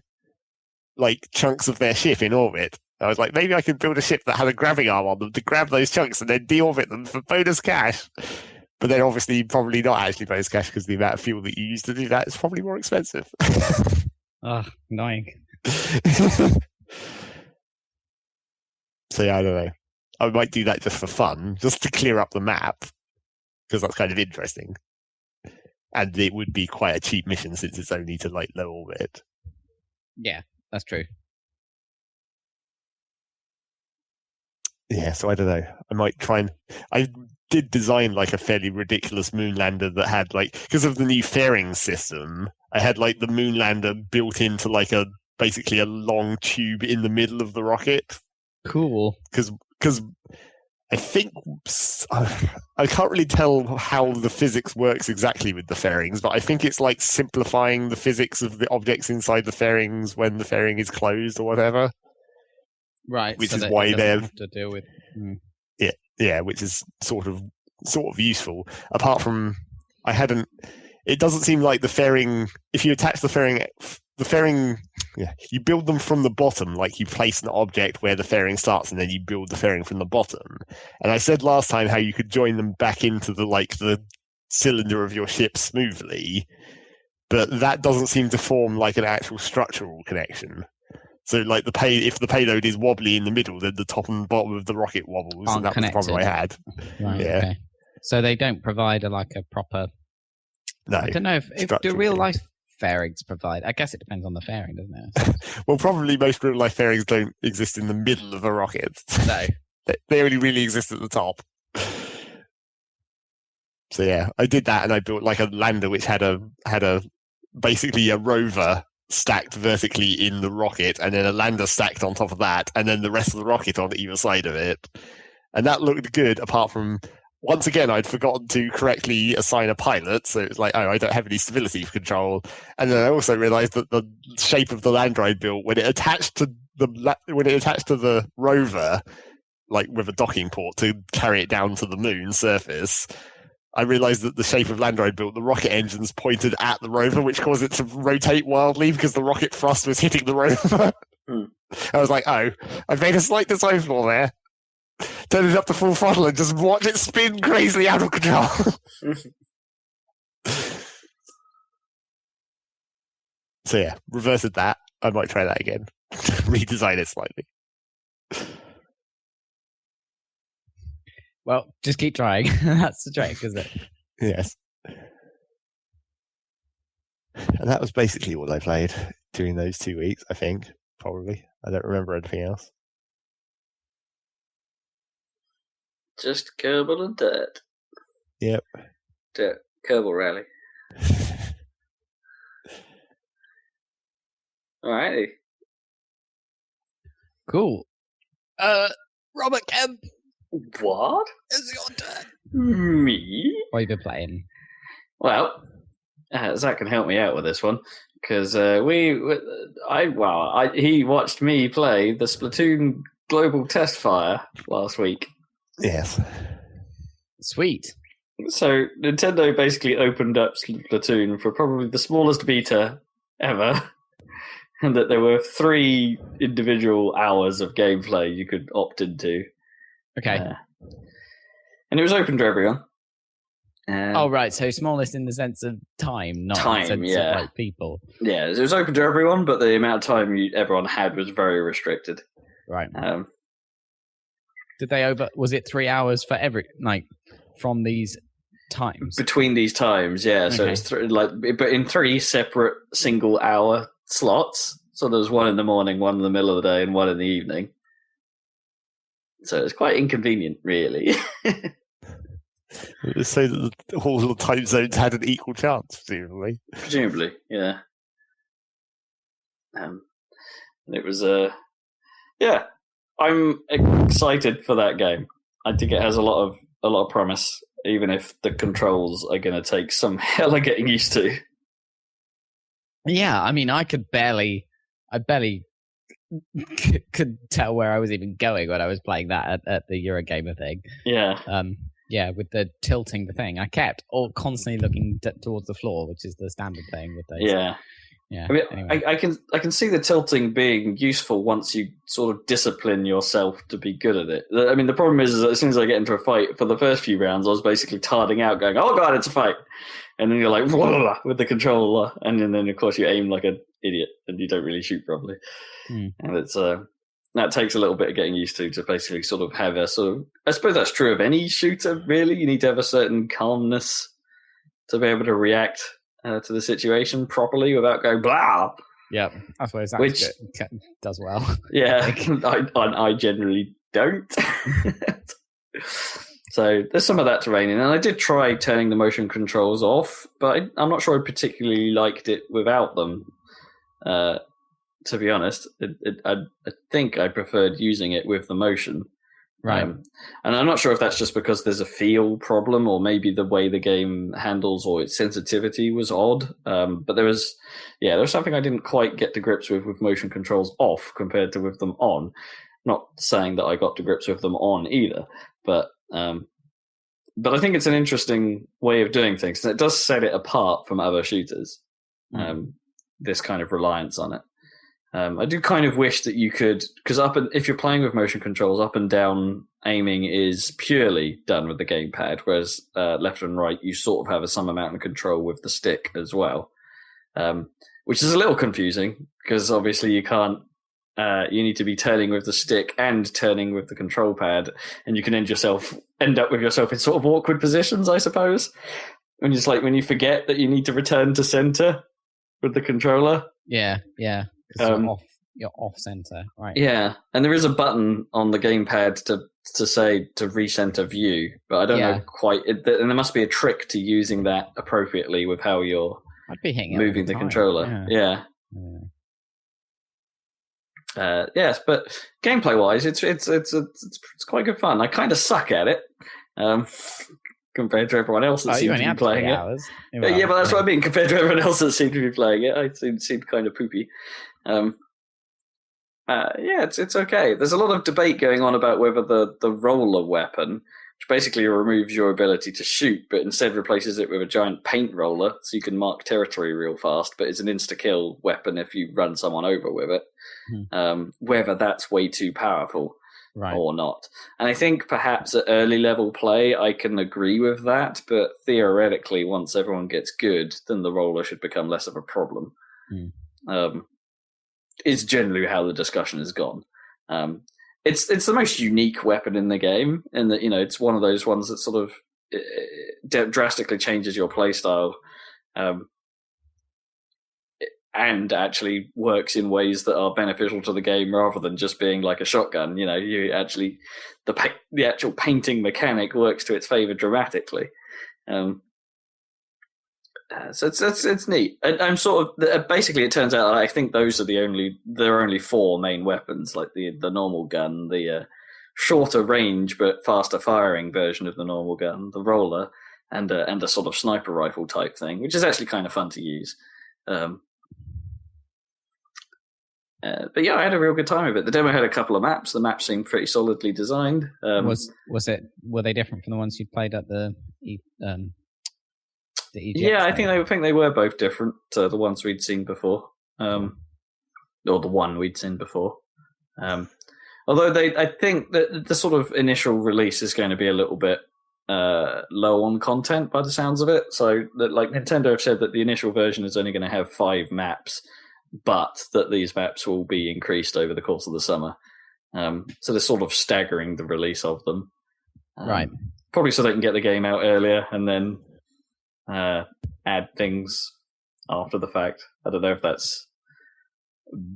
like chunks of their ship in orbit. I was like, maybe I could build a ship that had a grabbing arm on them to grab those chunks and then deorbit them for bonus cash. But then obviously probably not actually bonus cash, because the amount of fuel that you use to do that is probably more expensive. Oh, annoying. So yeah, I don't know. I might do that just for fun, just to clear up the map, because that's kind of interesting. And it would be quite a cheap mission since it's only to like low orbit. Yeah, that's true. Yeah, so I don't know. I might try and... I did design like a fairly ridiculous moonlander that had like... Because of the new fairing system, I had like the moonlander built into like basically a long tube in the middle of the rocket. Cool. Because I think... I can't really tell how the physics works exactly with the fairings, but I think it's like simplifying the physics of the objects inside the fairings when the fairing is closed or whatever. Right, which so is why they have to deal with. Yeah, which is sort of useful. Apart from, it doesn't seem like the fairing. If you attach the fairing, yeah, you build them from the bottom. Like you place an object where the fairing starts, and then you build the fairing from the bottom. And I said last time how you could join them back into the cylinder of your ship smoothly, but that doesn't seem to form like an actual structural connection. So, like if the payload is wobbly in the middle, then the top and bottom of the rocket wobbles, and that was the problem I had. Right, yeah. Okay. So they don't provide a proper. No. I don't know if do real life fairings provide. I guess it depends on the fairing, doesn't it? Well, probably most real life fairings don't exist in the middle of a rocket. No. They only really exist at the top. So yeah, I did that, and I built like a lander which had basically a rover stacked vertically in the rocket, and then a lander stacked on top of that, and then the rest of the rocket on either side of it. And that looked good, apart from, once again, I'd forgotten to correctly assign a pilot, so it was like, oh, I don't have any stability control. And then I also realized that the shape of the lander I built, when it attached to the rover, like with a docking port to carry it down to the moon surface, I realized that the shape of lander I built, the rocket engines pointed at the rover, which caused it to rotate wildly because the rocket thrust was hitting the rover. I was like, oh, I've made a slight design flaw there. Turn it up to full throttle and just watch it spin crazily out of control. So yeah, reverted that. I might try that again. Redesign it slightly. Well, just keep trying. That's the trick, isn't it? Yes. And that was basically what I played during those 2 weeks, I think. Probably. I don't remember anything else. Just Kerbal and dirt. Yep. Dirt. Kerbal Rally. Alrighty. Cool. Robert Kemp. What? It's your turn. Me? What have you been playing? Well, Zach can help me out with this one, because he watched me play the Splatoon global test fire last week. Yes. Sweet. So Nintendo basically opened up Splatoon for probably the smallest beta ever, and that there were 3 individual hours of gameplay you could opt into. Okay. And it was open to everyone. Oh, right. So smallest in the sense of time, not Time, in the sense yeah. of like people. Yeah, it was open to everyone, but the amount of time everyone had was very restricted. Right. Did they was it 3 hours for from these times? Between these times, yeah. So it's but in 3 separate single-hour slots. So there was one in the morning, one in the middle of the day, and one in the evening. So it's quite inconvenient, really. So that all the time zones had an equal chance, presumably. Presumably, yeah. It was yeah. I'm excited for that game. I think it has a lot of promise, even if the controls are going to take some hella getting used to. Yeah, I mean, I barely could tell where I was even going when I was playing that at the Eurogamer thing. Yeah. Yeah, with the tilting the thing. I kept constantly looking towards the floor, which is the standard thing with those. Yeah. Yeah. I mean, anyway. I can see the tilting being useful once you sort of discipline yourself to be good at it. I mean, the problem is that as soon as I get into a fight, for the first few rounds, I was basically tarding out, going, "Oh god, it's a fight!" And then you're like, blah, blah, blah, with the controller, and then of course you aim like an idiot, and you don't really shoot properly. And it's that takes a little bit of getting used to basically sort of have a sort of. I suppose that's true of any shooter. Really, you need to have a certain calmness to be able to react to the situation properly without going blah. Yeah, that's what Which does well. Yeah, I generally don't. So there's some of that to rein in, and I did try turning the motion controls off, but I'm not sure I particularly liked it without them. To be honest, I think I preferred using it with the motion. Right. And I'm not sure if that's just because there's a feel problem, or maybe the way the game handles or its sensitivity was odd. But there was something I didn't quite get to grips with motion controls off compared to with them on. Not saying that I got to grips with them on either, but I think it's an interesting way of doing things, and it does set it apart from other shooters. This kind of reliance on it. I do kind of wish that you could, because if you're playing with motion controls, up and down aiming is purely done with the gamepad, whereas left and right you sort of have some amount of control with the stick as well, which is a little confusing because obviously you can't. You need to be turning with the stick and turning with the control pad, and you can end up with yourself in sort of awkward positions, I suppose. When it's like when you forget that you need to return to center with the controller. Yeah. You're off center, right? Yeah, and there is a button on the gamepad to say to recenter view, but I don't know quite. And there must be a trick to using that appropriately with how you're moving the controller. Yeah. Yes, but gameplay wise, it's quite good fun. I kind of suck at it compared to everyone else that seems to be playing it. Hours. Yeah, but that's what I mean. Compared to everyone else that seemed to be playing it, I seemed kind of poopy. It's okay. There's a lot of debate going on about whether the roller weapon, which basically removes your ability to shoot, but instead replaces it with a giant paint roller, so you can mark territory real fast, but it's an insta-kill weapon if you run someone over with it. Whether that's way too powerful or not. And I think perhaps at early level play, I can agree with that, but theoretically, once everyone gets good, then the roller should become less of a problem. Is generally how the discussion has gone. It's the most unique weapon in the game, and that it's one of those ones that sort of drastically changes your playstyle, and actually works in ways that are beneficial to the game rather than just being like a shotgun. You actually the actual painting mechanic works to its favor dramatically. So it's neat. I'm sort of basically. It turns out I think those are there are only 4 main weapons, like the normal gun, the shorter range but faster firing version of the normal gun, the roller, and a sort of sniper rifle type thing, which is actually kind of fun to use. But yeah, I had a real good time with it. The demo had a couple of maps. The maps seemed pretty solidly designed. Were they different from the ones you played at the EGX? Yeah, I think they were both different to the ones we'd seen before, or the one we'd seen before. Although I think that the sort of initial release is going to be a little bit low on content by the sounds of it. So that, like, Nintendo have said that the initial version is only going to have 5 maps, but that these maps will be increased over the course of the summer. So they're sort of staggering the release of them. Right. Probably so they can get the game out earlier and then add things after the fact. I don't know if that's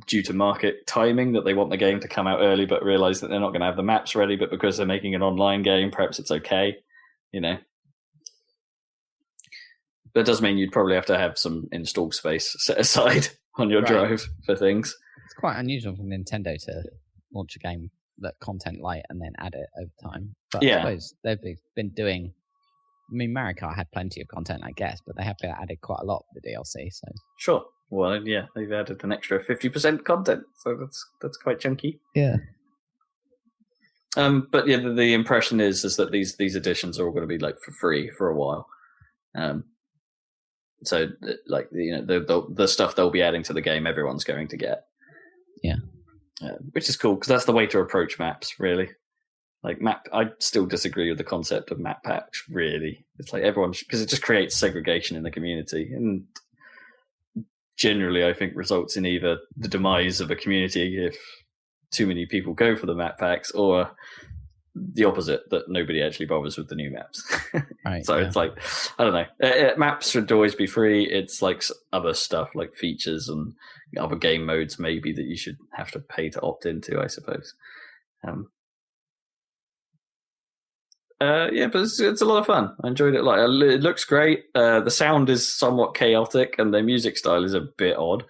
due to market timing, that they want the game to come out early but realize that they're not going to have the maps ready, but because they're making an online game, perhaps it's okay, you know. That does mean you'd probably have to have some install space set aside on your drive for things. It's quite unusual for Nintendo to launch a game that content light and then add it over time. But I suppose they've been doing... I mean, Mario Kart had plenty of content, I guess, but they have added quite a lot of the DLC. So sure. Well, yeah, they've added an extra 50% content, so that's quite chunky. Yeah. But yeah, the impression is that these editions are all going to be like for free for a while. So like, you know, the stuff they'll be adding to the game, everyone's going to get. Yeah. Which is cool because that's the way to approach maps, really. Like I still disagree with the concept of map packs. Really, it's like everyone, because it just creates segregation in the community, and generally, I think results in either the demise of a community if too many people go for the map packs, or the opposite, that nobody actually bothers with the new maps. Right. So it's like, I don't know. Maps should always be free. It's like other stuff like features and other game modes maybe that you should have to pay to opt into, I suppose. Yeah, but it's a lot of fun. I enjoyed it. Like, it looks great. The sound is somewhat chaotic, and their music style is a bit odd.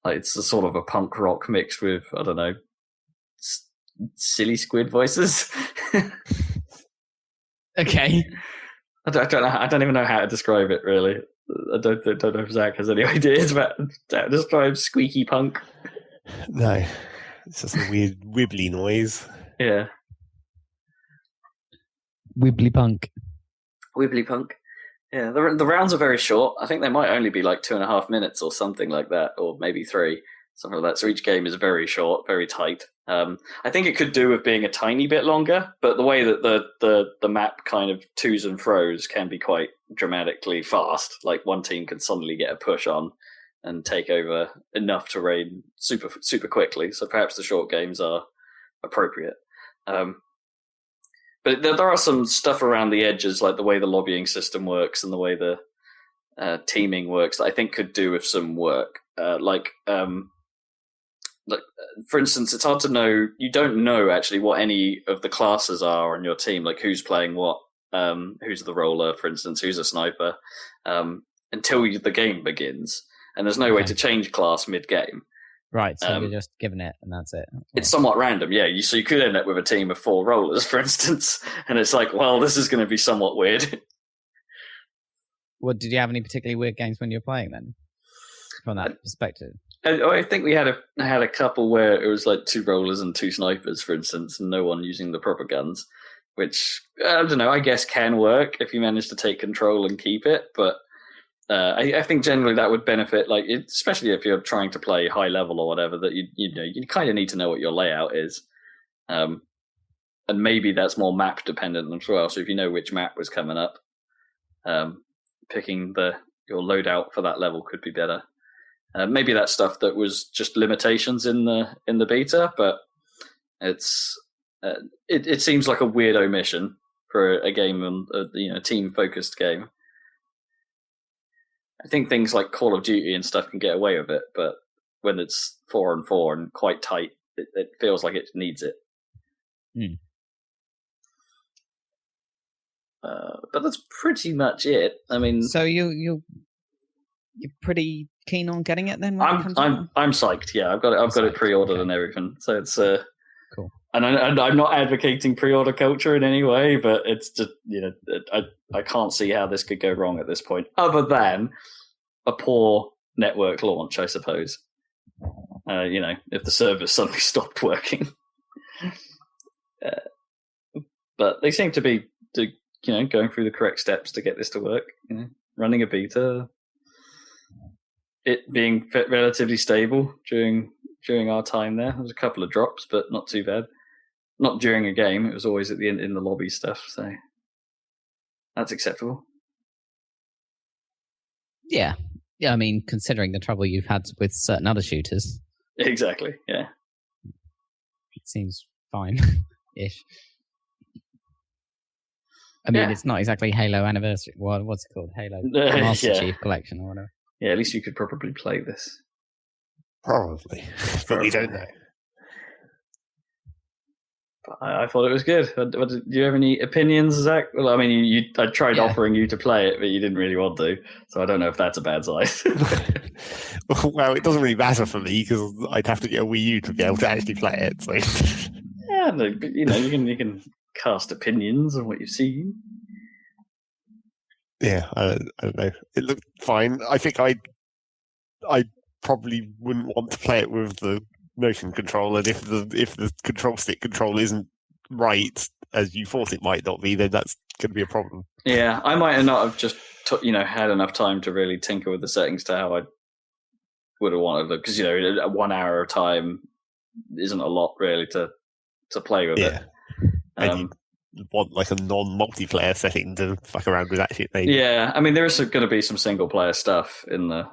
Like, it's a sort of a punk rock mixed with, I don't know, silly squid voices. Okay. I don't know. I don't even know how to describe it. Really, I don't know if Zach has any ideas about how to describe squeaky punk. No, it's just a weird wibbly noise. Yeah. Wibbly punk. Yeah, the rounds are very short. I think they might only be like 2.5 minutes or something like that, or maybe 3, something like that. So each game is very short, very tight. I think it could do with being a tiny bit longer, but the way that the map kind of to's and fro's can be quite dramatically fast. Like, one team can suddenly get a push on and take over enough terrain super quickly. So perhaps the short games are appropriate. But there are some stuff around the edges, like the way the lobbying system works and the way the teaming works, that I think could do with some work. Like, for instance, it's hard to know. You don't know actually what any of the classes are on your team, like who's playing what, who's the roller, for instance, who's a sniper, until the game begins. And there's no way to change class mid-game. Right, so you're just given it, and that's it. It's somewhat random, yeah. So you could end up with a team of 4 rollers, for instance, and it's like, well, this is going to be somewhat weird. Well, did you have any particularly weird games when you were playing then, from that perspective? I think we had a couple where it was like 2 rollers and 2 snipers, for instance, and no one using the proper guns, which, I don't know, I guess can work if you manage to take control and keep it, but I think generally that would benefit, like, especially if you're trying to play high level or whatever, that you kind of need to know what your layout is, and maybe that's more map dependent as well. So if you know which map was coming up, picking your loadout for that level could be better. Maybe that's stuff that was just limitations in the beta, but it seems like a weird omission for a game, a team focused game. I think things like Call of Duty and stuff can get away with it, but when it's 4-on-4 and quite tight, it feels like it needs it. But that's pretty much it. I mean, so you're pretty keen on getting it then? I'm psyched. Yeah, I've got it pre-ordered and everything. So it's cool. And I'm not advocating pre-order culture in any way, but it's just, I can't see how this could go wrong at this point, other than a poor network launch, I suppose. if the server suddenly stopped working. But they seem to be, going through the correct steps to get this to work. Running a beta, it being relatively stable during our time there. There was a couple of drops, but not too bad. Not during a game. It was always at the end in the lobby stuff. So that's acceptable. Yeah. I mean, considering the trouble you've had with certain other shooters, exactly. Yeah, it seems fine-ish. I mean, It's not exactly Halo Anniversary. What's it called? Halo Master Chief Collection or whatever. Yeah, at least you could probably play this. Probably, but we don't know. I thought it was good. Do you have any opinions, Zach? Well, I mean, I tried offering you to play it, but you didn't really want to. So I don't know if that's a bad sign. Well, it doesn't really matter for me because I'd have to get a Wii U to be able to actually play it. So. Yeah, but you can cast opinions on what you've seen. Yeah, I don't know. It looked fine. I think I probably wouldn't want to play it with the motion control, and if the control stick control isn't right as you thought it might not be, then that's going to be a problem. Yeah, I might not have just had enough time to really tinker with the settings to how I would have wanted them, because 1 hour of time isn't a lot really to play with it. And you want like a non-multiplayer setting to fuck around with that shit. Yeah, I mean there is going to be some single player stuff in the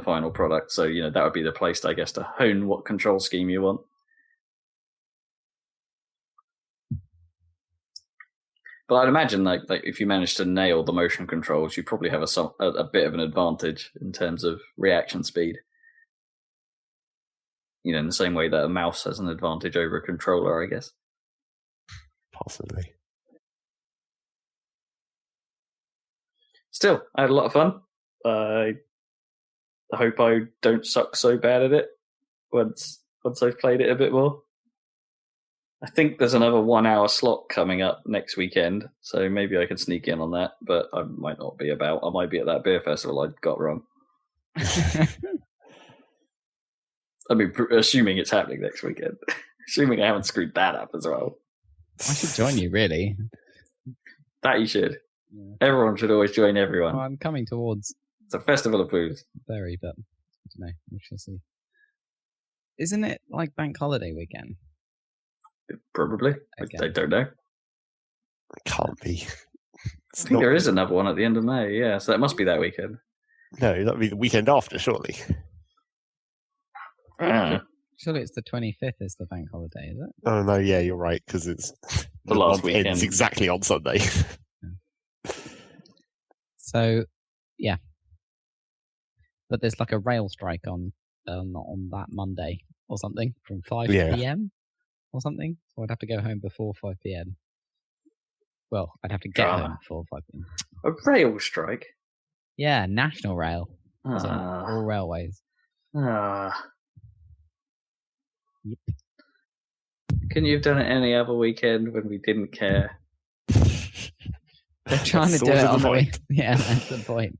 final product, so that would be the place, I guess, to hone what control scheme you want. But I'd imagine like if you manage to nail the motion controls, you probably have a bit of an advantage in terms of reaction speed. In the same way that a mouse has an advantage over a controller, I guess. Possibly. Still, I had a lot of fun. I hope I don't suck so bad at it once I've played it a bit more. I think there's another 1 hour slot coming up next weekend, so maybe I can sneak in on that, but I might not be about. I might be at that beer festival I got wrong. I mean, assuming it's happening next weekend. Assuming I haven't screwed that up as well. I should join you, really. That you should. Yeah. Everyone should always join everyone. Well, I'm coming towards... It's a festival of booze. Very, but I don't know. We shall see. Isn't it like bank holiday weekend? Probably. Okay. I don't know. It can't be. I think there is another one at the end of May, yeah, so that must be that weekend. No, that'd be the weekend after, surely. Surely it's the 25th is the bank holiday, is it? Oh, no, yeah, you're right, because it's the last weekend. Ends exactly on Sunday. So, yeah. But there's like a rail strike on that Monday or something from 5 p.m. or something. So I'd have to go home before 5 p.m. Well, I'd have to get home before 5 p.m. A rail strike? Yeah, national rail. So all railways. Yep. Couldn't you have done it any other weekend when we didn't care? They're trying to do it on the week. Yeah, that's the point.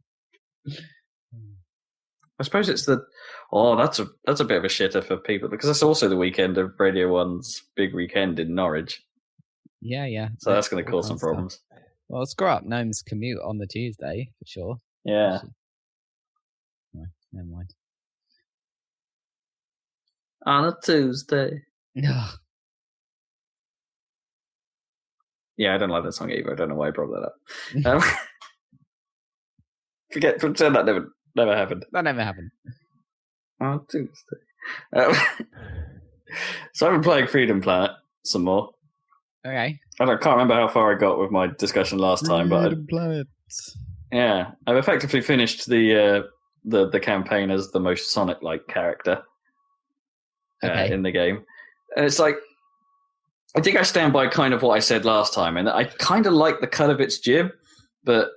I suppose it's the... Oh, that's a bit of a shitter for people, because that's also the weekend of Radio 1's big weekend in Norwich. Yeah. So that's going to cause some problems. Well, screw up Gnome's commute on the Tuesday, for sure. Yeah. No, never mind. On a Tuesday. Yeah, I don't like that song either. I don't know why I brought that up. Pretend that never happened. That never happened. On Tuesday. So I've been playing Freedom Planet some more. Okay. I can't remember how far I got with my discussion last time, but Planet. Yeah, I've effectively finished the campaign as the most Sonic-like character in the game. And it's like, I think I stand by kind of what I said last time, and I kind of like the cut of its jib, but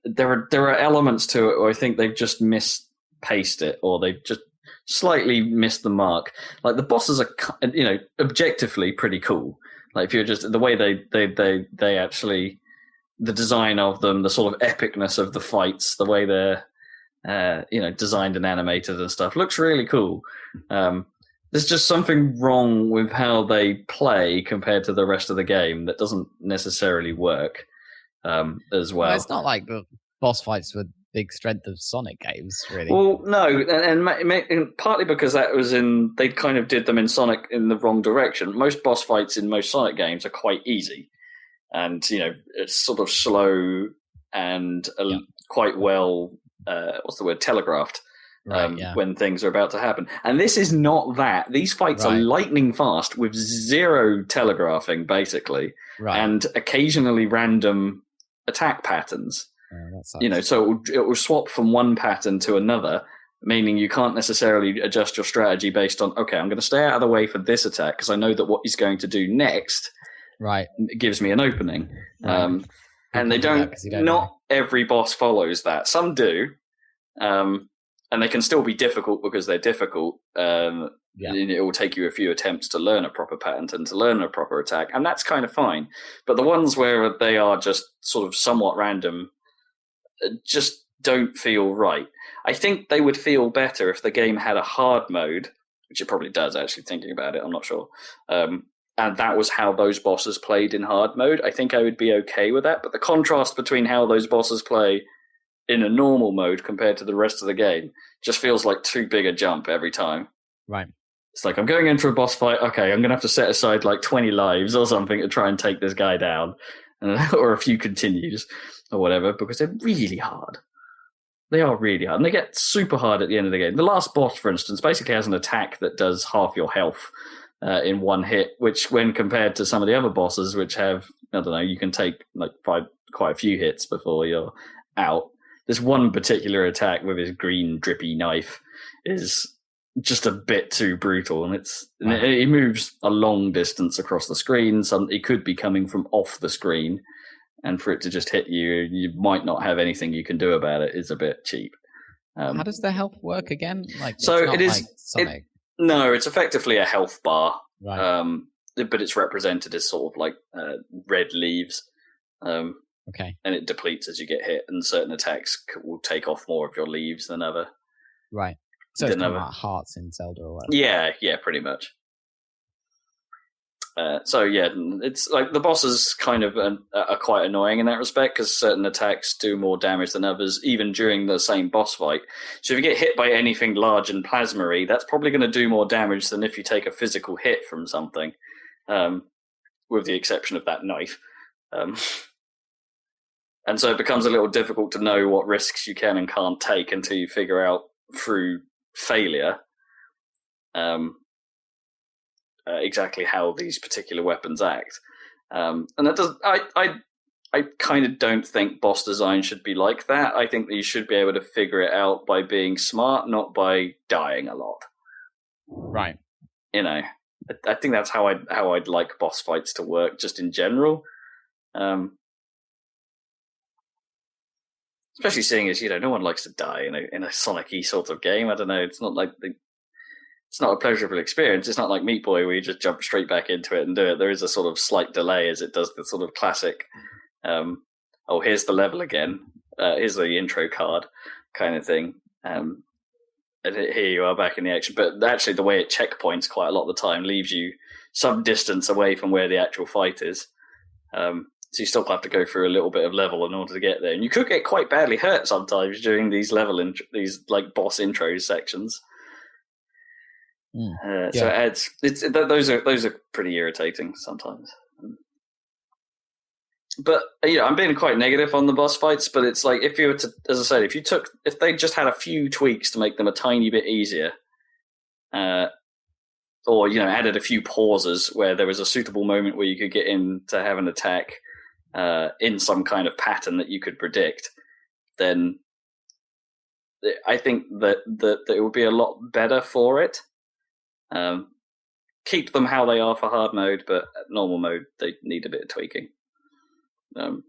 there are elements to it where I think they've just mispaced it, or they've just slightly missed the mark. Like the bosses are, objectively pretty cool. Like if you're just the way they actually, the design of them, the sort of epicness of the fights, the way they're designed and animated and stuff. Looks really cool. There's just something wrong with how they play compared to the rest of the game that doesn't necessarily work as well. It's not like the boss fights were big strength of Sonic games, really. Well, no, and partly because that was they kind of did them in Sonic in the wrong direction. Most boss fights in most Sonic games are quite easy, and it's sort of slow and quite well. What's the word? Telegraphed. When things are about to happen. And this is not that. These fights are lightning fast with zero telegraphing, basically, and occasionally random attack patterns. So it will swap from one pattern to another, meaning you can't necessarily adjust your strategy based on, okay, I'm going to stay out of the way for this attack because I know that what he's going to do next gives me an opening. And they don't not every boss follows that. Some do. And they can still be difficult because they're difficult. It will take you a few attempts to learn a proper pattern and to learn a proper attack, and that's kind of fine. But the ones where they are just sort of somewhat random just don't feel right. I think they would feel better if the game had a hard mode, which it probably does, actually, thinking about it. I'm not sure. And that was how those bosses played in hard mode. I think I would be okay with that. But the contrast between how those bosses play in a normal mode compared to the rest of the game just feels like too big a jump every time. Right. It's like, I'm going into a boss fight, okay, I'm going to have to set aside like 20 lives or something to try and take this guy down, or a few continues or whatever, because they're really hard. They are really hard, and they get super hard at the end of the game. The last boss, for instance, basically has an attack that does half your health in one hit, which when compared to some of the other bosses, which have, I don't know, you can take like quite a few hits before you're out. This one particular attack with his green drippy knife is just a bit too brutal, and it moves a long distance across the screen. It could be coming from off the screen, and for it to just hit you, you might not have anything you can do about it. Is a bit cheap. How does the health work again? Sonic. No, it's effectively a health bar, right. But it's represented as sort of like red leaves. Okay. And it depletes as you get hit, and certain attacks will take off more of your leaves than other. Right. So it's kind of like hearts in Zelda or whatever. Yeah, pretty much. It's like the bosses kind of are quite annoying in that respect because certain attacks do more damage than others, even during the same boss fight. So if you get hit by anything large and plasma-y, that's probably going to do more damage than if you take a physical hit from something, with the exception of that knife. And so it becomes a little difficult to know what risks you can and can't take until you figure out through failure exactly how these particular weapons act. And that does. I kind of don't think boss design should be like that. I think that you should be able to figure it out by being smart, not by dying a lot. Right. I think that's how I'd like boss fights to work, just in general. Especially seeing as no one likes to die in a Sonic-y sort of game. I don't know. It's not like it's not a pleasurable experience. It's not like Meat Boy where you just jump straight back into it and do it. There is a sort of slight delay as it does the sort of classic. Here's the level again. Here's the intro card kind of thing. And here you are back in the action. But actually, the way it checkpoints quite a lot of the time leaves you some distance away from where the actual fight is. So you still have to go through a little bit of level in order to get there, and you could get quite badly hurt sometimes during these these like boss intro sections. So those are pretty irritating sometimes. But I'm being quite negative on the boss fights. But it's like if you were to, as I said, if they just had a few tweaks to make them a tiny bit easier, or added a few pauses where there was a suitable moment where you could get in to have an attack. In some kind of pattern that you could predict, then I think that it would be a lot better for it. Keep them how they are for hard mode, but at normal mode they need a bit of tweaking. And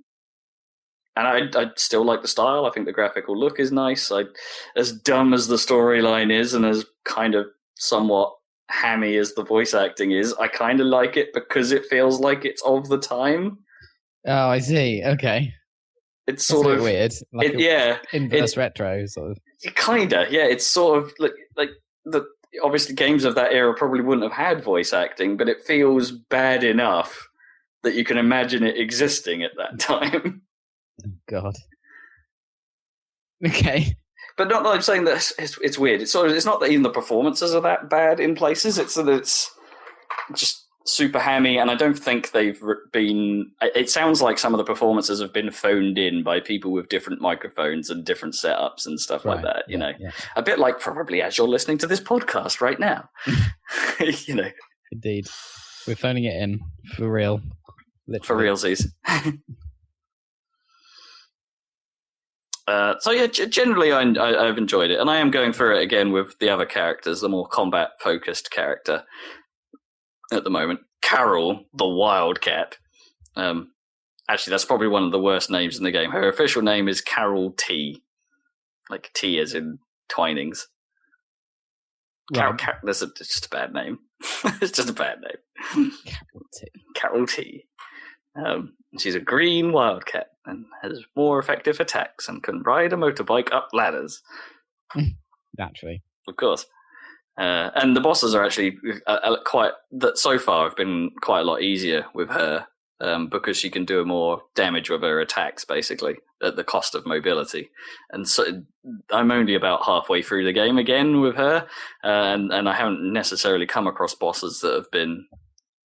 I still like the style. I think the graphical look is nice. As dumb as the storyline is, and as kind of somewhat hammy as the voice acting is, I kind of like it because it feels like it's of the time. Oh, I see. Okay. it's It's sort a bit of weird. Like inverse it- retro sort of. kinda, yeah. It's sort of like the obviously games of that era probably wouldn't have had voice acting, but it feels bad enough that you can imagine it existing at that time. Oh, God. Okay. But not that I'm saying that it's weird. It's not that even the performances are that bad in places. It's that it's just super hammy, and I don't think they've been. It sounds like some of the performances have been phoned in by people with different microphones and different setups and stuff like that. You know, a bit like probably as you're listening to this podcast right now. You know, Indeed, we're phoning it in for real. for Literally. realsies. So yeah, generally I've enjoyed it, and I am going through it again with the other characters, the more combat-focused character at the moment. Carol, the Wildcat. Actually, that's probably one of the worst names in the game. Her official name is Carol T, like T as in Twinings. Right. That's just a bad name. It's just a bad name. Carol T. She's a green wildcat and has more effective attacks and can ride a motorbike up ladders. Naturally. Of course. And the bosses are actually so far have been quite a lot easier with her because she can do more damage with her attacks, basically, at the cost of mobility. And so I'm only about halfway through the game again with her, and I haven't necessarily come across bosses that have been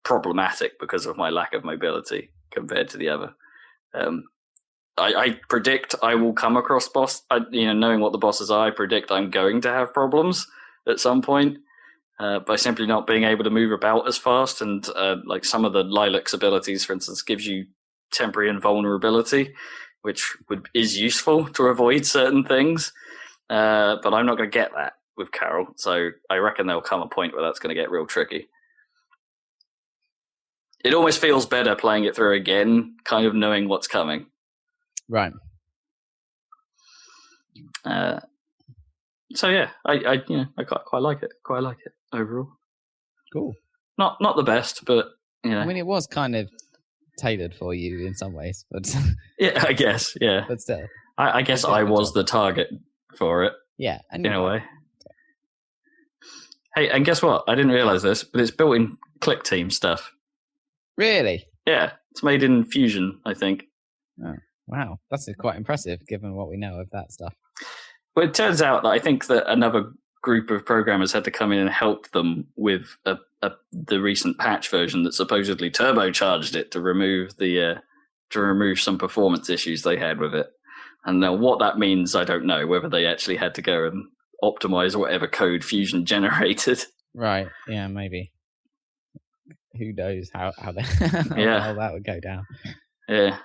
problematic because of my lack of mobility compared to the other. I predict I will come across knowing what the bosses are, I predict I'm going to have problems at some point by simply not being able to move about as fast. And like some of the Lilac's abilities, for instance, gives you temporary invulnerability, which is useful to avoid certain things. But I'm not going to get that with Carol. So I reckon there'll come a point where that's going to get real tricky. It almost feels better playing it through again, kind of knowing what's coming. Right. So yeah, I quite like it. Quite like it overall. Cool. Not the best, but you know. I mean, it was kind of tailored for you in some ways, but yeah, I guess. Yeah, but still, I guess I was the target for it. Yeah, and in a way. Hey, and guess what? I didn't realize this, but it's built in Click Team stuff. Really? Yeah, it's made in Fusion, I think. Oh, wow, that's quite impressive given what we know of that stuff. Well, it turns out that I think that another group of programmers had to come in and help them with the recent patch version that supposedly turbocharged it to remove some performance issues they had with it. And now what that means, I don't know. Whether they actually had to go and optimize whatever code Fusion generated. Right? Yeah, maybe. Who knows how how that would go down? Yeah,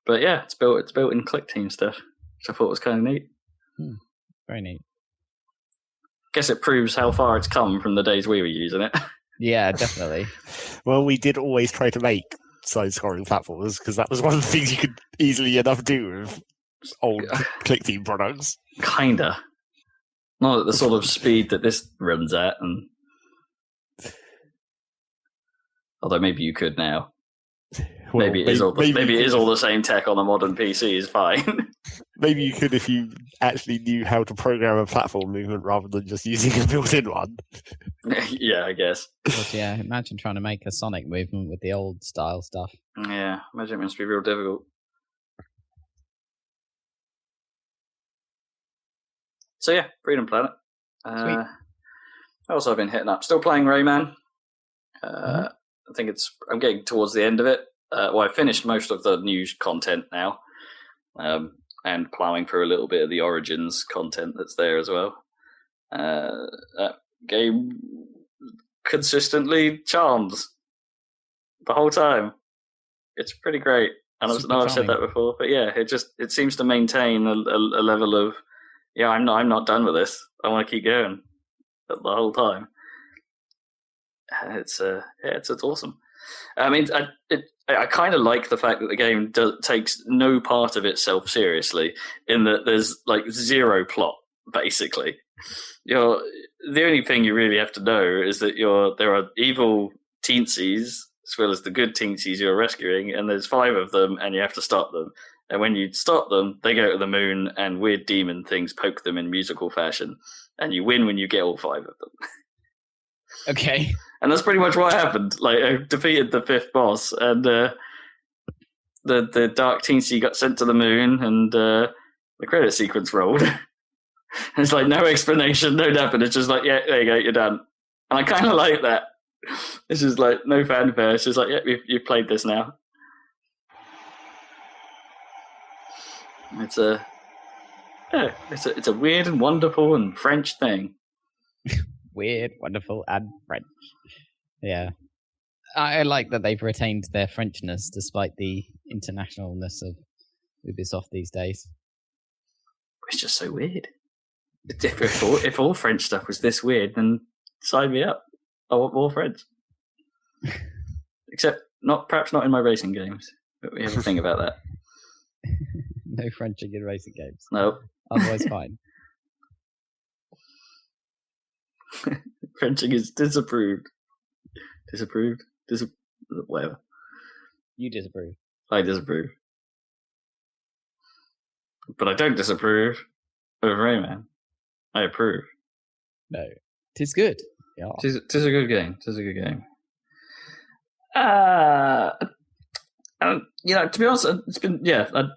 but yeah, it's built in Click Team stuff, which I thought was kind of neat. Very neat. Guess it proves how far it's come from the days we were using it. Yeah, definitely. Well, we did always try to make side-scrolling platformers because that was one of the things you could easily enough do with old Click Team products. Kinda. Not at the sort of speed that this runs at, and although maybe you could now. Well, maybe it is all the same tech on a modern PC is fine. Maybe you could if you actually knew how to program a platform movement rather than just using a built-in one. Yeah, I guess. But yeah, imagine trying to make a Sonic movement with the old style stuff. Yeah, imagine it must be real difficult. So yeah, Freedom Planet. Sweet. Also, I've been hitting up. Still playing Rayman. I think I'm getting towards the end of it. Well, I finished most of the news content now, and plowing through a little bit of the Origins content that's there as well. That game consistently charms the whole time. It's pretty great. And I've said that before, but yeah, it seems to maintain a level of, yeah, I'm not done with this. I want to keep going the whole time. It's awesome. I mean, I kind of like the fact that the game takes no part of itself seriously, in that there's like zero plot, basically. The only thing you really have to know is that there are evil teensies as well as the good teensies you're rescuing, and there's 5 of them, and you have to stop them. And when you stop them, they go to the moon, and weird demon things poke them in musical fashion. And you win when you get all 5 of them. Okay. And that's pretty much what happened. Like, I defeated the 5th boss, and the Dark Teensy got sent to the moon, and the credit sequence rolled. It's like no explanation, no nothing. It's just like, yeah, there you go, you're done. And I kind of like that. It's just like no fanfare. It's just like, yeah, you've played this now. It's a weird and wonderful and French thing. Weird, wonderful, and French. Yeah. I like that they've retained their Frenchness despite the internationalness of Ubisoft these days. It's just so weird. If all French stuff was this weird, then sign me up. I want more French. Except perhaps not in my racing games. But we have a thing about that. No Frenching in racing games. No. Otherwise, fine. Frenching is disapproved. Whatever. You disapprove. I disapprove. But I don't disapprove of Rayman. I approve. No. 'Tis good. Yeah. Tis a good game. To be honest, it's been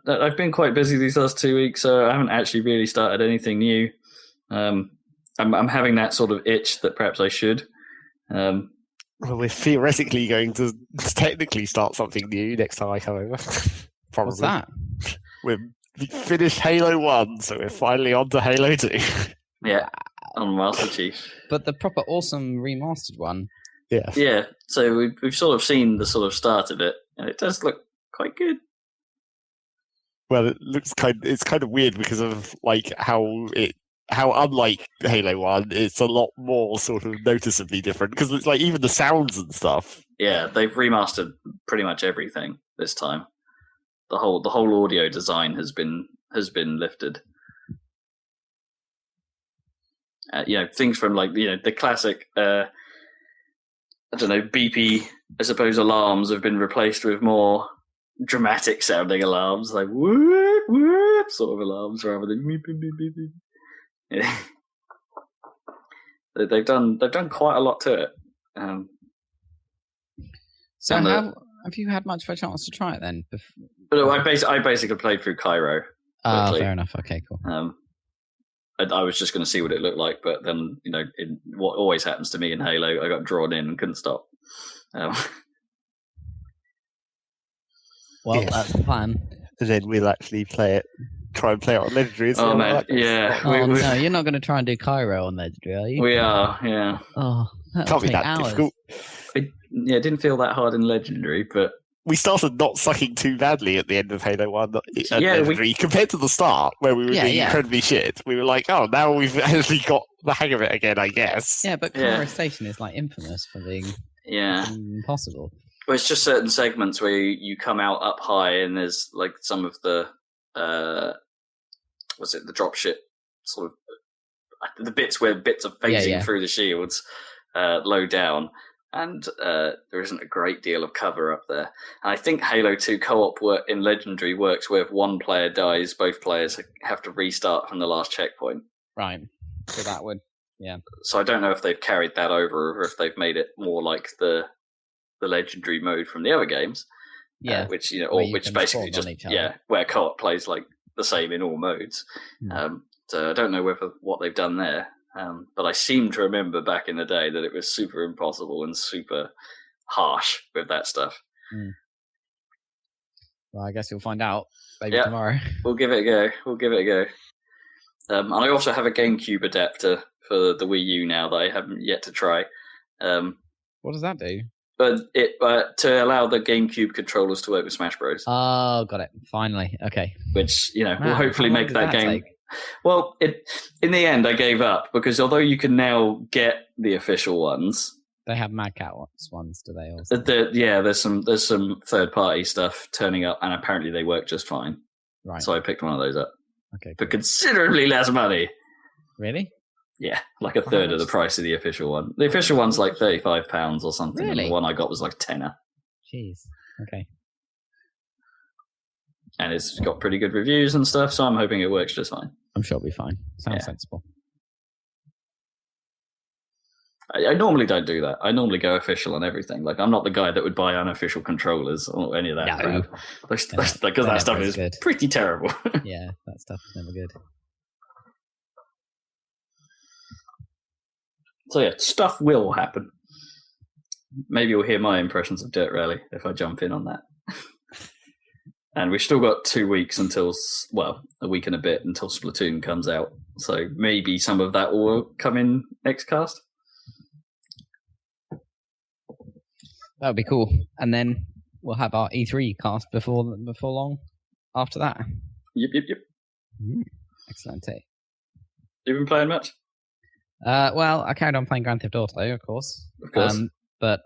I've been quite busy these last 2 weeks, so I haven't actually really started anything new. I'm having that sort of itch that perhaps I should. Well, we're theoretically going to technically start something new next time I come over. Probably. What's that? We've finished Halo 1, so we're finally on to Halo 2. Yeah, on Master Chief. But the proper awesome remastered one. Yeah. Yeah, so we've sort of seen the sort of start of it, and it does look quite good. Well, it's kind of weird because of like how unlike Halo 1, it's a lot more sort of noticeably different because it's like even the sounds and stuff. Yeah, they've remastered pretty much everything this time. The whole audio design has been lifted. Things from like the classic beepy, I suppose, alarms have been replaced with more dramatic sounding alarms, like whoop whoop sort of alarms rather than beep beep beep beep. Yeah. They've done quite a lot to it. So have you had much of a chance to try it then? But I basically played through Cairo. Oh, fair enough. Okay, cool. I was just going to see what it looked like, but then what always happens to me in Halo, I got drawn in and couldn't stop. Well, that's the plan. And then we'll actually try and play it on Legendary. Oh man, yeah. No, you're not going to try and do Cairo on Legendary, are you? We are, yeah. Oh, that Can't would be take that hours. difficult. It didn't feel that hard in Legendary, but We started not sucking too badly at the end of Halo 1 at Legendary compared to the start, where we were being incredibly shit. We were like, oh, now we've actually got the hang of it again, I guess. Yeah, but Cairo Station is like infamous for being impossible. Well, it's just certain segments where you come out up high and there's like some of the the dropship sort of the bits where bits are phasing through the shields low down, and there isn't a great deal of cover up there. And I think Halo 2 co-op in Legendary works where if one player dies, both players have to restart from the last checkpoint. Right. So that would, So I don't know if they've carried that over or if they've made it more like the Legendary mode from the other games. Which which basically just where co-op plays like the same in all modes. So I don't know what they've done there. But I seem to remember back in the day that it was super impossible and super harsh with that stuff. Well, I guess you'll find out maybe tomorrow. We'll give it a go. And I also have a GameCube adapter for the Wii U now that I haven't yet to try. What does that do? But to allow the GameCube controllers to work with Smash Bros. Oh, got it. Finally. Okay. Which, will hopefully make that game... Take? Well, in the end, I gave up because although you can now get the official ones, they have Mad Cat ones. Do they also? There's some third party stuff turning up, and apparently they work just fine. Right. So I picked one of those up. Okay. For considerably less money. Really? Yeah, like a third of the price of the official one. The official one's like £35 or something. Really? And the one I got was like £10. Jeez. Okay. and it's got pretty good reviews and stuff. So I'm hoping it works just fine. I'm sure it'll be fine. Sounds sensible. I normally don't do that. I normally go official on everything. Like, I'm not the guy that would buy unofficial controllers or any of that crap. Because that stuff is good. pretty terrible. Yeah, that stuff is never good. So yeah, stuff will happen. Maybe you'll hear my impressions of Dirt Rally if I jump in on that. And we've still got 2 weeks until, well, a week and a bit until Splatoon comes out. So maybe some of that will come in next cast. That would be cool. And then we'll have our E3 cast before long after that. Yep. Excellent. You been playing much? Well, I carried on playing Grand Theft Auto, of course. But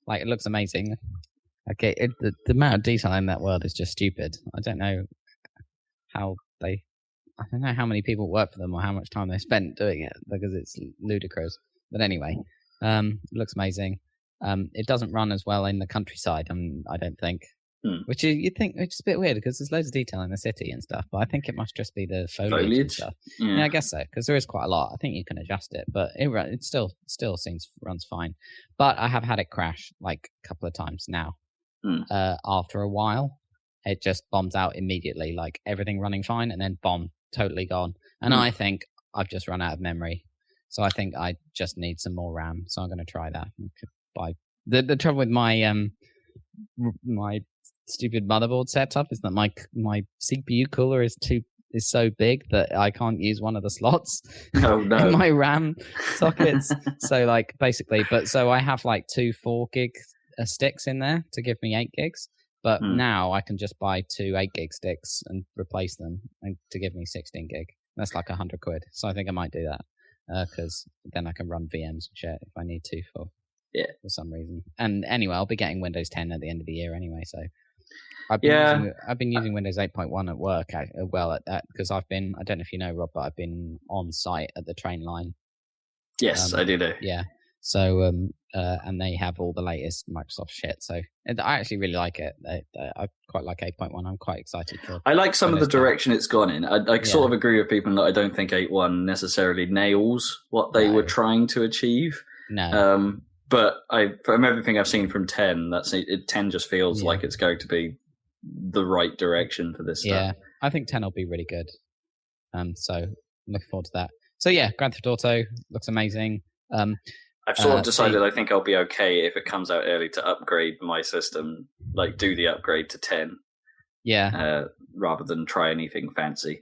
like, it looks amazing. Okay, the amount of detail in that world is just stupid. I don't know how many people work for them or how much time they spent doing it, because it's ludicrous. But anyway, it looks amazing. It doesn't run as well in the countryside, I don't think. Which you'd think, which is a bit weird because there's loads of detail in the city and stuff, but I think it must just be the foliage and stuff. Yeah, I guess so, because there is quite a lot. I think you can adjust it, but it still runs fine. But I have had it crash like a couple of times now. After a while, it just bombs out immediately, like everything running fine, and then bomb, totally gone. And I think I've just run out of memory, so I think I just need some more RAM. So I'm going to try that. The trouble with my my stupid motherboard setup is that my CPU cooler is so big that I can't use one of the slots in my RAM sockets. So like basically, so I have like 2 4 gig sticks in there to give me 8 gigs. But now I can just buy 2 8 gig sticks and replace them and to give me 16 gig. That's like £100. So I think I might do that because then I can run VMs and shit if I need to for some reason. And anyway, I'll be getting Windows 10 at the end of the year anyway. So I've been using Windows 8.1 at work because I've been, I don't know if you know, Rob, but I've been on site at the train line. Yes, I do know. Yeah. So and they have all the latest Microsoft shit. So I actually really like it. I quite like 8.1. I'm quite excited for. I like some of the direction it's gone in. I sort of agree with people that I don't think 8.1 necessarily nails what they were trying to achieve. No. But from everything I've seen from 10, 10 just feels like it's going to be the right direction for this stuff. Yeah, I think 10 will be really good. So I'm looking forward to that. So yeah, Grand Theft Auto looks amazing. I've sort of decided I think I'll be okay if it comes out early to upgrade my system, like do the upgrade to 10. Yeah. Rather than try anything fancy.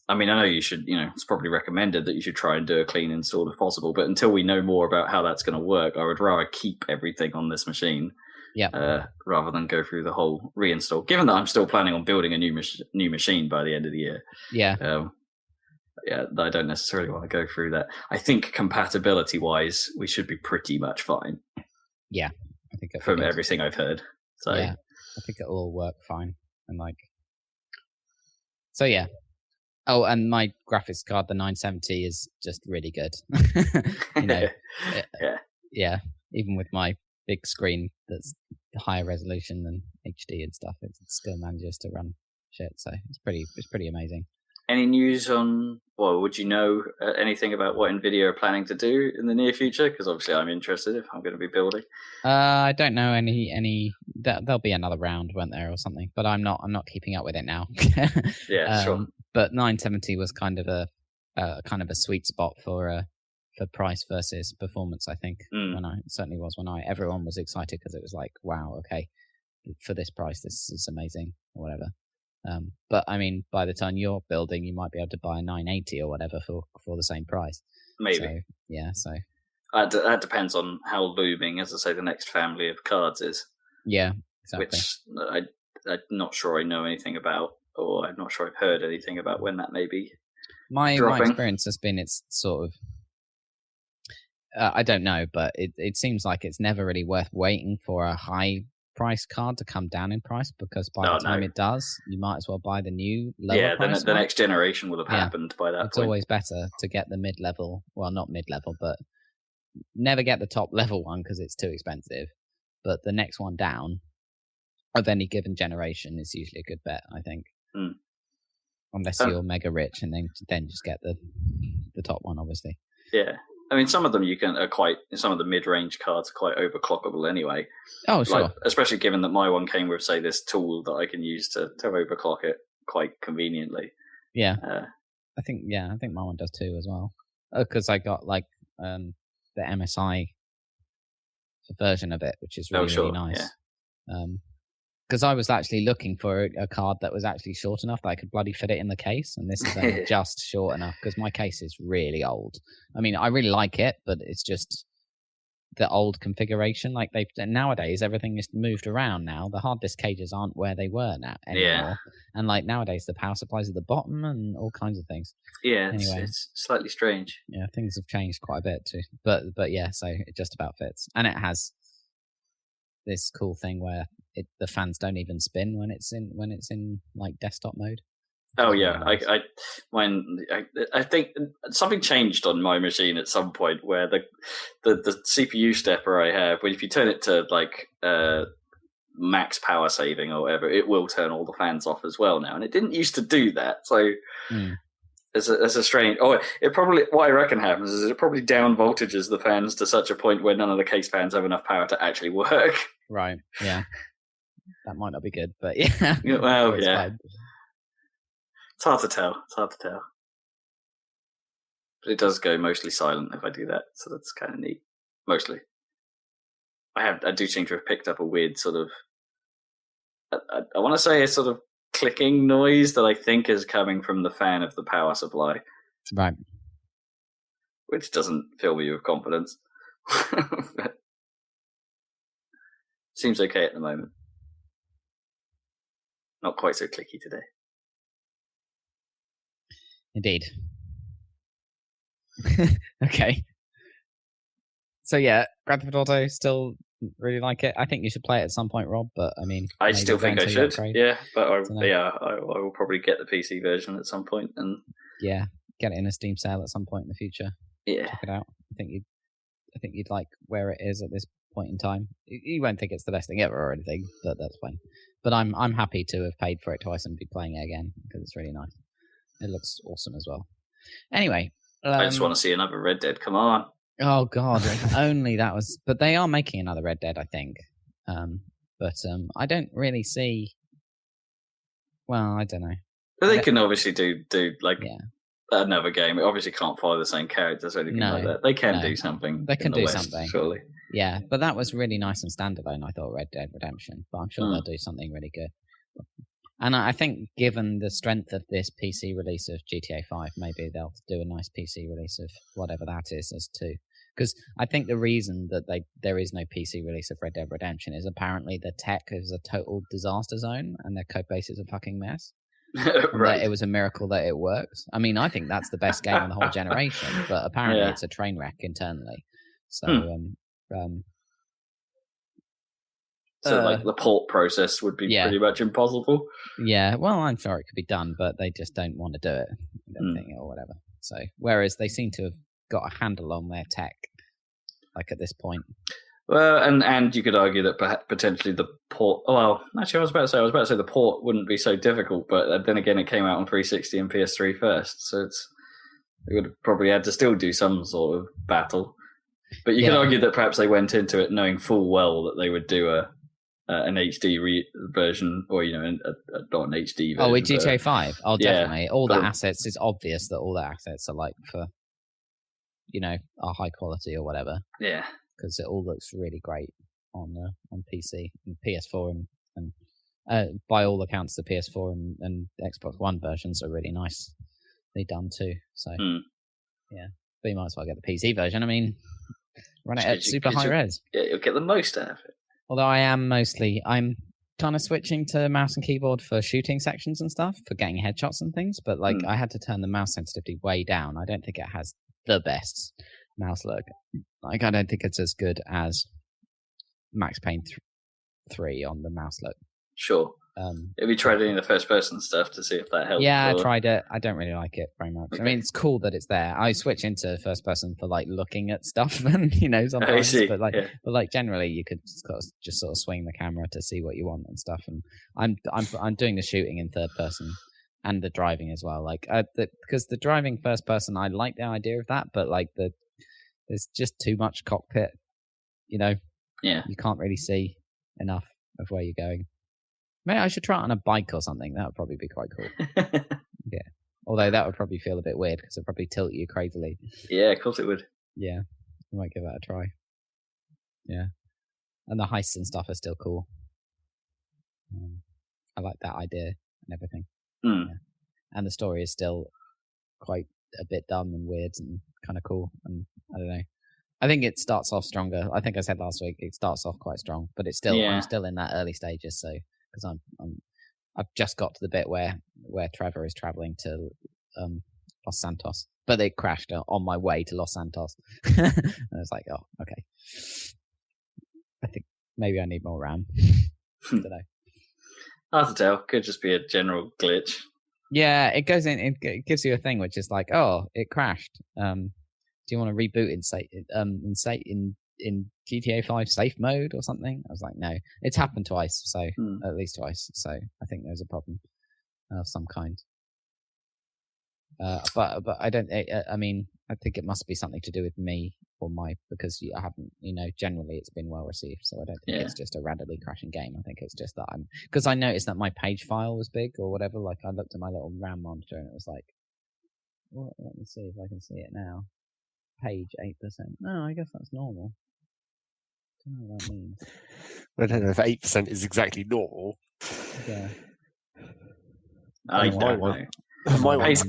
I mean, I know you should, it's probably recommended that you should try and do a clean install if possible, but until we know more about how that's going to work, I would rather keep everything on this machine rather than go through the whole reinstall, given that I'm still planning on building a new machine by the end of the year. I don't necessarily want to go through that. I think compatibility-wise, we should be pretty much fine. Yeah, I think from everything I've heard. So yeah, I think it'll all work fine. And so yeah. Oh, and my graphics card, the 970, is just really good. Yeah. Even with my big screen that's higher resolution than HD and stuff, it still manages to run shit. So it's pretty amazing. Any news on? Well, would you know anything about what NVIDIA are planning to do in the near future? Because obviously, I'm interested if I'm going to be building. I don't know any. There'll be another round, won't there, or something? But I'm not keeping up with it now. Sure. But 970 was kind of a sweet spot for price versus performance. I think it certainly was when everyone was excited because it was like, wow, okay, for this price, this is amazing or whatever. But I mean, by the time you're building, you might be able to buy a 980 or whatever for the same price. Maybe. So that depends on how looming, as I say, the next family of cards is. Yeah, exactly. Which I'm not sure I know anything about, or I'm not sure I've heard anything about when that may be. My experience has been it's sort of. I don't know, but it seems like it's never really worth waiting for a high price card to come down in price, because by the time it does, you might as well buy the new lower price the next generation will have happened by that point. It's always better to get the mid-level, well, not mid-level, but never get the top level one because it's too expensive, but the next one down, of any given generation is usually a good bet, I think. Mm. Unless you're mega rich and then just get the top one, obviously. Yeah. I mean, some of them some of the mid-range cards are quite overclockable anyway. Oh, sure. Like, especially given that my one came with, say, this tool that I can use to overclock it quite conveniently. Yeah. I think my one does too as well. Because I got like the MSI version of it, which is really, really nice. Yeah. Because I was actually looking for a card that was actually short enough that I could bloody fit it in the case, and this is only just short enough because my case is really old. I mean, I really like it, but it's just the old configuration. Like nowadays, everything is moved around now. The hard disk cages aren't where they were now anymore. Yeah. And like nowadays, the power supplies at the bottom and all kinds of things. Yeah, it's slightly strange. Yeah, things have changed quite a bit too. But yeah, so it just about fits, and it has this cool thing where the fans don't even spin when it's in like desktop mode. Oh yeah, I think something changed on my machine at some point where the CPU stepper I have, if you turn it to like max power saving or whatever, it will turn all the fans off as well now, and it didn't used to do that. So there's a strange. It probably, what I reckon happens is it probably down voltages the fans to such a point where none of the case fans have enough power to actually work. Right. Yeah. That might not be good, but yeah. Well, yeah. Fine. It's hard to tell. But it does go mostly silent if I do that, so that's kind of neat. Mostly. I do seem to have picked up a weird sort of, I want to say a sort of clicking noise that I think is coming from the fan of the power supply. Right. Which doesn't fill me with confidence. Seems okay at the moment. Not quite so clicky today. Indeed. Okay. So yeah, Grand Theft Auto, still really like it. I think you should play it at some point, Rob. But I mean, I still think I should. Yeah, but I will probably get the PC version at some point, and yeah, get it in a Steam sale at some point in the future. Yeah, check it out. I think you'd like where it is at this point in time. You won't think it's the best thing ever or anything, but that's fine. But I'm happy to have paid for it twice and be playing it again because it's really nice. It looks awesome as well. Anyway, I just want to see another Red Dead. Come on. Oh God, if only that was. But they are making another Red Dead, I think. But I don't really see. Well, I don't know. But they can obviously do like another game. It obviously can't follow the same characters or anything like that. They can do something. They can do something, surely. Yeah, but that was really nice and standalone. I thought Red Dead Redemption, but I'm sure they'll do something really good. And I think, given the strength of this PC release of GTA 5, maybe they'll do a nice PC release of whatever that is as too. Because I think the reason that there is no PC release of Red Dead Redemption is apparently the tech is a total disaster zone and their code base is a fucking mess. Right. It was a miracle that it works. I mean, I think that's the best game in the whole generation, but apparently it's a train wreck internally. So, So, like, the port process would be pretty much impossible. Yeah, well, I'm sure it could be done, but they just don't want to do it, or whatever. So, whereas they seem to have got a handle on their tech, like at this point. Well, and you could argue that potentially the port. Well, actually, I was about to say the port wouldn't be so difficult, but then again, it came out on 360 and PS3 first, so they would have probably had to still do some sort of battle. But you could argue that perhaps they went into it knowing full well that they would do an HD version, or not an HD version. Oh, with GTA 5? Oh, definitely. Yeah, all the assets, it's obvious that all the assets are like for, are high quality or whatever. Yeah. Because it all looks really great on PC and PS4, and by all accounts, the PS4 and Xbox One versions are really nicely done too. So, yeah. But you might as well get the PC version. I mean, run it at super high res. Yeah, you'll get the most out of it. Although I'm kind of switching to mouse and keyboard for shooting sections and stuff, for getting headshots and things, but I had to turn the mouse sensitivity way down. I don't think it has the best mouse look. I don't think it's as good as Max Payne 3 on the mouse look. Sure. Have you tried any of the first person stuff to see if that helps? Yeah, or... I tried it. I don't really like it very much. Okay. I mean, it's cool that it's there. I switch into first person for like looking at stuff, and sometimes. I see. But Yeah. generally, you could just sort of swing the camera to see what you want and stuff. And I'm doing the shooting in third person and the driving as well. Like because the driving first person, I like the idea of that, but like there's just too much cockpit. Yeah. You can't really see enough of where you're going. Maybe I should try it on a bike or something. That would probably be quite cool. Yeah. Although that would probably feel a bit weird because it'd probably tilt you crazily. Yeah, of course it would. Yeah. I might give that a try. Yeah. And the heists and stuff are still cool. I like that idea and everything. Mm. Yeah. And the story is still quite a bit dumb and weird and kind of cool. And I don't know. I think it starts off stronger. I think I said last week it starts off quite strong, but it's still I'm still in that early stages. So because I've just got to the bit where Trevor is traveling to Los Santos, but they crashed on my way to Los Santos, and I was like, oh, okay. I think maybe I need more RAM. I don't know. Hard to tell. Could just be a general glitch. Yeah, it goes in. It gives you a thing which is like, oh, it crashed. Do you want to reboot in GTA 5 safe mode or something? I was like, no. It's happened twice, so at least twice. So I think there's a problem of some kind. But I don't. I mean, I think it must be something to do with me or because I haven't. Generally it's been well received, so I don't think it's just a randomly crashing game. I think it's just that because I noticed that my page file was big or whatever. Like I looked at my little RAM monitor and it was like, well, let me see if I can see it now. Page 8%. No, I guess that's normal. I don't know what that means. I don't know if 8% is exactly normal. Yeah. I don't know. My one's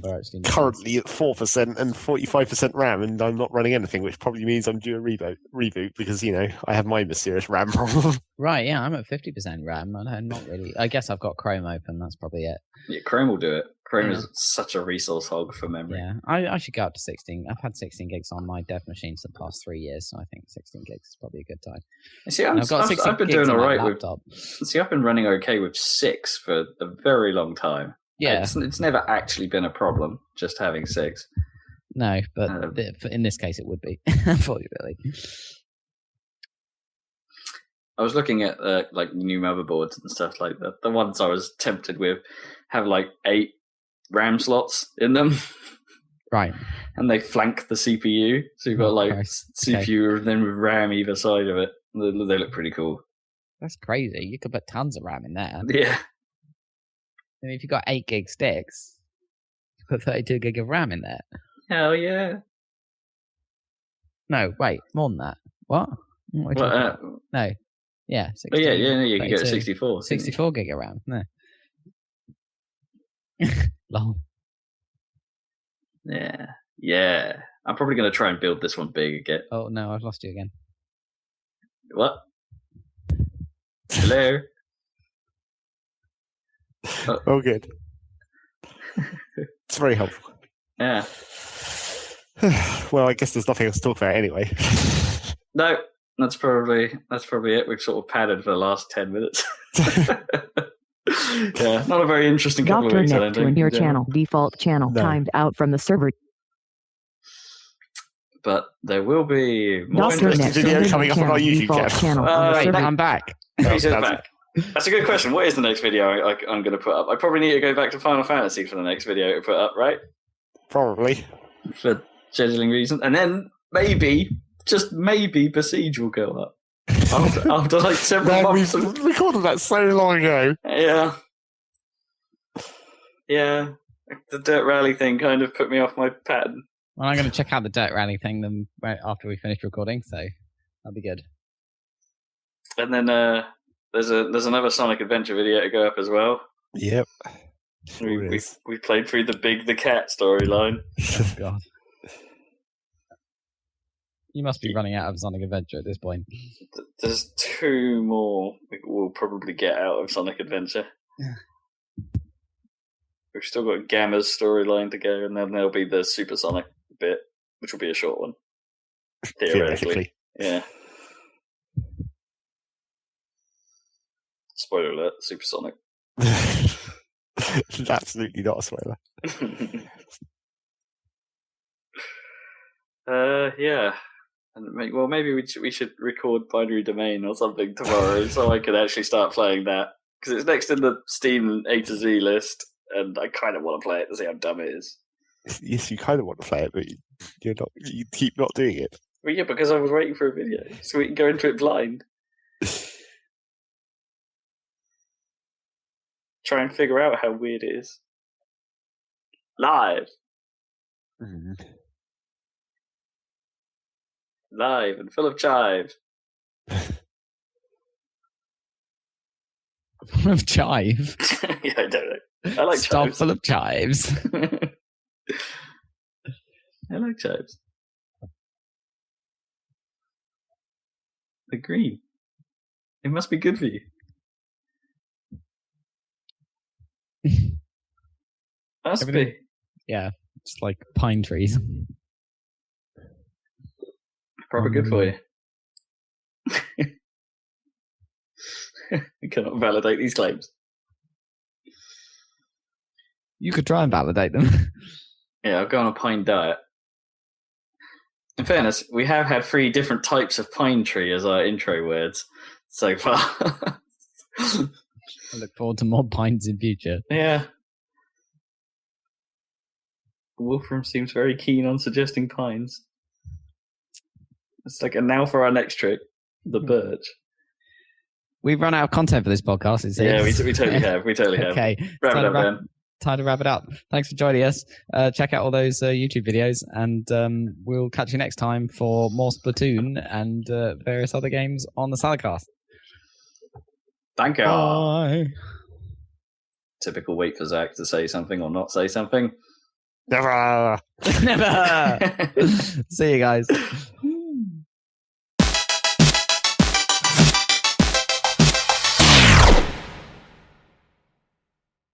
currently at 4% and 45% RAM, and I'm not running anything, which probably means I'm due a reboot because I have my mysterious RAM problem. Right, yeah, I'm at 50% RAM. I'm not really. I guess I've got Chrome open. That's probably it. Yeah, Chrome will do it. Chrome is such a resource hog for memory. Yeah, I should go up to 16. I've had 16 gigs on my dev machines for the past 3 years, so I think 16 gigs is probably a good time. See, I've been doing all right with. See, I've been running okay with 6 for a very long time. Yeah, it's never actually been a problem just having 6. No, but in this case, it would be. Unfortunately, I was looking at like new motherboards and stuff like that. The ones I was tempted with have like 8 RAM slots in them, right? And they flank the CPU, so you've got CPU and then with RAM either side of it. They look pretty cool. That's crazy. You could put tons of RAM in there. Yeah. I mean, if you've got 8 gig sticks, you put 32 gig of RAM in there. Hell yeah. No, wait, more than that. What? No. Yeah. 16, you can go to 64. 64 gig of RAM. No. Long. Yeah. I'm probably going to try and build this one big again. Oh, no, I've lost you again. What? Hello? Oh, good. It's very helpful. Yeah. Well, I guess there's nothing else to talk about anyway. No, that's probably it. We've sort of padded for the last 10 minutes. Yeah, not a very interesting couple of weeks. I don't think. Your channel, default channel, timed out from the server. But there will be more Dr. interesting video coming up on our YouTube channel. Right, I'm back. He's back. That's a good question. What is the next video I'm going to put up? I probably need to go back to Final Fantasy for the next video to put up, right? Probably. For scheduling reasons. And then maybe, just maybe, Besiege will go up. After like several months. We recorded that so long ago. Yeah. Yeah. The Dirt Rally thing kind of put me off my pattern. Well, I'm going to check out the Dirt Rally thing then right after we finish recording, so that'll be good. And then there's another Sonic Adventure video to go up as well. Yep. We played through the cat storyline. Oh, God. You must be running out of Sonic Adventure at this point. There's 2 more we'll probably get out of Sonic Adventure. We've still got Gamma's storyline to go, and then there'll be the Supersonic bit, which will be a short one. Theoretically. Yeah. Spoiler alert, Supersonic. It's absolutely not a spoiler. Yeah. And maybe we should record Binary Domain or something tomorrow so I can actually start playing that. Because it's next in the Steam A to Z list, and I kind of want to play it to see how dumb it is. Yes, you kind of want to play it, but you're not. You keep not doing it. Well, yeah, because I was waiting for a video, so we can go into it blind. Try and figure out how weird it is. Live. Live and full of chive. Full of chive? Yeah, I don't know. I like Stuff chives. full of chives. I like chives. They're green. It must be good for you. Must Everything- be. Yeah, it's like pine trees. Probably good for you. We cannot validate these claims. You could try and validate them. Yeah, I'll go on a pine diet. In fairness, we have had 3 different types of pine tree as our intro words so far. I look forward to more pines in future. Yeah. Wolfram seems very keen on suggesting pines. It's like, and now for our next trick, the birch. We've run out of content for this podcast, it seems. Yeah, we totally have. We totally have. Okay. Wrap it up, Ben. Time to wrap it up. Thanks for joining us. Check out all those YouTube videos, and we'll catch you next time for more Splatoon and various other games on the Saladcast. Thank you. Bye. Typical wait for Zach to say something or not say something. Never. Never. See you guys.